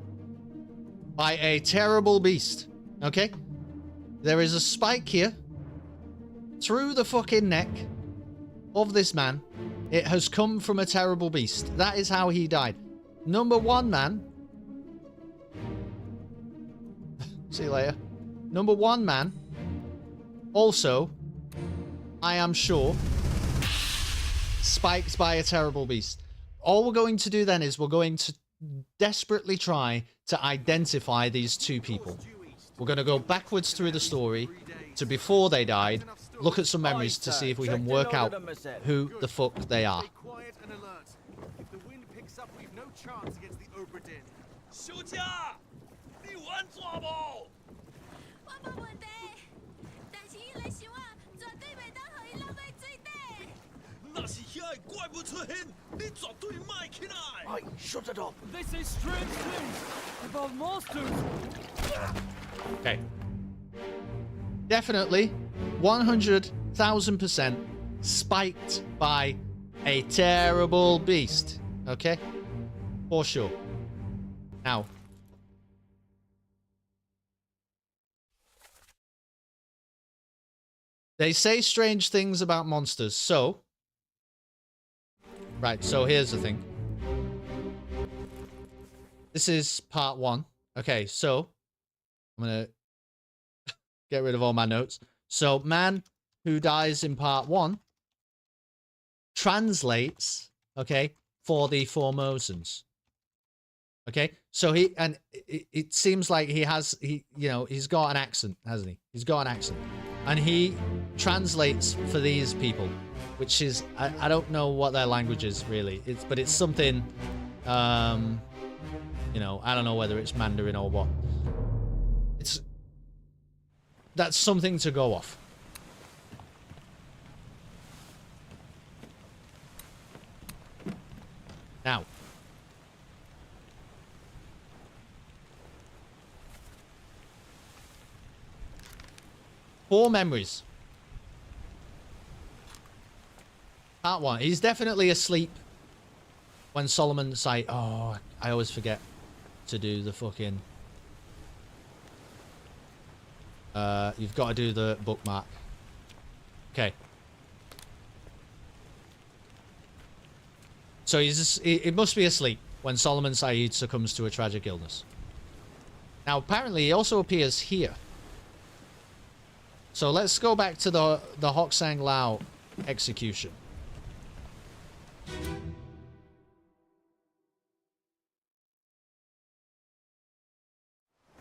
by a terrible beast. Okay? There is a spike here through the fucking neck of this man. It has come from a terrible beast. That is how he died. Number 1 man. See you later. Number 1 man. Also, I am sure, spiked by a terrible beast. All we're going to do then is we're going to desperately try to identify these 2 people. We're going to go backwards through the story to before they died, look at some memories to see if we can work out who the fuck they are. Quiet and alert. If the wind picks up, we've no chance against the Obra Dinn. 休假，你玩抓不？我冇问题，但是伊来想啊，绝对袂当互伊浪费水底。那是遐个怪物出现，你绝对卖起来。Hey, shut it up! They say strange things about monsters. Okay. Definitely 100,000% spiked by a terrible beast. Okay? For sure. Now. They say strange things about monsters, so... Right, so here's the thing. This is part 1. Okay, so... I'm gonna get rid of all my notes. So, man who dies in part 1 translates, okay, for the Formosans. Okay, so it seems like he's got an accent, hasn't he? He's got an accent, and he translates for these people, which is I don't know what their language is really. But it's something, I don't know whether it's Mandarin or what. That's something to go off. Now. Four memories. Part 1. He's definitely asleep when Solomon's like, oh, I always forget to do the fucking... you've got to do the bookmark. Okay. So he must be asleep when Solomon Saeed succumbs to a tragic illness. Now, apparently, he also appears here. So let's go back to the Hoksang Lao execution.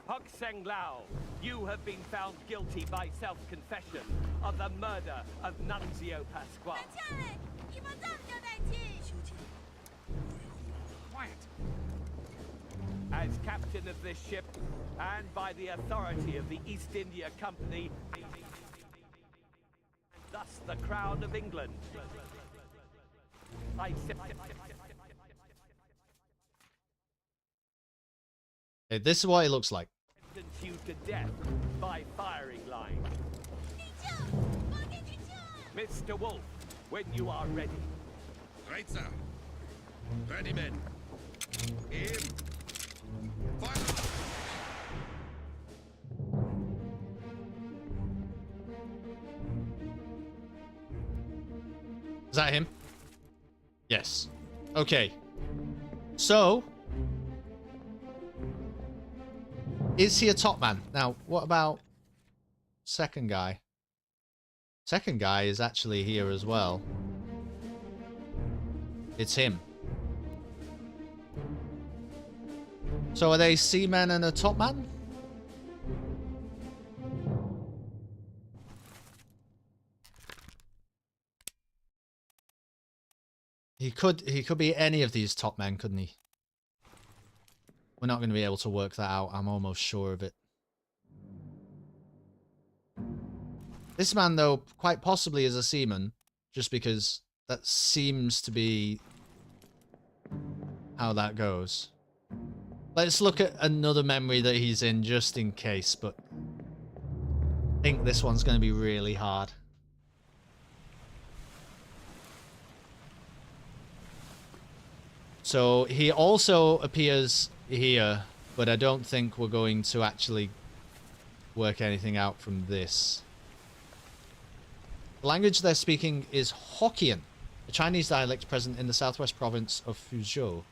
Hoksang Lao, you have been found guilty by self-confession of the murder of Nunzio Pasquale. Quiet. As captain of this ship, and by the authority of the East India Company, and thus the Crown of England, I Hey, this is what it looks like. sentence you to death by firing line. Mr. Wolf, when you are ready. Right, sir. Ready, men. Aim. Fire. Is that him? Yes. Okay. So, is he a top man? Now, what about second guy? Second guy is actually here as well. It's him. So are they seamen and a top man? He could be any of these top men, couldn't he? We're not going to be able to work that out. I'm almost sure of it. This man, though, quite possibly is a seaman, just because that seems to be how that goes. Let's look at another memory that he's in, just in case, but I think this one's going to be really hard. So he also appears here, but I don't think we're going to actually work anything out from this. The language they're speaking is Hokkien, a Chinese dialect present in the southwest province of Fuzhou,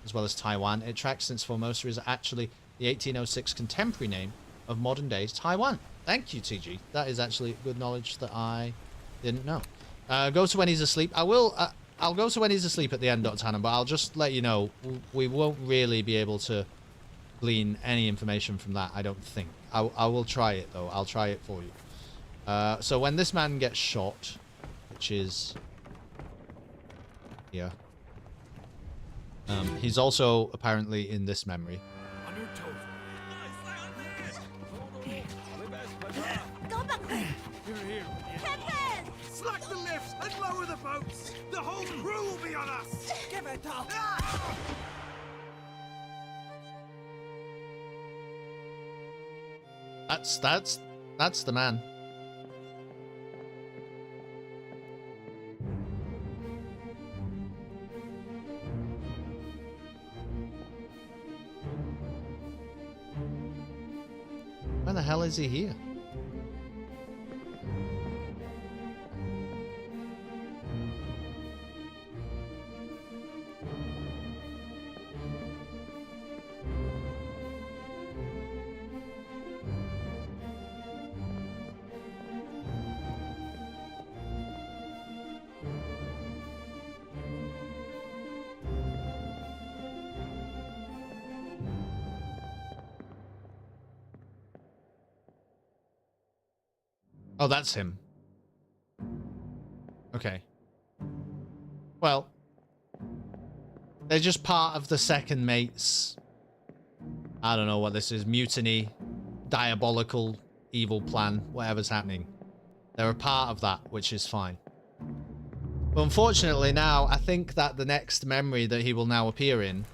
as well as Taiwan. It tracks since Formosa is actually the 1806 contemporary name of modern-day Taiwan. Thank you, TG. That is actually good knowledge that I didn't know. Go to when he's asleep. I'll go to when he's asleep at the end, Dr. Hannon, but I'll just let you know, we won't really be able to glean any information from that, I don't think. I will try it, though. I'll try it for you. So when this man gets shot, which is here, he's also apparently in this memory. On your toes. Here. Slack the lifts and lower the boats. The whole crew will be on us. Give it up. That's the man. Where the hell is he here? Oh, that's him. Okay. Well, they're just part of the second mate's, I don't know what this is, mutiny, diabolical, evil plan, whatever's happening. They're a part of that, which is fine. But unfortunately now, I think that the next memory that he will now appear in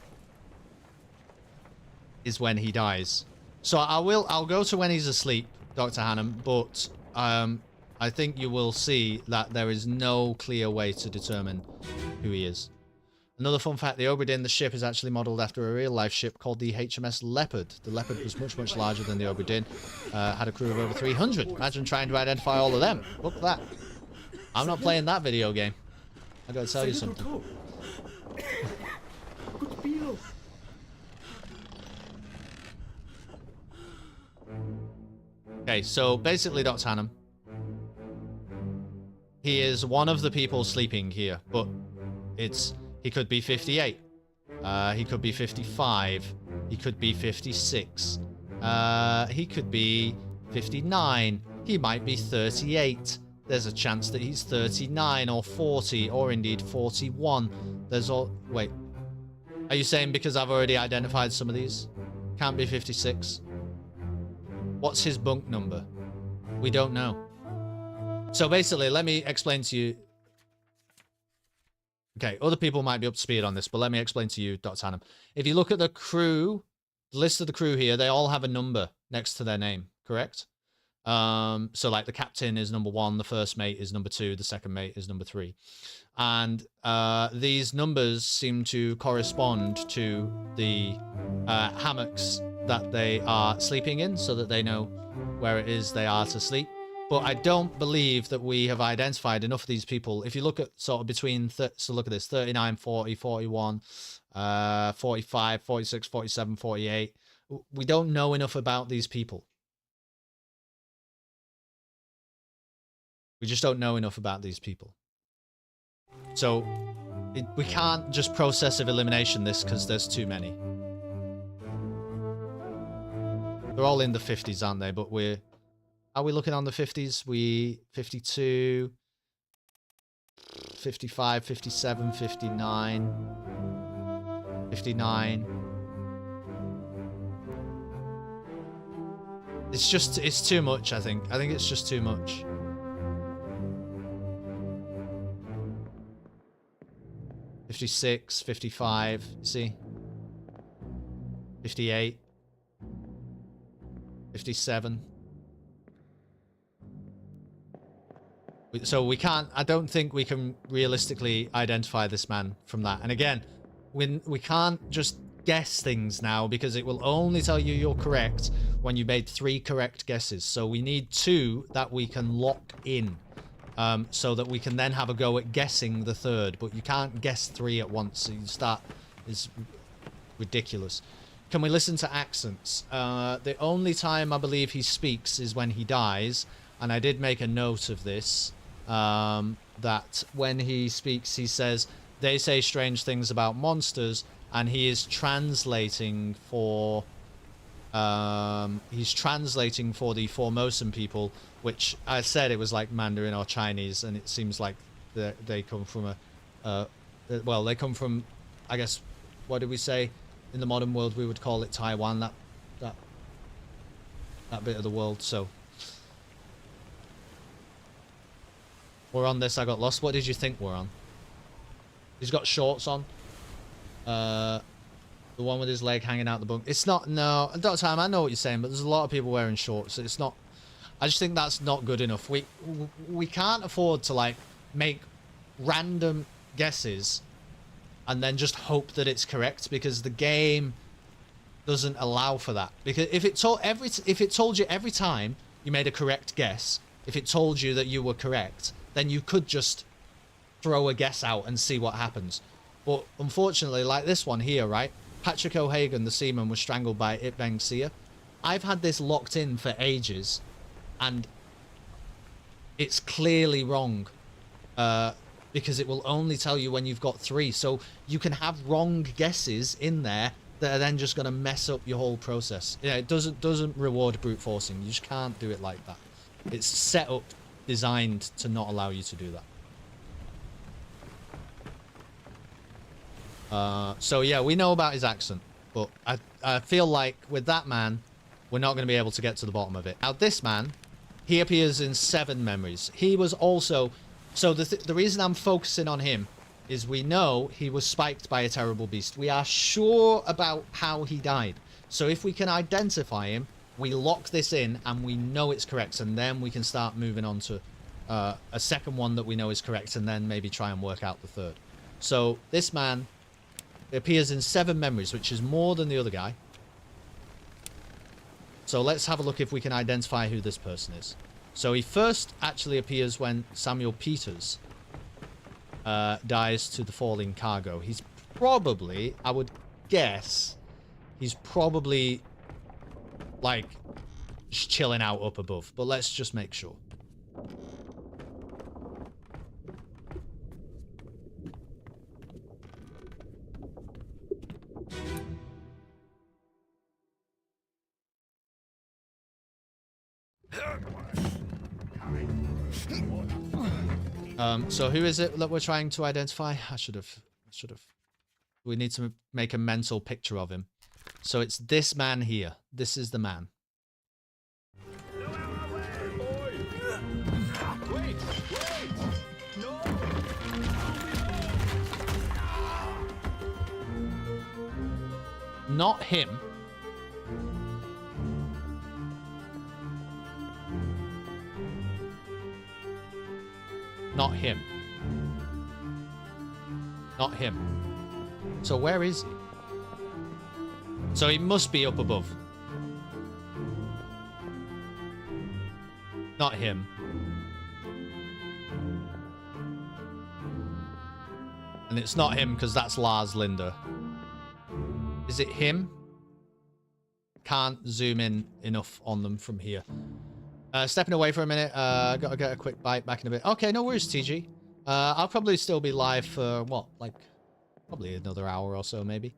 is when he dies. So I'll go to when he's asleep, Dr. Hannum, but I think you will see that there is no clear way to determine who he is. Another fun fact, the Obra Dinn, the ship, is actually modelled after a real-life ship called the HMS Leopard. The Leopard was much, much larger than the Obra Dinn, had a crew of over 300. Imagine trying to identify all of them. Look at that. I'm not playing that video game. I gotta tell you something. Okay, so basically, Dr. Hannum, he is one of the people sleeping here, but he could be 58. He could be 55. He could be 56. He could be 59. He might be 38. There's a chance that he's 39 or 40 or indeed 41. There's all... Wait. Are you saying because I've already identified some of these? Can't be 56. What's his bunk number? We don't know. So basically, let me explain to you... Okay, other people might be up to speed on this, but let me explain to you, Dr. Hannum. If you look at the crew, the list of the crew here, they all have a number next to their name, correct? So like the captain is number 1, the first mate is number 2, the second mate is number 3. And these numbers seem to correspond to the hammocks that they are sleeping in, so that they know where it is they are to sleep. But I don't believe that we have identified enough of these people. If you look at sort of between, so look at this, 39, 40, 41, 45, 46, 47, 48. We don't know enough about these people. We just don't know enough about these people. So we can't just process of elimination this because there's too many. They're all in the 50s, aren't they? But are we looking on the 50s? 52, 55, 57, 59, 59. It's too much, I think. I think it's just too much. $56, $55, see? $58, $57. So we can't, I don't think we can realistically identify this man from that. And again, we can't just guess things now because it will only tell you you're correct when you made 3 correct guesses. So we need 2 that we can lock in. So that we can then have a go at guessing the 3rd, but you can't guess 3 at once. So you start is ridiculous. Can we listen to accents? The only time I believe he speaks is when he dies, and I did make a note of this. That when he speaks, he says they say strange things about monsters, and he is translating for. He's translating for the Formosan people, which I said it was like Mandarin or Chinese, and it seems like they come from well, they come from, I guess, what did we say? In the modern world, we would call it Taiwan, that bit of the world. So we're on this. I got lost. What did you think we're on? He's got shorts on. The one with his leg hanging out the bunk. It's not, no, Dr. Time, I know what you're saying, but there's a lot of people wearing shorts. It's not, I just think that's not good enough. We can't afford to, like, make random guesses and then just hope that it's correct, because the game doesn't allow for that. Because if it told you every time you made a correct guess, if it told you that you were correct, then you could just throw a guess out and see what happens. But unfortunately, like this one here, right? Patrick O'Hagan, the seaman, was strangled by Itbeng Sia. I've had this locked in for ages, and it's clearly wrong, because it will only tell you when you've got 3. So you can have wrong guesses in there that are then just going to mess up your whole process. Yeah, it doesn't reward brute forcing. You just can't do it like that. It's set up, designed to not allow you to do that. So yeah, we know about his accent, but I feel like with that man, we're not going to be able to get to the bottom of it. Now this man, he appears in 7 memories. He was also... So the reason I'm focusing on him is we know he was spiked by a terrible beast. We are sure about how he died. So if we can identify him, we lock this in and we know it's correct, and then we can start moving on to a second one that we know is correct, and then maybe try and work out the third. So this man appears in 7 memories, which is more than the other guy. So let's have a look if we can identify who this person is. So he first actually appears when Samuel Peters dies to the falling cargo. He's probably, I would guess, he's probably like just chilling out up above. But let's just make sure. So who is it that we're trying to identify? I should have. We need to make a mental picture of him. So it's this man here. This is the man. Wait! No! Not him. Not him. Not him. So where is he? So he must be up above. Not him. And it's not him because that's Lars Linder. Is it him? Can't zoom in enough on them from here. Stepping away for a minute. Gotta get a quick bite back in a bit. Okay, no worries, TG. I'll probably still be live for, what, like, probably another hour or so, maybe.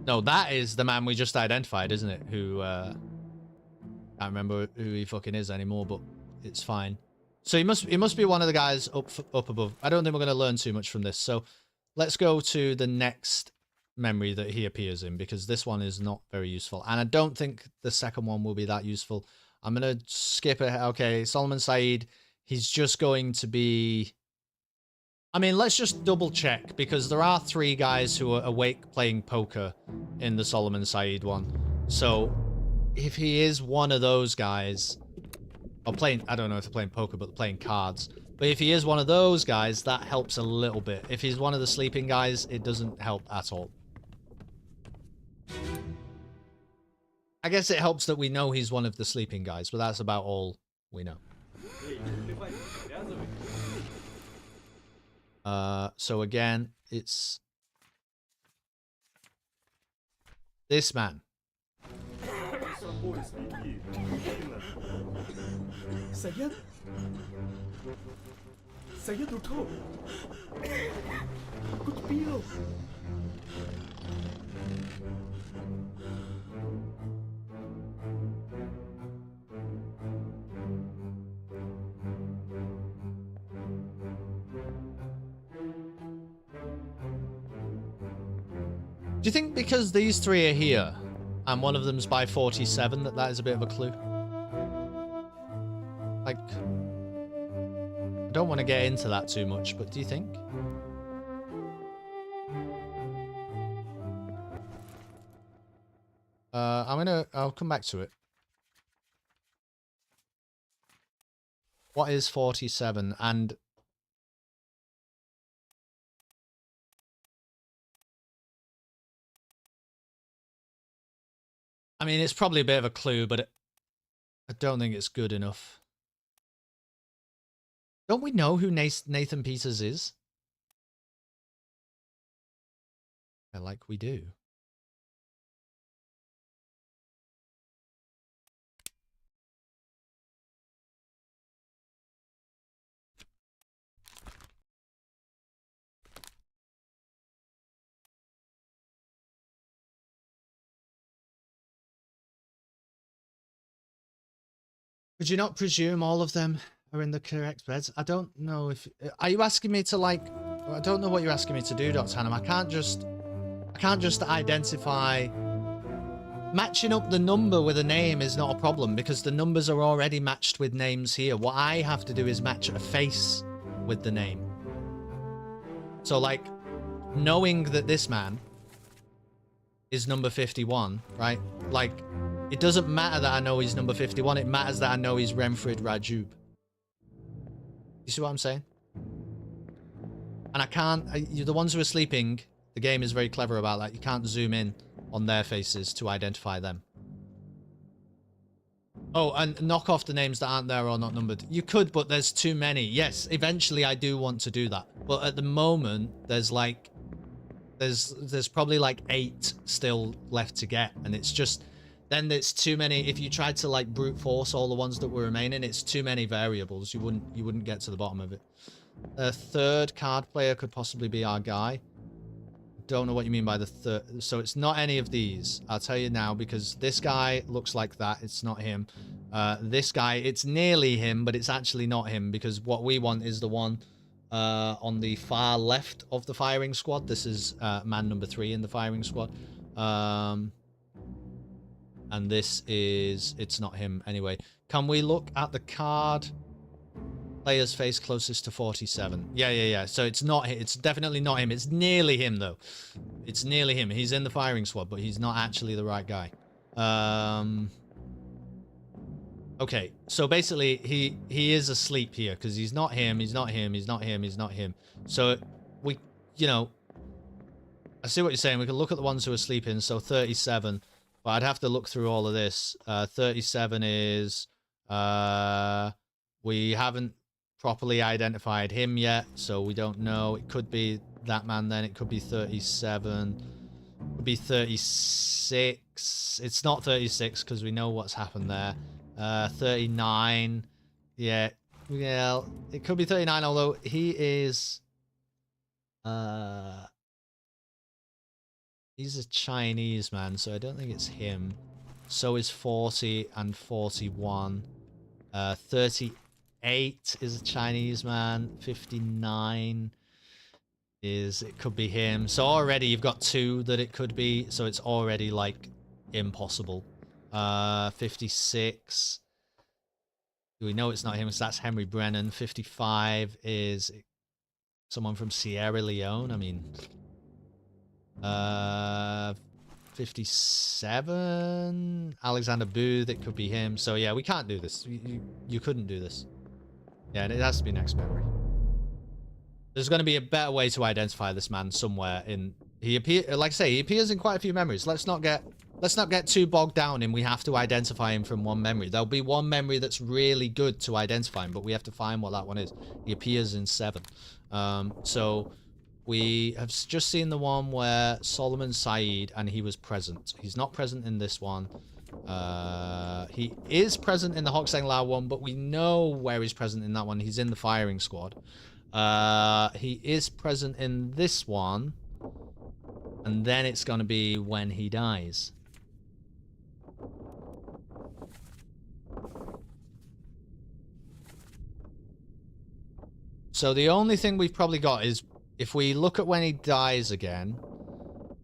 No, that is the man we just identified, isn't it? Who, I can't remember who he fucking is anymore, but it's fine. So he must be one of the guys up above. I don't think we're going to learn too much from this. So let's go to the next memory that he appears in, because this one is not very useful. And I don't think the second one will be that useful. I'm going to skip it. Okay, Solomon Said, he's just going to be... I mean, let's just double check, because there are 3 guys who are awake playing poker in the Solomon Said one. So if he is one of those guys, or playing, I don't know if they're playing poker, but playing cards. But if he is one of those guys, that helps a little bit. If he's one of the sleeping guys, it doesn't help at all. I guess it helps that we know he's one of the sleeping guys, but that's about all we know. So again, it's this man. Sayed? Sayed uठो कुछ P low Do you think because these 3 are here and one of them's by 47 that is a bit of a clue? Like, I don't want to get into that too much, but do you think? I'll come back to it. What is 47? And I mean, it's probably a bit of a clue, but I don't think it's good enough. Don't we know who Nathan Peters is? Yeah, like we do. Could you not presume all of them are in the correct beds? I don't know if... Are you asking me to, like... I don't know what you're asking me to do, Dr. Hannum. I can't just identify... Matching up the number with a name is not a problem because the numbers are already matched with names here. What I have to do is match a face with the name. So, like, knowing that this man is number 51, right? Like, it doesn't matter that I know he's number 51. It matters that I know he's Renfred Rajub. You see what I'm saying? And I can't... the ones who are sleeping, the game is very clever about that. You can't zoom in on their faces to identify them. Oh, and knock off the names that aren't there or not numbered. You could, but there's too many. Yes, eventually I do want to do that. But at the moment, there's like... There's probably like 8 still left to get. And it's just... Then it's too many. If you tried to like brute force all the ones that were remaining, it's too many variables. You wouldn't get to the bottom of it. A third card player could possibly be our guy. Don't know what you mean by the third. So it's not any of these. I'll tell you now because this guy looks like that. It's not him. This guy, it's nearly him, but it's actually not him because what we want is the one on the far left of the firing squad. This is man number 3 in the firing squad. And this is... It's not him anyway. Can we look at the card? Player's face closest to 47. Yeah. So it's not... It's definitely not him. It's nearly him, though. It's nearly him. He's in the firing squad, but he's not actually the right guy. Okay. So basically, he is asleep here, because he's not him, he's not him, he's not him, he's not him. So we... You know... I see what you're saying. We can look at the ones who are sleeping. So 37... But I'd have to look through all of this. 37 is... we haven't properly identified him yet, so we don't know. It could be that man then. It could be 37. It could be 36. It's not 36 because we know what's happened there. 39. Yeah. Well, it could be 39, although he is... He's a Chinese man, so I don't think it's him. So is 40 and 41. 38 is a Chinese man. 59 is... It could be him. So already you've got 2 that it could be. So it's already, like, impossible. 56. We know it's not him, so that's Henry Brennan. 55 is someone from Sierra Leone. I mean... 57 Alexander Booth, it could be him. So yeah, we can't do this. You couldn't do this. Yeah, and it has to be next memory. There's going to be a better way to identify this man somewhere in... Like I say, he appears in quite a few memories. Let's not get too bogged down in we have to identify him from one memory. There'll be one memory that's really good to identify him, but we have to find what that one is. He appears in 7. So we have just seen the one where Solomon Saeed, and he was present. He's not present in this one. He is present in the Hokseng Lao one, but we know where he's present in that one. He's in the firing squad. He is present in this one. And then it's going to be when he dies. So the only thing we've probably got is if we look at when he dies again,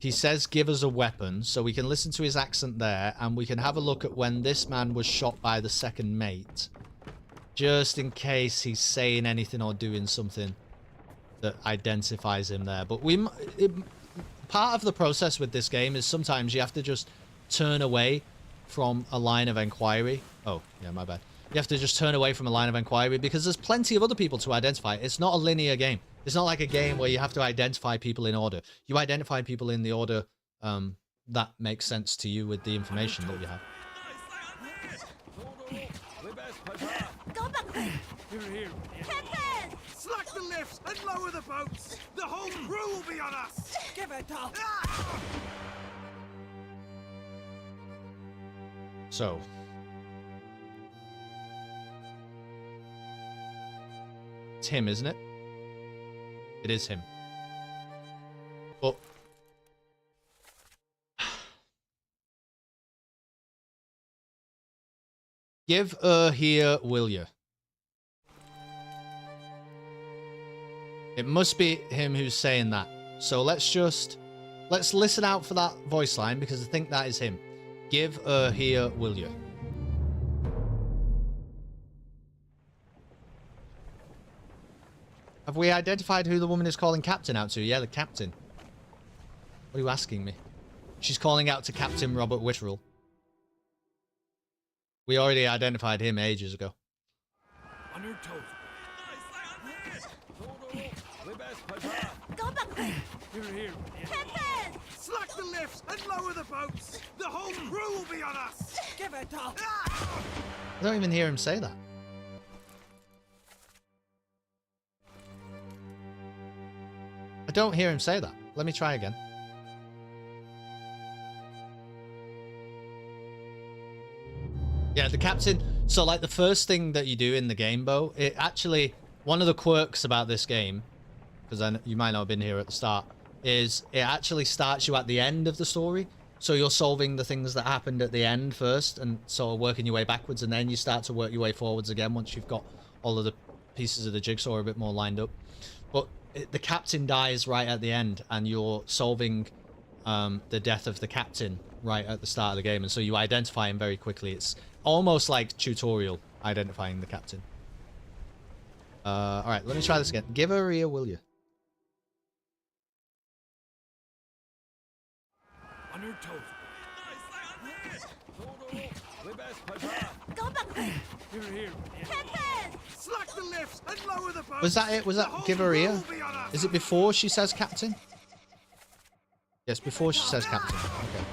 he says, give us a weapon. So we can listen to his accent there. And we can have a look at when this man was shot by the second mate. Just in case he's saying anything or doing something that identifies him there. But part of the process with this game is sometimes you have to just turn away from a line of inquiry. Oh, yeah, my bad. You have to just turn away from a line of inquiry because there's plenty of other people to identify. It's not a linear game. It's not like a game where you have to identify people in order. You identify people in the order that makes sense to you with the information that you have. Here. Captain! Slack the lifts and lower the boats! The whole crew will be on us! Give it up! So. It's him, isn't it? It is him. But Give her here, will you? It must be him who's saying that. So let's listen out for that voice line because I think that is him. Give her here, will you? Have we identified who the woman is calling Captain out to? Yeah, the Captain. What are you asking me? She's calling out to Captain Robert Whitterell. We already identified him ages ago. On your toes. Go back there. Here. Captain! Slack the lifts and lower the boats. The whole crew will be on us. Give it up. I don't even hear him say that. I don't hear him say that. Let me try again. Yeah, the captain. So, like, the first thing that you do in the game, Bo, it actually, one of the quirks about this game, because you might not have been here at the start, is it actually starts you at the end of the story. So you're solving the things that happened at the end first and sort of working your way backwards, and then you start to work your way forwards again once you've got all of the pieces of the jigsaw a bit more lined up. But the captain dies right at the end, and you're solving the death of the captain right at the start of the game, and so you identify him very quickly. It's almost like tutorial identifying the captain. All right, let me try this again. Give her ear, will you? On your toes. Go back there. Here. Captain! Slack the lifts and lower the boats. Was that it? Was that give her ear? Is it before she says captain? Yes, before she says captain. Okay.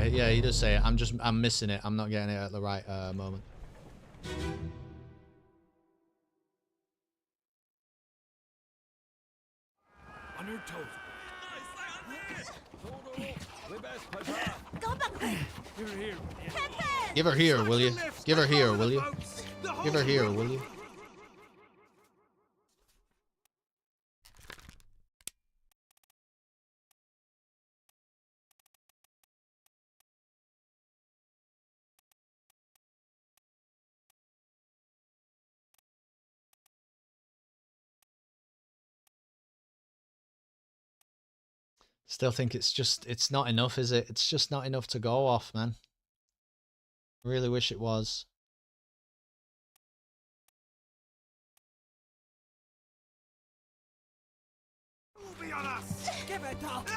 Yeah, he does say it. I'm missing it. I'm not getting it at the right moment. On your toes. Go back there. Here. Captain! Give her here, will you? Give her here, will you? Give her here, will you? Still think it's not enough, is it? It's just not enough to go off, man. Really wish it was. Will be on us. Give it up.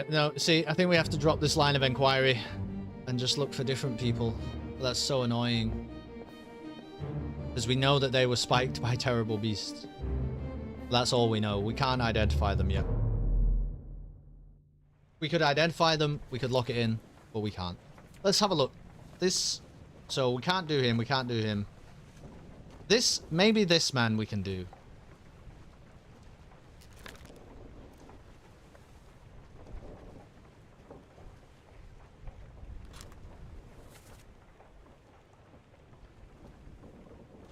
No, see, I think we have to drop this line of inquiry and just look for different people. That's so annoying. Because we know that they were spiked by terrible beasts. That's all we know. We can't identify them yet. We could identify them, we could lock it in, but we can't. Let's have a look. So we can't do him, maybe this man we can do.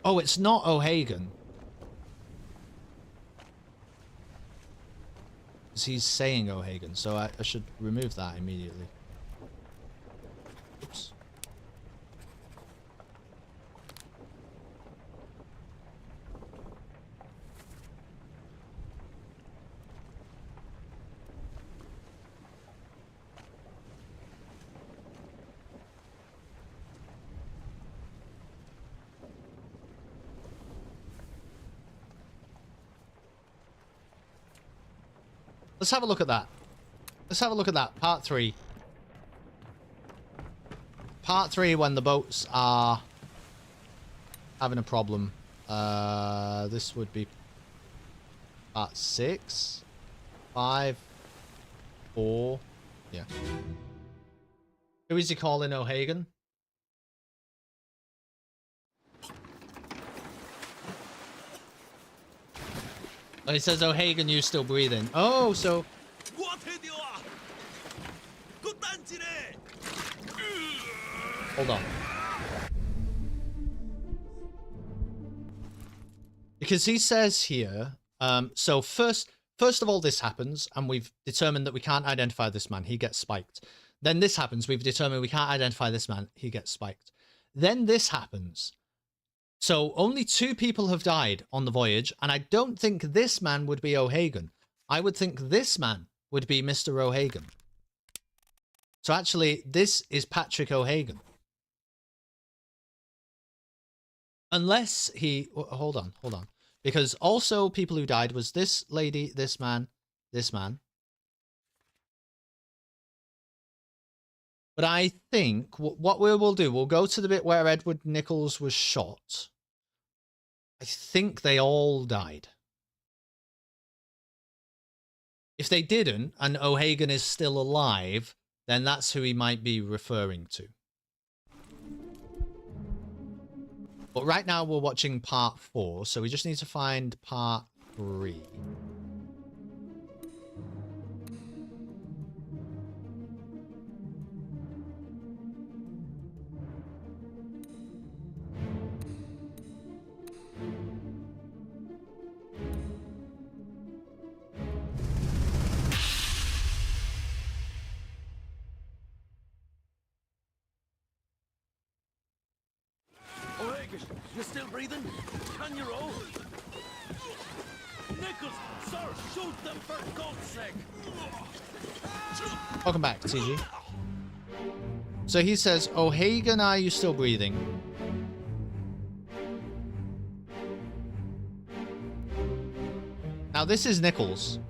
Oh, it's not O'Hagan. He's saying O'Hagan, so I should remove that immediately. Oops. Let's have a look at that. Let's have a look at that. Part 3. Part 3 when the boats are having a problem. This would be part 6. 5. 4. Yeah. Who is he calling O'Hagan? Oh, he says, O'Hagan, you still breathing. Oh, so... Hold on. Because he says here, so first of all, this happens, and we've determined that we can't identify this man. He gets spiked. Then this happens. We've determined we can't identify this man. He gets spiked. Then this happens. So only 2 people have died on the voyage, and I don't think this man would be O'Hagan. I would think this man would be Mr. O'Hagan. So actually, this is Patrick O'Hagan. Unless he... Hold on. Because also people who died was this lady, this man, this man. But I think what we will do, we'll go to the bit where Edward Nichols was shot. I think they all died. If they didn't, and O'Hagan is still alive, then that's who he might be referring to. But right now we're watching part 4, so we just need to find part 3. O'Hagan, you still breathing? Can you roll? Nichols, sir, shoot them for God's sake! Welcome back, TG. So he says, O'Hagan, are you still breathing? Now this is Nichols.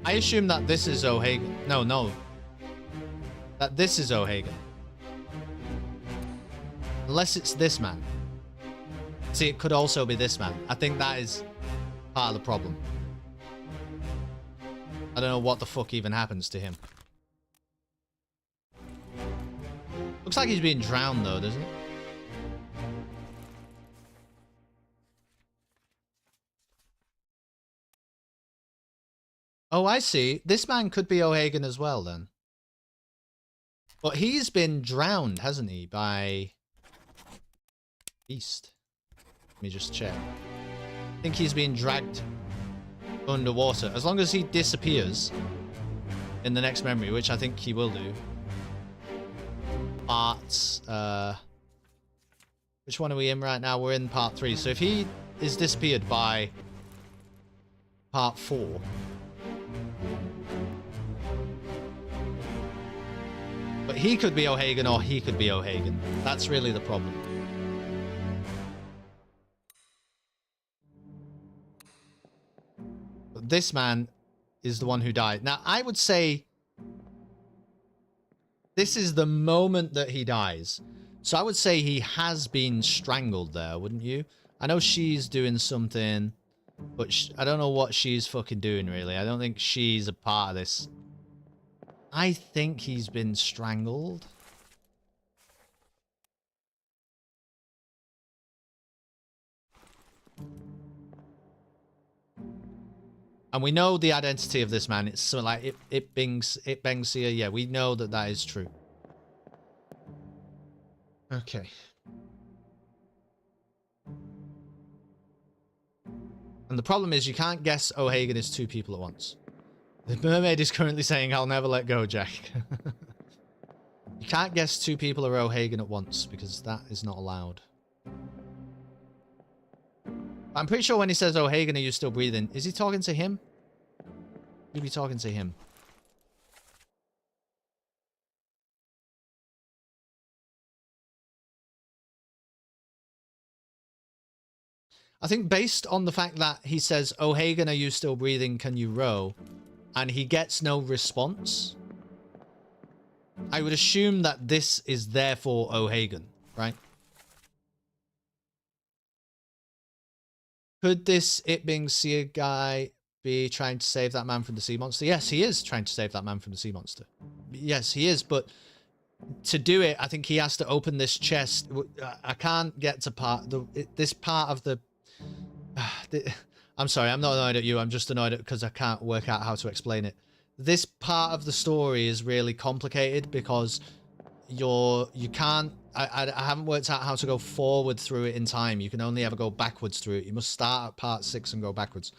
I assume that this is O'Hagan. No. That this is O'Hagan. Unless it's this man. See, it could also be this man. I think that is part of the problem. I don't know what the fuck even happens to him. Looks like he's being drowned though, doesn't it? Oh, I see. This man could be O'Hagan as well, then. But he's been drowned, hasn't he, by Beast? Let me just check. I think he's being dragged underwater. As long as he disappears in the next memory, which I think he will do. Which one are we in right now? We're in part 3. So if he is disappeared by part 4... But he could be O'Hagan or he could be O'Hagan. That's really the problem. But this man is the one who died. Now, I would say this is the moment that he dies. So I would say he has been strangled there, wouldn't you? I know she's doing something, but I don't know what she's fucking doing, really. I don't think she's a part of this. I think he's been strangled. And we know the identity of this man. It's something like Bengsia. Yeah, we know that that is true. Okay. And the problem is you can't guess O'Hagan is 2 people at once. The mermaid is currently saying, I'll never let go, Jack. You can't guess 2 people are O'Hagan at once, because that is not allowed. I'm pretty sure when he says, O'Hagan, are you still breathing? Is he talking to him? He'd be talking to him. I think based on the fact that he says, O'Hagan, are you still breathing? Can you row? And he gets no response, I would assume that this is therefore O'Hagan, right? Could this It Being Sea guy be trying to save that man from the sea monster? Yes, he is trying to save that man from the sea monster. Yes, he is, but to do it, I think he has to open this chest. I can't get to this part of the... I'm sorry, I'm not annoyed at you. I'm just annoyed at because I can't work out how to explain it. This part of the story is really complicated because you can't... I haven't worked out how to go forward through it in time. You can only ever go backwards through it. You must start at part 6 and go backwards.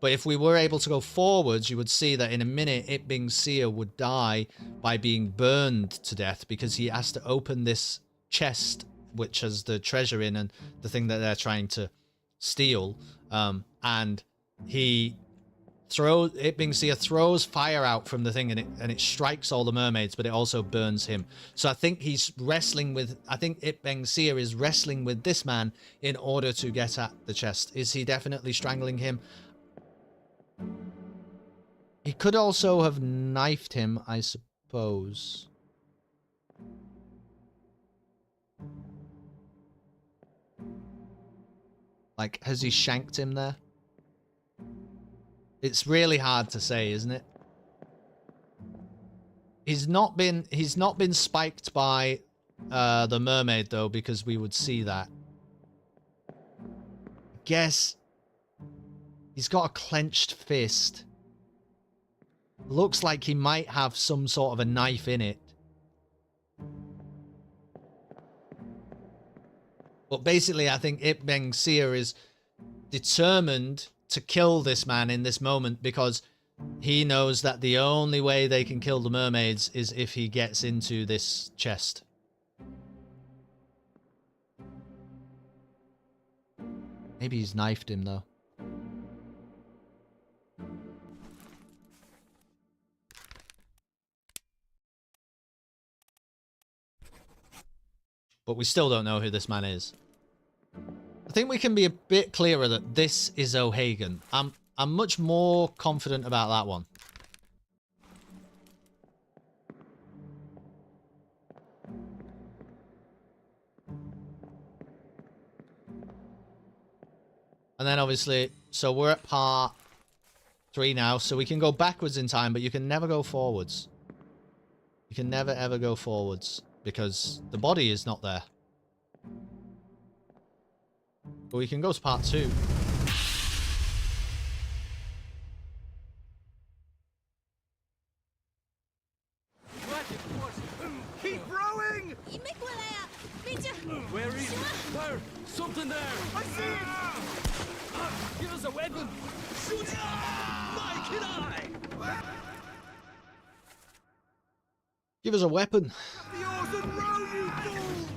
But if we were able to go forwards, you would see that in a minute, It Bing Seer would die by being burned to death because he has to open this chest, which has the treasure in and the thing that they're trying to steal. And It Bing Seer throws fire out from the thing and it strikes all the mermaids, but it also burns him. So I think he's wrestling with... I think It Bing Seer is wrestling with this man in order to get at the chest. Is he definitely strangling him? He could also have knifed him, I suppose. Like, has he shanked him there? It's really hard to say, isn't it? He's not been spiked by the mermaid though, because we would see that. I guess he's got a clenched fist. Looks like he might have some sort of a knife in it. But basically, I think It Bing Seer is determined to kill this man in this moment because he knows that the only way they can kill the mermaids is if he gets into this chest. Maybe he's knifed him, though. But we still don't know who this man is. I think we can be a bit clearer that this is O'Hagan. I'm much more confident about that one. And then obviously, so we're at part 3 now, so we can go backwards in time, but you can never go forwards. You can never ever go forwards because the body is not there. But we can go to part 2. Keep rowing! Where is it? There! Something there! I see it! Give us a weapon! Shoot! My kid eye! Give us a weapon. The oars and row, you fools!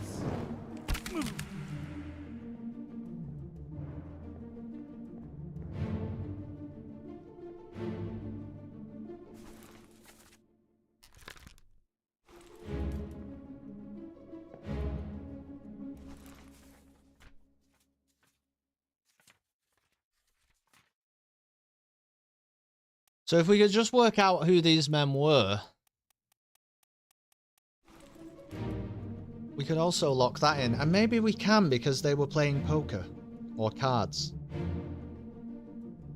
So if we could just work out who these men were, we could also lock that in. And maybe we can because they were playing poker or cards.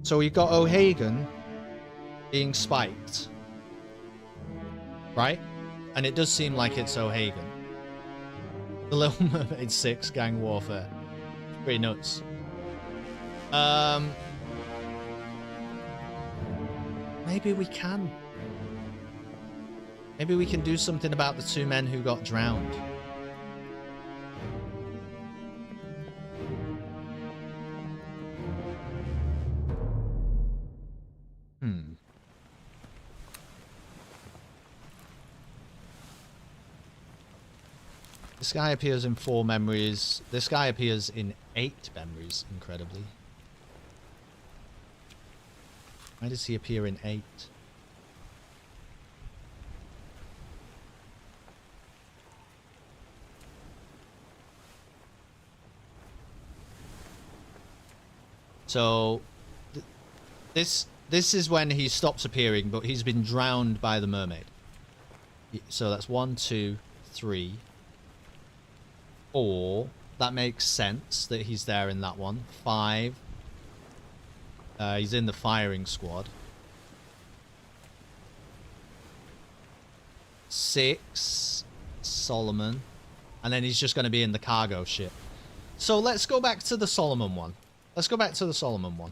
So we've got O'Hagan being spiked, right? And it does seem like it's O'Hagan. The Little Mermaid 6 gang warfare. Pretty nuts. Maybe we can. Maybe we can do something about the 2 men who got drowned. This guy appears in 4 memories. This guy appears in 8 memories, incredibly. Why does he appear in 8? So this is when he stops appearing, but he's been drowned by the mermaid. So that's 1, 2, 3, 4. That makes sense that he's there in that one. 5. He's in the firing squad. 6, Solomon. And then he's just going to be in the cargo ship. So let's go back to the Solomon one. Let's go back to the Solomon one.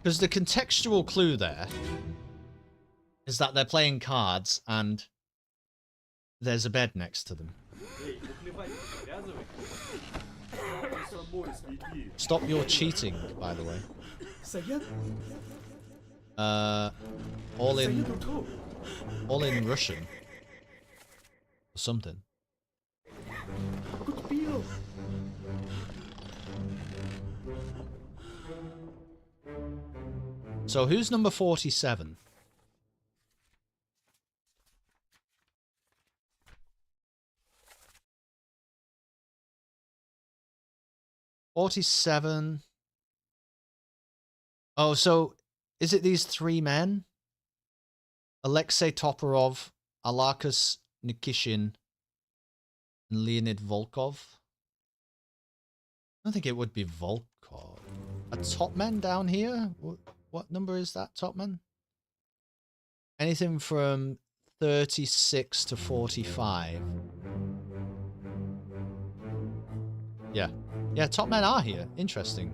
Because the contextual clue there is that they're playing cards and there's a bed next to them. Stop your cheating, by the way. All in Russian. Or something. So who's number 47? $47. Oh, so is it these three men? Alexei Toporov, Alarkus Nikishin, and Leonid Volkov? I don't think it would be Volkov. A topman down here? What number is that topman? Anything from 36 to 45. Yeah. Yeah, top men are here. Interesting.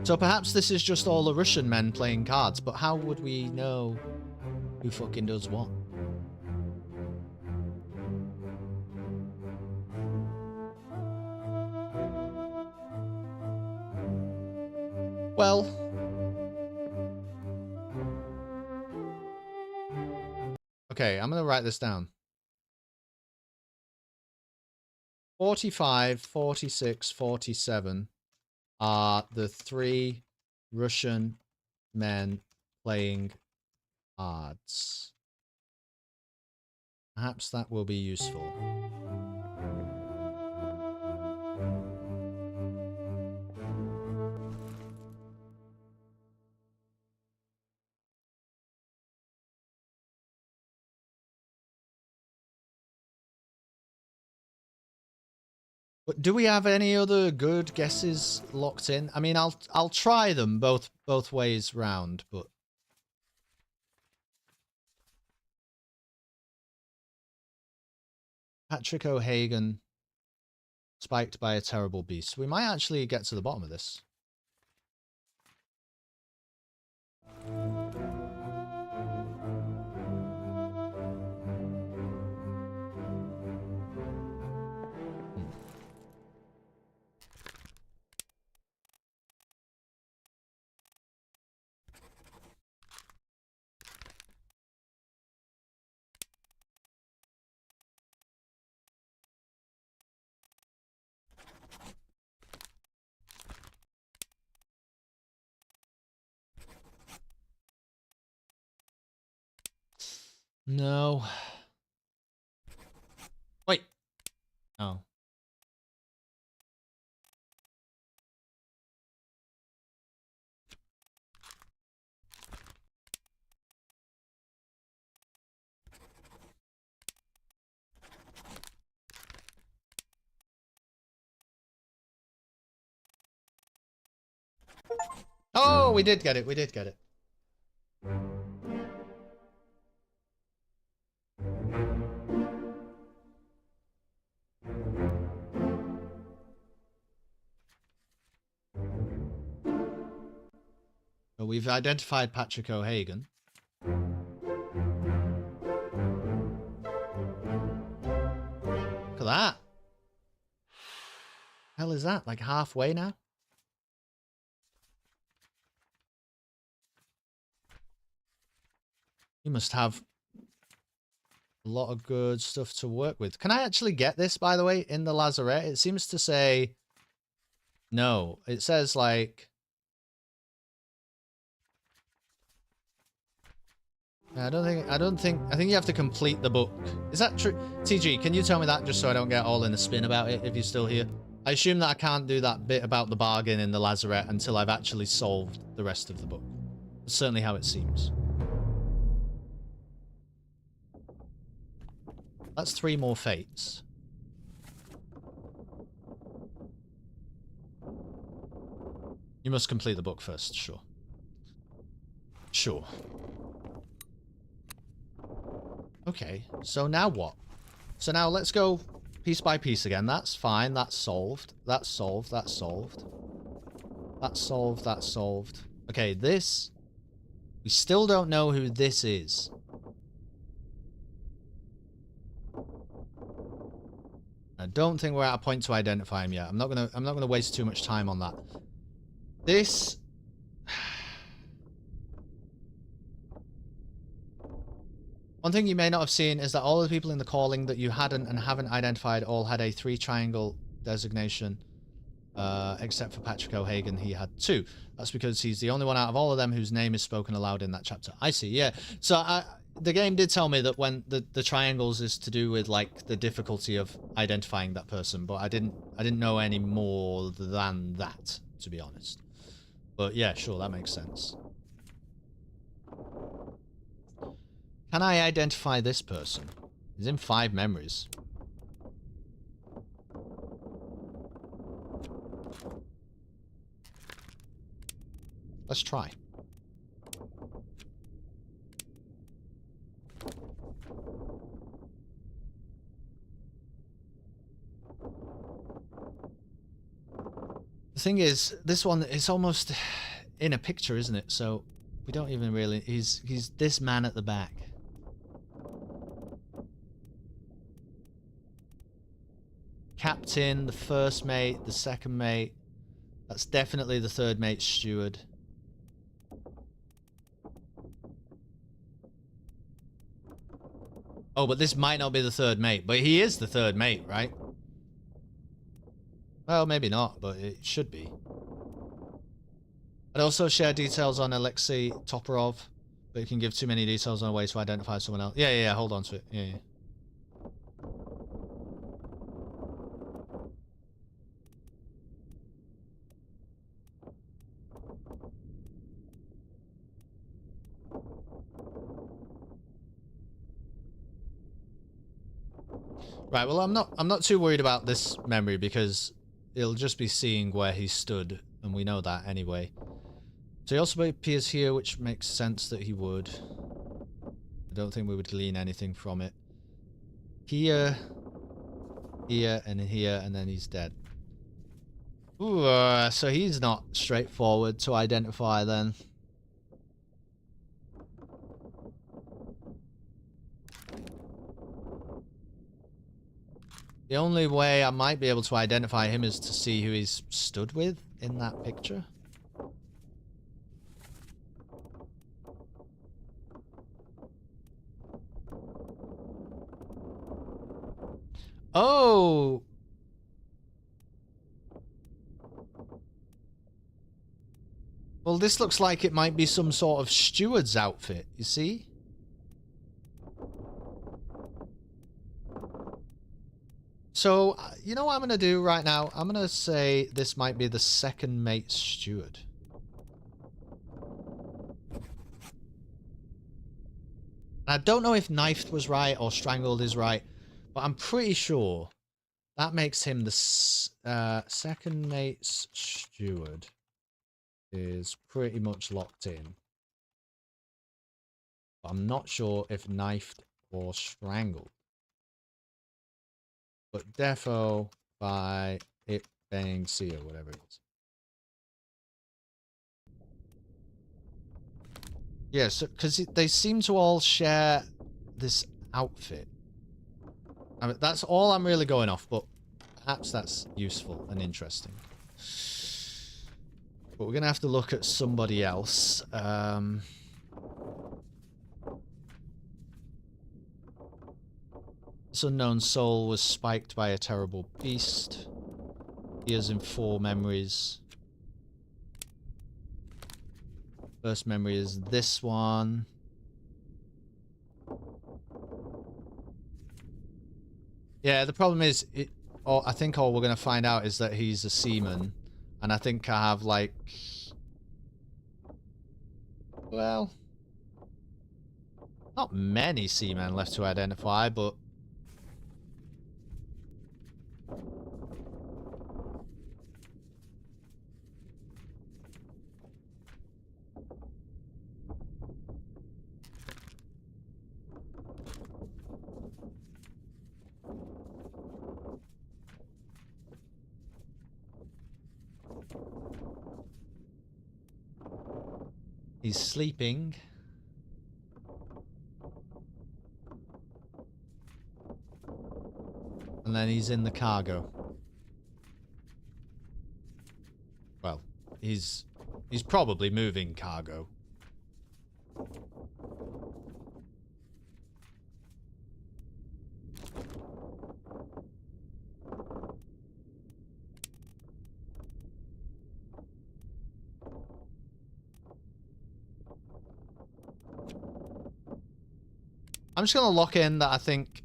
So perhaps this is just all the Russian men playing cards, but how would we know who fucking does what? Well, okay, I'm going to write this down. 45, 46, 47 are the three Russian men playing cards. Perhaps that will be useful. But do we have any other good guesses locked in? I mean, I'll try them both ways round, but Patrick O'Hagan spiked by a terrible beast. We might actually get to the bottom of this. No. Wait. Oh. Oh, we did get it. We did get it. So we've identified Patrick O'Hagan. Look at that. Hell is that? Like halfway now? You must have a lot of good stuff to work with. Can I actually get this, by the way, in the lazarette? It seems to say no. It says like I think you have to complete the book. Is that true? TG, can you tell me that just so I don't get all in a spin about it if you're still here? I assume that I can't do that bit about the bargain in the lazarette until I've actually solved the rest of the book. That's certainly how it seems. That's 3 more fates. You must complete the book first, sure. Sure. Okay, so now what? So now let's go piece by piece again. That's fine. That's solved. That's solved. That's solved. That's solved. That's solved. Okay, this... We still don't know who this is. I don't think we're at a point to identify him yet. I'm not gonna waste too much time on that. This... One thing you may not have seen is that all the people in the calling that you hadn't and haven't identified all had a 3-triangle designation. Except for Patrick O'Hagan, he had 2. That's because he's the only one out of all of them whose name is spoken aloud in that chapter. I see, yeah. So the game did tell me that when the triangles is to do with like the difficulty of identifying that person, but I didn't know any more than that, to be honest. But yeah, sure, that makes sense. Can I identify this person? He's in 5 memories. Let's try. The thing is, this one is almost in a picture, isn't it? So we don't even really... He's this man at the back. Captain, the first mate, the second mate. That's definitely the third mate's steward. Oh, but this might not be the third mate. But he is the third mate, right? Well, maybe not, but it should be. I'd also share details on Alexei Toporov, but you can give too many details on a way to identify someone else. Yeah, hold on to it. Yeah. Right, well, I'm not too worried about this memory because it'll just be seeing where he stood, and we know that anyway. So he also appears here, which makes sense that he would. I don't think we would glean anything from it. Here, here, and here, and then he's dead. Ooh, so he's not straightforward to identify then. The only way I might be able to identify him is to see who he's stood with in that picture. Oh! Well, this looks like it might be some sort of steward's outfit, you see? So, you know what I'm going to do right now? I'm going to say this might be the second mate's steward. And I don't know if knifed was right or strangled is right, but I'm pretty sure that makes him the second mate's steward is pretty much locked in. But I'm not sure if knifed or strangled. But defo by it bang C or whatever it is. Yeah, so because they seem to all share this outfit. I mean, that's all I'm really going off, but perhaps that's useful and interesting. But we're gonna have to look at somebody else. This unknown soul was spiked by a terrible beast. He is in 4 memories. First memory is this one. Yeah, the problem is, I think all we're going to find out is that he's a seaman. And I think I have, like... Well... Not many seamen left to identify, but... He's sleeping. And then he's in the cargo. Well, he's probably moving cargo. I'm just gonna lock in that I think...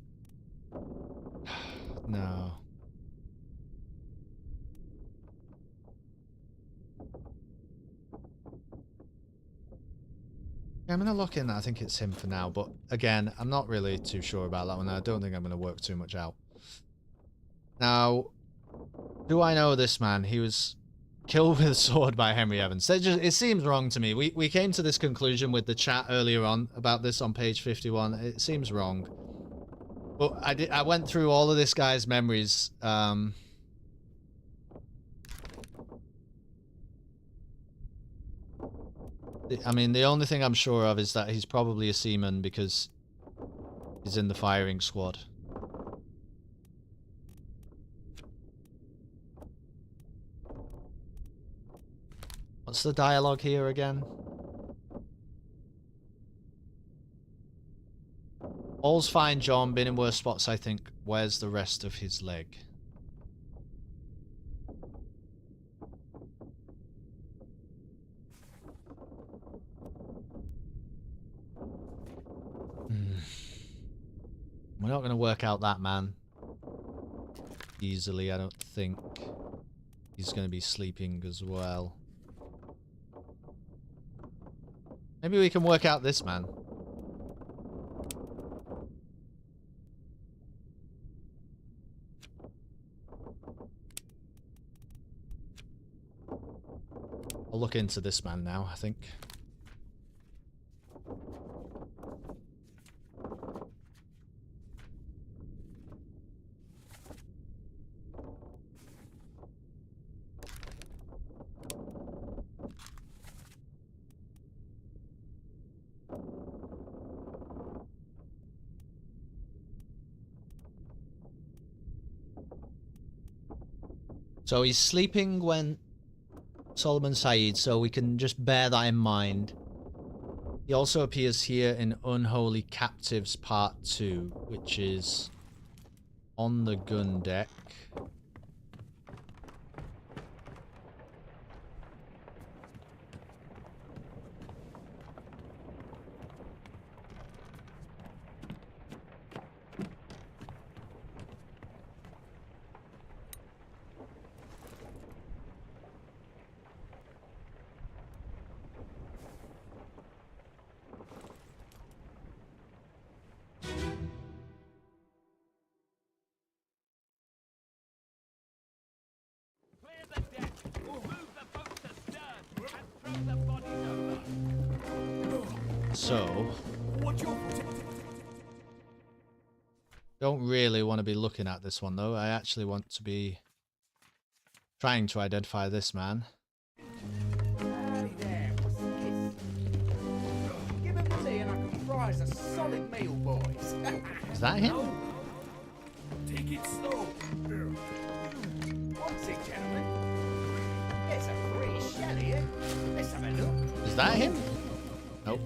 No. Yeah, I'm gonna lock in that I think it's him for now, but again, I'm not really too sure about that one. I don't think I'm gonna work too much out. Now, do I know this man? He was killed with a sword by Henry Evans. It seems wrong to me. We came to this conclusion with the chat earlier on about this on page 51. It seems wrong. But I went through all of this guy's memories. I mean, the only thing I'm sure of is that he's probably a seaman because he's in the firing squad. What's the dialogue here again? All's fine, John. Been in worse spots, I think. Where's the rest of his leg? We're not going to work out that man easily, I don't think. He's going to be sleeping as well. Maybe we can work out this man. I'll look into this man now, I think. So he's sleeping when Solomon Said, so we can just bear that in mind. He also appears here in Unholy Captives Part 2, which is on the gun deck. So, don't really want to be looking at this one though. I actually want to be trying to identify this man. Howdy there, what's this? Give him the tea and I can fries a solid meal, boys. Is that him? Take it slow. What's it, gentlemen? It's a free shell here. Let's have a look. Is that him? Nope.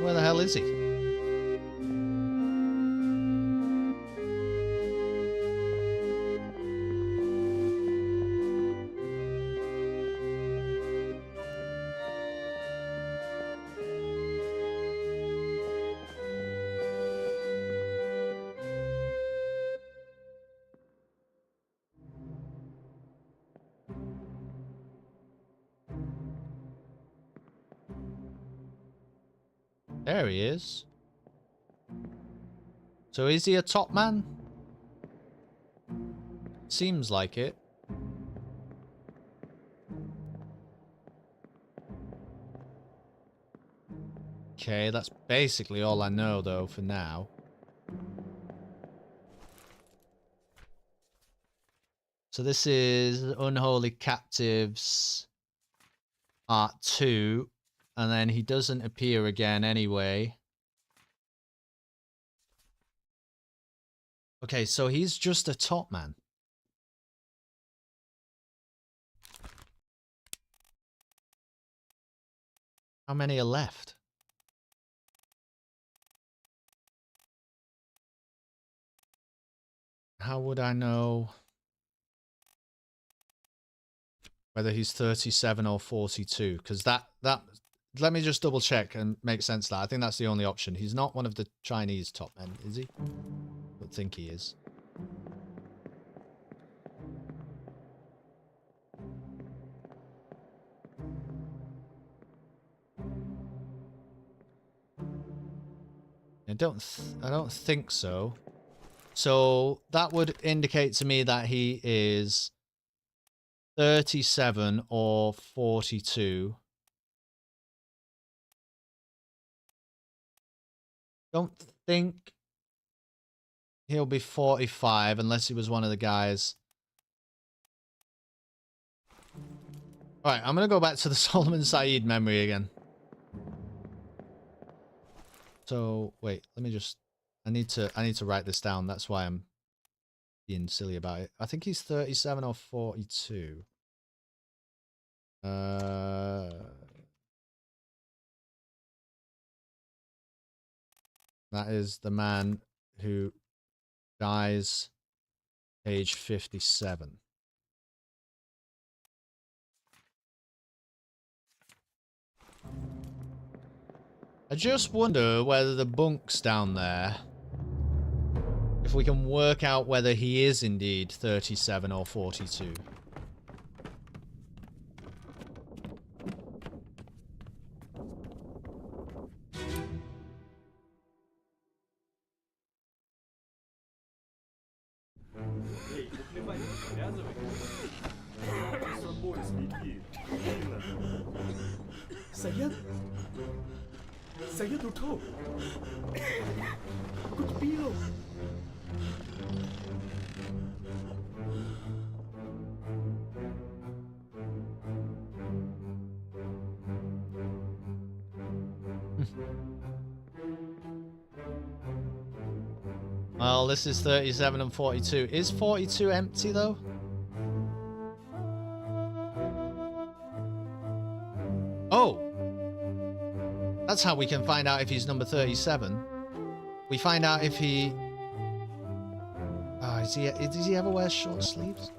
Where the hell is he? There he is. So is he a top man? Seems like it. Okay, that's basically all I know, though, for now. So this is Unholy Captives Part 2, and then he doesn't appear again anyway. Okay, so he's just a top man. How many are left? How would I know whether he's 37 or 42? Because that let me just double check and make sense of that. I think that's the only option. He's not one of the Chinese top men, is he? I don't think he is. I don't think so. So that would indicate to me that he is 37 or 42. Don't think he'll be 45 unless he was one of the guys. Alright, I'm going to go back to the Solomon Saeed memory again. So, wait, let me just... I need to write this down. That's why I'm being silly about it. I think he's 37 or 42. That is the man who dies age 57. I just wonder whether the bunk's down there, if we can work out whether he is indeed 37 or 42. Saya tutup. Aku terpilih. Well, this is 37 and 42. Is 42 empty, though? Oh! That's how we can find out if he's number 37. We find out if he... Oh, does he ever wear short sleeves?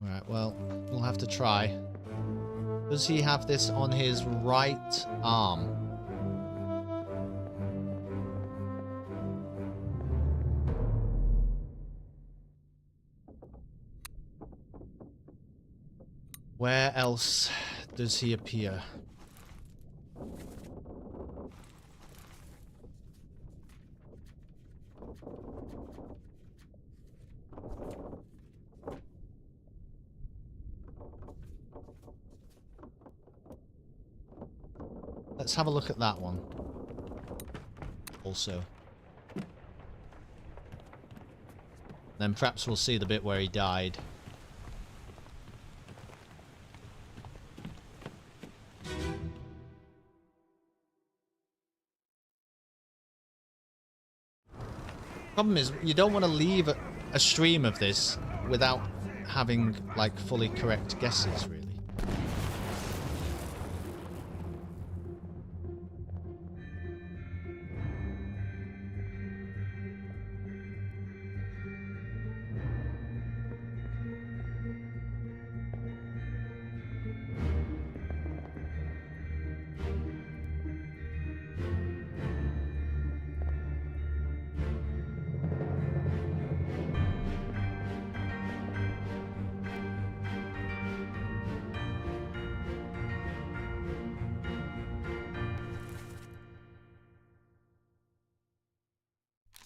Right, well, we'll have to try. Does he have this on his right arm? Where else does he appear? Let's have a look at that one. Also. Then perhaps we'll see the bit where he died. Problem is, you don't want to leave a stream of this without having, like, fully correct guesses, really.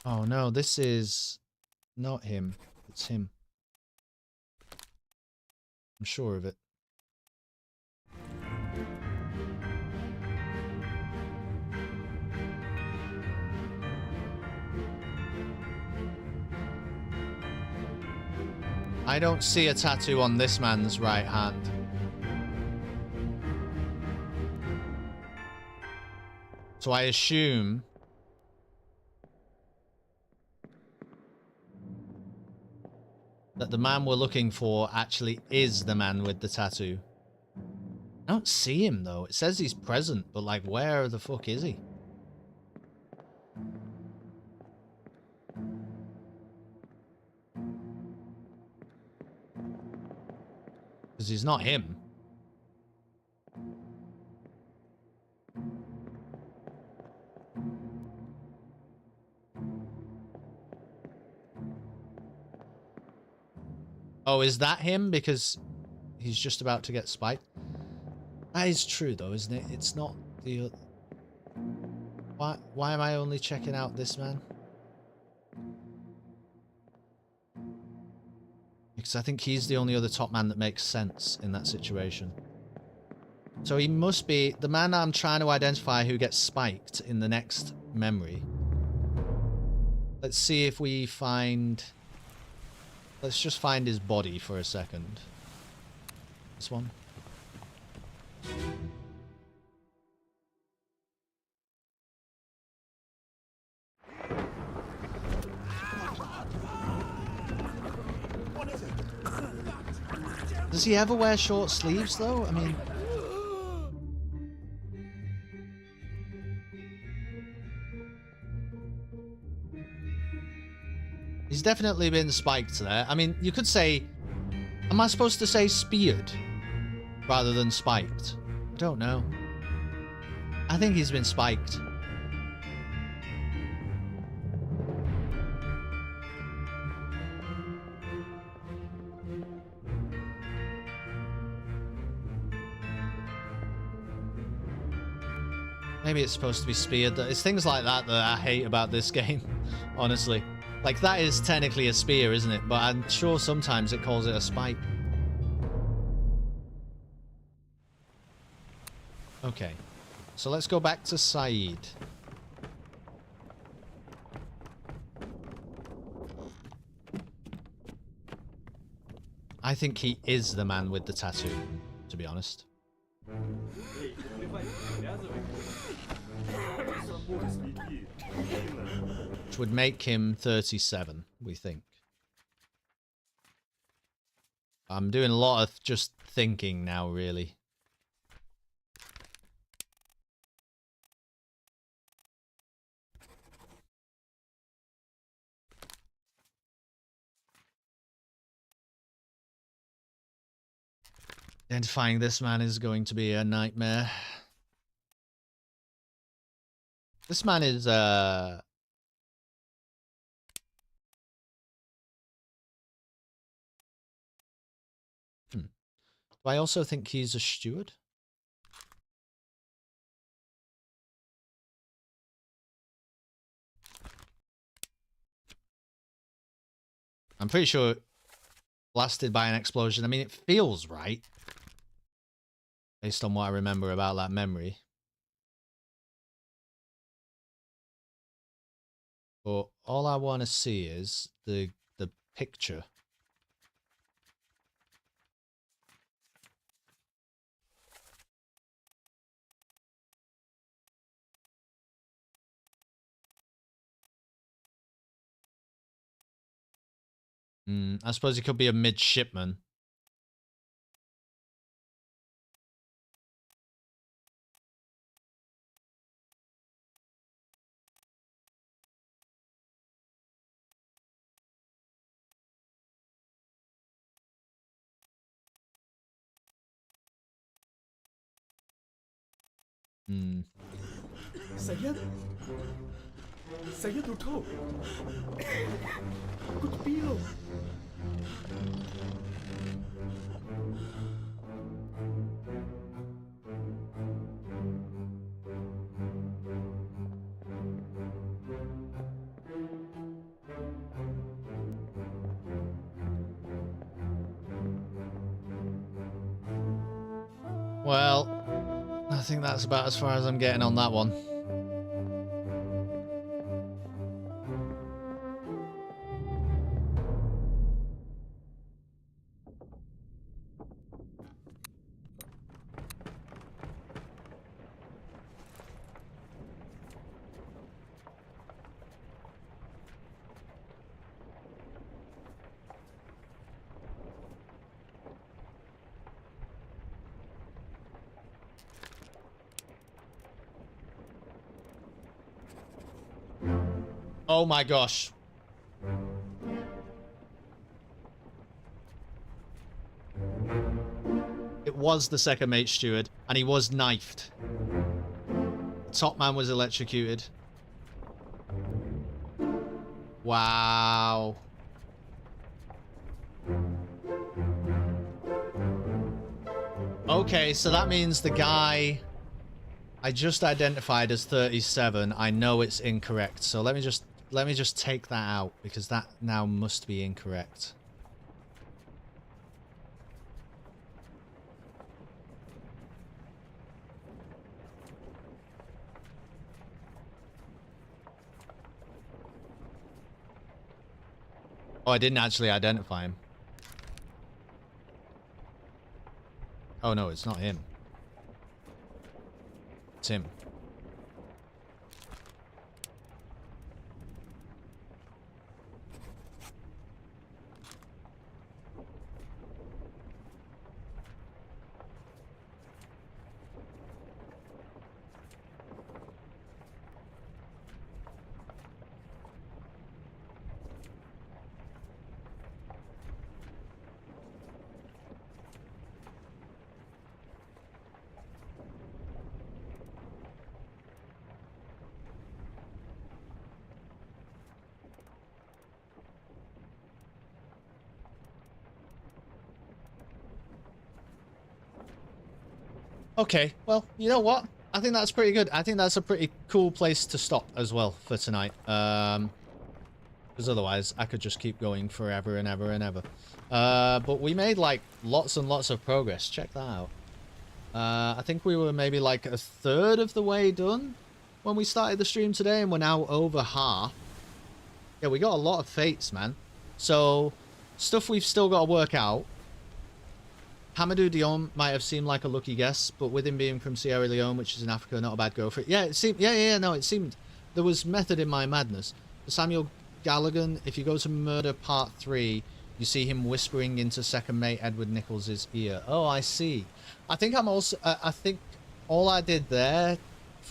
Oh no, this is not him. It's him. I'm sure of it. I don't see a tattoo on this man's right hand. So I assume that the man we're looking for actually is the man with the tattoo. I don't see him though. It says he's present, but like where the fuck is he? Because he's not him. Oh, is that him? Because he's just about to get spiked. That is true though, isn't it? It's not the... Why am I only checking out this man? Because I think he's the only other top man that makes sense in that situation. So he must be the man I'm trying to identify who gets spiked in the next memory. Let's see if we find... Let's just find his body for a second. This one. Does he ever wear short sleeves though? I mean... He's definitely been spiked there. I mean, you could say... Am I supposed to say speared rather than spiked? I don't know. I think he's been spiked. Maybe it's supposed to be speared. It's things like that that I hate about this game, honestly. Like, that is technically a spear, isn't it? But I'm sure sometimes it calls it a spike. Okay. So let's go back to Saeed. I think he is the man with the tattoo, to be honest. Which would make him 37, we think. I'm doing a lot of just thinking now, really. Identifying this man is going to be a nightmare. This man is, Do I also think he's a steward? I'm pretty sure it blasted by an explosion. I mean, it feels right. Based on what I remember about that memory. But all I want to see is the picture. I suppose he could be a midshipman. Saya tu tahu. Aku terpilih. Well, I think that's about as far as I'm getting on that one. Oh my gosh. It was the second mate steward, and he was knifed. Top man was electrocuted. Wow. Okay, so that means the guy I just identified as 37, I know it's incorrect. So let me just take that out, because that now must be incorrect. Oh, I didn't actually identify him. Oh no, it's not him. It's him. Okay, well, you know what? I think that's pretty good. I think that's a pretty cool place to stop as well for tonight. Because otherwise, I could just keep going forever and ever and ever. But we made, like, lots and lots of progress. Check that out. I think we were maybe, like, a third of the way done when we started the stream today, and we're now over half. Yeah, we got a lot of fates, man. So, stuff we've still got to work out. Hamadou Dion might have seemed like a lucky guess, but with him being from Sierra Leone, which is in Africa, not a bad go for it. Yeah, it seemed. No, it seemed there was method in my madness. Samuel Galligan, if you go to Murder Part 3, you see him whispering into second mate Edward Nichols' ear. Oh, I see. I think I'm also. I think all I did there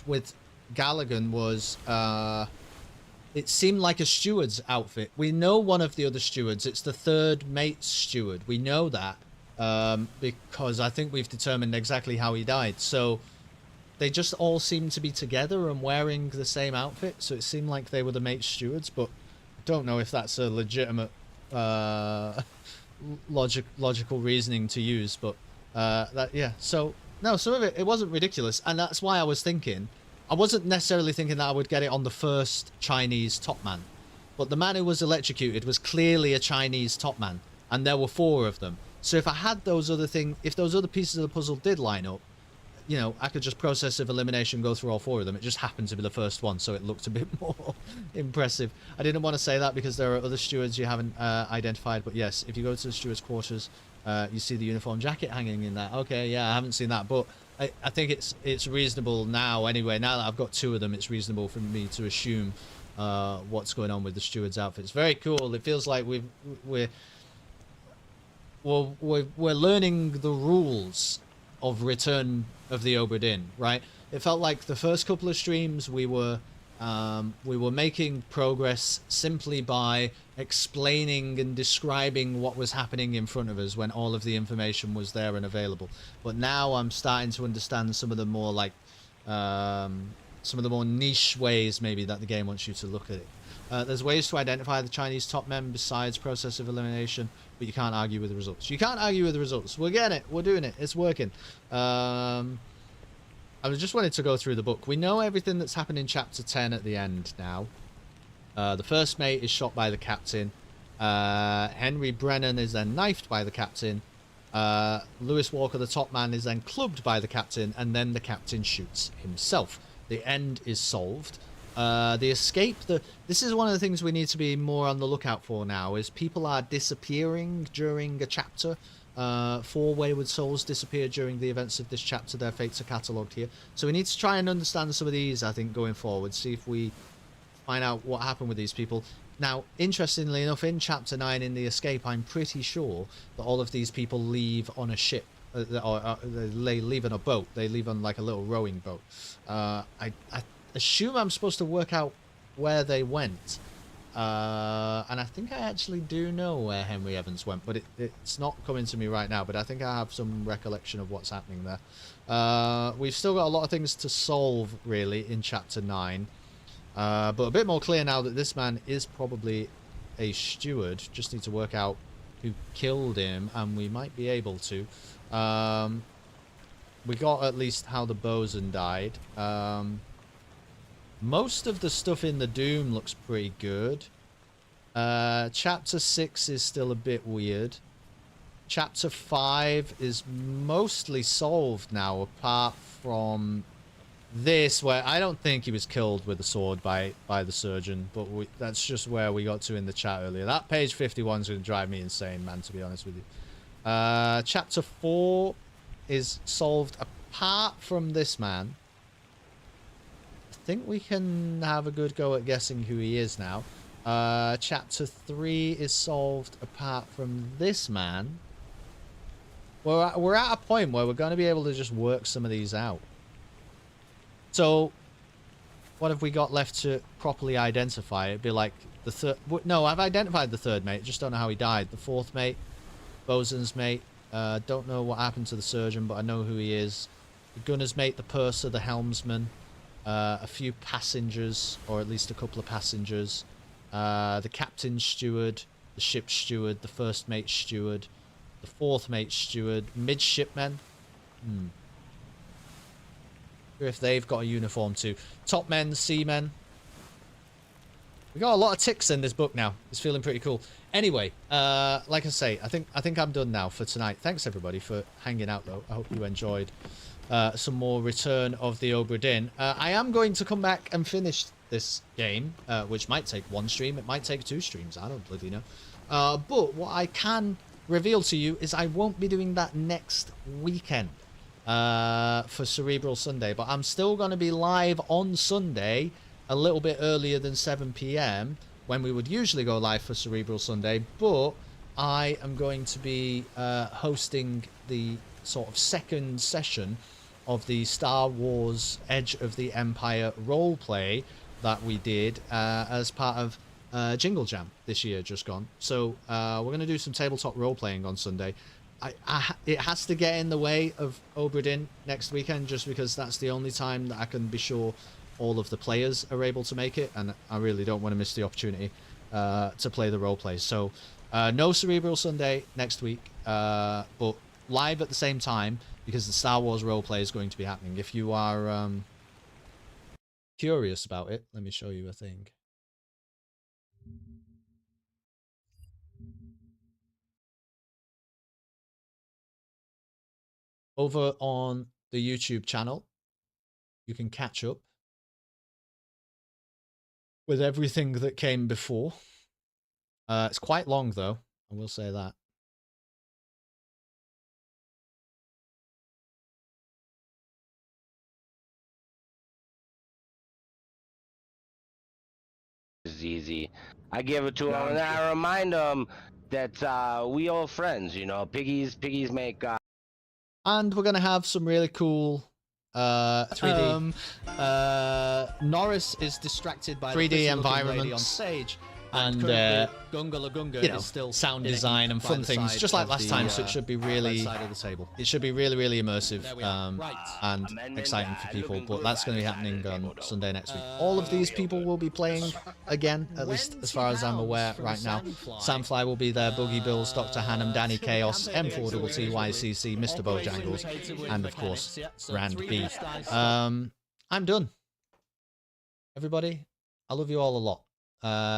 with Galligan was. It seemed like a steward's outfit. We know one of the other stewards. It's the third mate's steward. We know that. Because I think we've determined exactly how he died. So they just all seem to be together and wearing the same outfit. So it seemed like they were the mate stewards, but I don't know if that's a legitimate logical reasoning to use. But yeah. So no, some of it wasn't ridiculous, and that's why I was thinking. I wasn't necessarily thinking that I would get it on the first Chinese top man, but the man who was electrocuted was clearly a Chinese top man, and there were 4 of them. So if I had those other things, if those other pieces of the puzzle did line up, you know, I could just process of elimination, go through all 4 of them. It just happened to be the first one, so it looked a bit more impressive. I didn't want to say that because there are other stewards you haven't identified, but yes, if you go to the steward's quarters, you see the uniform jacket hanging in there. Okay, yeah, I haven't seen that, but I think it's reasonable now anyway. Now that I've got 2 of them, it's reasonable for me to assume what's going on with the steward's outfits. Very cool. It feels like we're learning the rules of Return of the Obra Dinn, right? It felt like the first couple of streams we were making progress simply by explaining and describing what was happening in front of us when all of the information was there and available. But now I'm starting to understand some of the more like some of the more niche ways maybe that the game wants you to look at it. There's ways to identify the Chinese top men besides process of elimination, but you can't argue with the results. You can't argue with the results. We're getting it. We're doing it. It's working. I just wanted to go through the book. We know everything that's happened in chapter 10 at the end now. The first mate is shot by the captain. Henry Brennan is then knifed by the captain. Lewis Walker, the top man, is then clubbed by the captain, and then the captain shoots himself. The end is solved. The escape, this is one of the things we need to be more on the lookout for now, is people are disappearing during a chapter. 4 wayward souls disappear during the events of this chapter. Their fates are catalogued here. So we need to try and understand some of these, I think, going forward. See if we find out what happened with these people. Now, interestingly enough, in Chapter 9, in the escape, I'm pretty sure that all of these people leave on a ship. Or they leave on a boat. They leave on, like, a little rowing boat. I assume I'm supposed to work out where they went. And I think I actually do know where Henry Evans went, but it's not coming to me right now. But I think I have some recollection of what's happening there. We've still got a lot of things to solve, really, in Chapter 9. But a bit more clear now that this man is probably a steward. Just need to work out who killed him, and we might be able to. We got at least how the bosun died. Most of the stuff in the Doom looks pretty good. Chapter 6 is still a bit weird. Chapter 5 is mostly solved now, apart from this, where I don't think he was killed with a sword by the surgeon, but that's just where we got to in the chat earlier. That page 51 is going to drive me insane, man, to be honest with you. Chapter 4 is solved apart from this man. I think we can have a good go at guessing who he is now. Chapter 3 is solved apart from this man. We're at a point where we're going to be able to just work some of these out. So, what have we got left to properly identify? It'd be like the third... No, I've identified the third mate. Just don't know how he died. The fourth mate, bosun's mate. Don't know what happened to the surgeon, but I know who he is. The gunner's mate, the purser, the helmsman. A few passengers, or at least a couple of passengers. The captain's steward, the ship's steward, the first mate's steward, the fourth mate's steward, midshipmen. If they've got a uniform too. Top men, seamen. We got a lot of ticks in this book now. It's feeling pretty cool. Anyway, like I say, I think I'm done now for tonight. Thanks everybody for hanging out though. I hope you enjoyed some more Return of the Obra Dinn. I am going to come back and finish this game, which might take 1 stream. It might take 2 streams. I don't bloody know. But what I can reveal to you is I won't be doing that next weekend. For Cerebral Sunday, but I'm still going to be live on Sunday a little bit earlier than 7 PM when we would usually go live for Cerebral Sunday, but I am going to be hosting the sort of second session of the Star Wars Edge of the Empire roleplay that we did as part of Jingle Jam this year just gone. So we're going to do some tabletop role-playing on Sunday. It has to get in the way of Obra Dinn next weekend, just because that's the only time that I can be sure all of the players are able to make it, and I really don't want to miss the opportunity to play the roleplay. So no Cerebral Sunday next week, but live at the same time, because the Star Wars roleplay is going to be happening. If you are curious about it, let me show you a thing. Over on the YouTube channel, you can catch up with everything that came before. It's quite long, though, I will say that. It's easy. I give it to him, and I remind him that we all friends, you know. Piggies make... And we're going to have some really cool 3D. Norris is distracted by 3D environments on stage, and you know, still sound design and fun things, just like last time. So it should be really, it should be really immersive and exciting for people. But that's going to be happening on Sunday next week. All of these people will be playing again, at least as far as I'm aware right now. Samfly will be there, Boogie Bills, Dr. Hannum, Danny Chaos, M4TTYCC, Mr. Bojangles, and of course Rand B. I'm done. Everybody, I love you all a lot.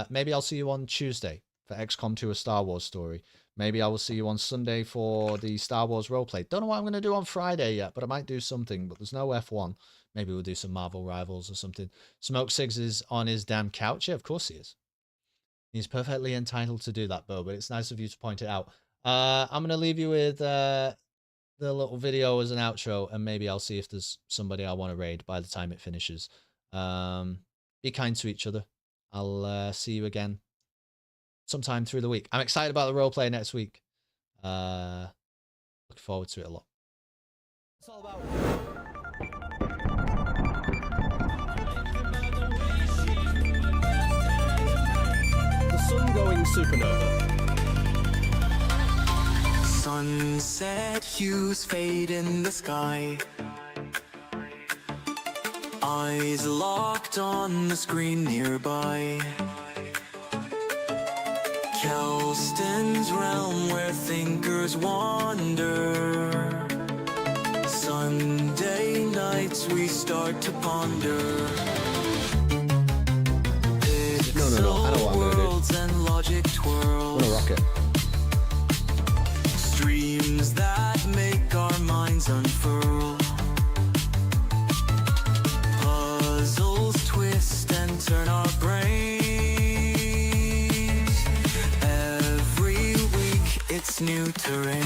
Maybe I'll see you on Tuesday for XCOM 2 A Star Wars Story. maybe I will see you on Sunday for the Star Wars roleplay. Don't know what I'm going to do on Friday yet, but I might do something. But there's no F1. Maybe we'll do some Marvel Rivals or something. Smoke Sigs is on his damn couch. Yeah, of course he is. He's perfectly entitled to do that, Bo, but it's nice of you to point it out. I'm going to leave you with the little video as an outro, and maybe I'll see if there's somebody I want to raid by the time it finishes. Be kind to each other. I'll see you again sometime through the week. I'm excited about the roleplay next week. Looking forward to it a lot. It's all about... the sun going supernova. Sunset hues fade in the sky. Eyes locked on the screen nearby. Kelston's realm where thinkers wander. Sunday nights we start to ponder. No, I know what I'm gonna do. And logic twirls. I'm gonna rock it. Dreams that make our minds unfurl. Puzzles twist and turn our brains. Every week it's new terrain.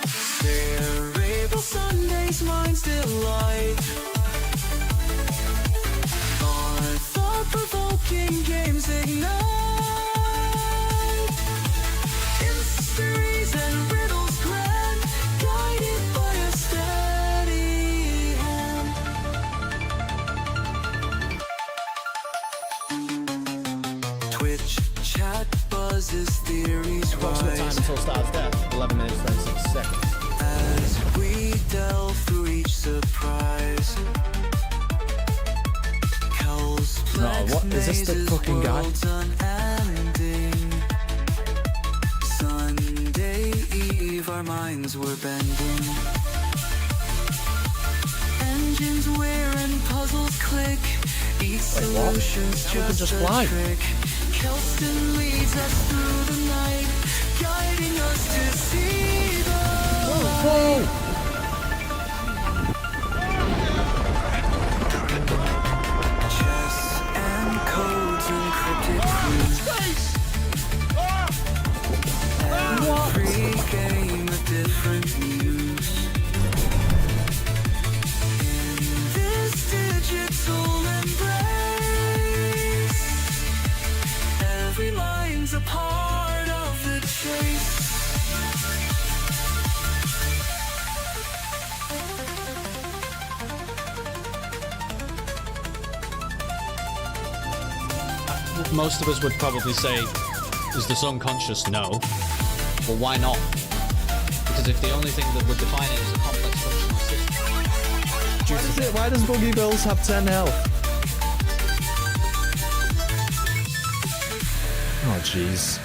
Cerebral Sundays, minds delight. Our thought-provoking games ignite. Mysteries and riddles grand, guided by a steady hand. Twitch chat buzzes, theories Approximate time rise. until Star's death, 11 minutes 36 seconds. As we delve through each surprise. No, what is this the fucking guy? Sunday Eve, our minds were bending. Engines wear and puzzles click. Each solution's just a trick. Kelston leads us through the night, guiding us to see the light. Chess and codes encrypted clues. Every game a different news. In this digital embrace, every line's a part of the chase. Most of us would probably say, is the sun conscious? No. Well, why not? Because if the only thing that would define it is a complex functional system... Why does Boogie Bills have 10 health? Oh, jeez.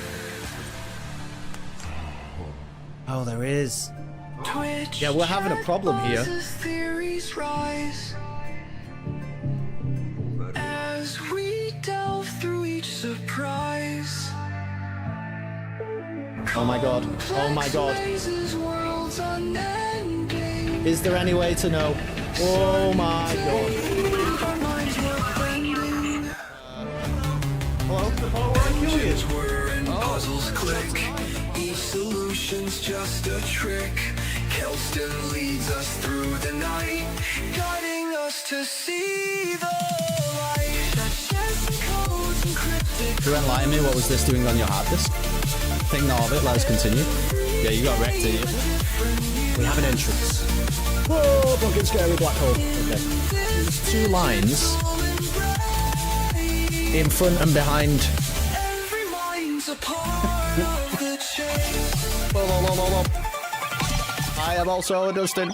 Oh, there is. Twitch Yeah, we're having a problem here. theories rise. As we delve through each surprise. Oh my god. Oh my god. Worlds unending. Is there any way to know? Oh my god. Our minds were blending. Hello? Hello, where are Engines whir and puzzles click. Each solution's just a trick. Kelston leads us through the night, guiding us to see the light. Chess codes encrypted. Do you enlighten me? What was this doing on your hard disk? Think not of it. Let us continue. Yeah, you got wrecked, didn't you? We have an entrance. Whoa, fucking scary black hole. Okay. There's 2 lines in front and behind. Every mind's a part of the chase. I am also a Dustin.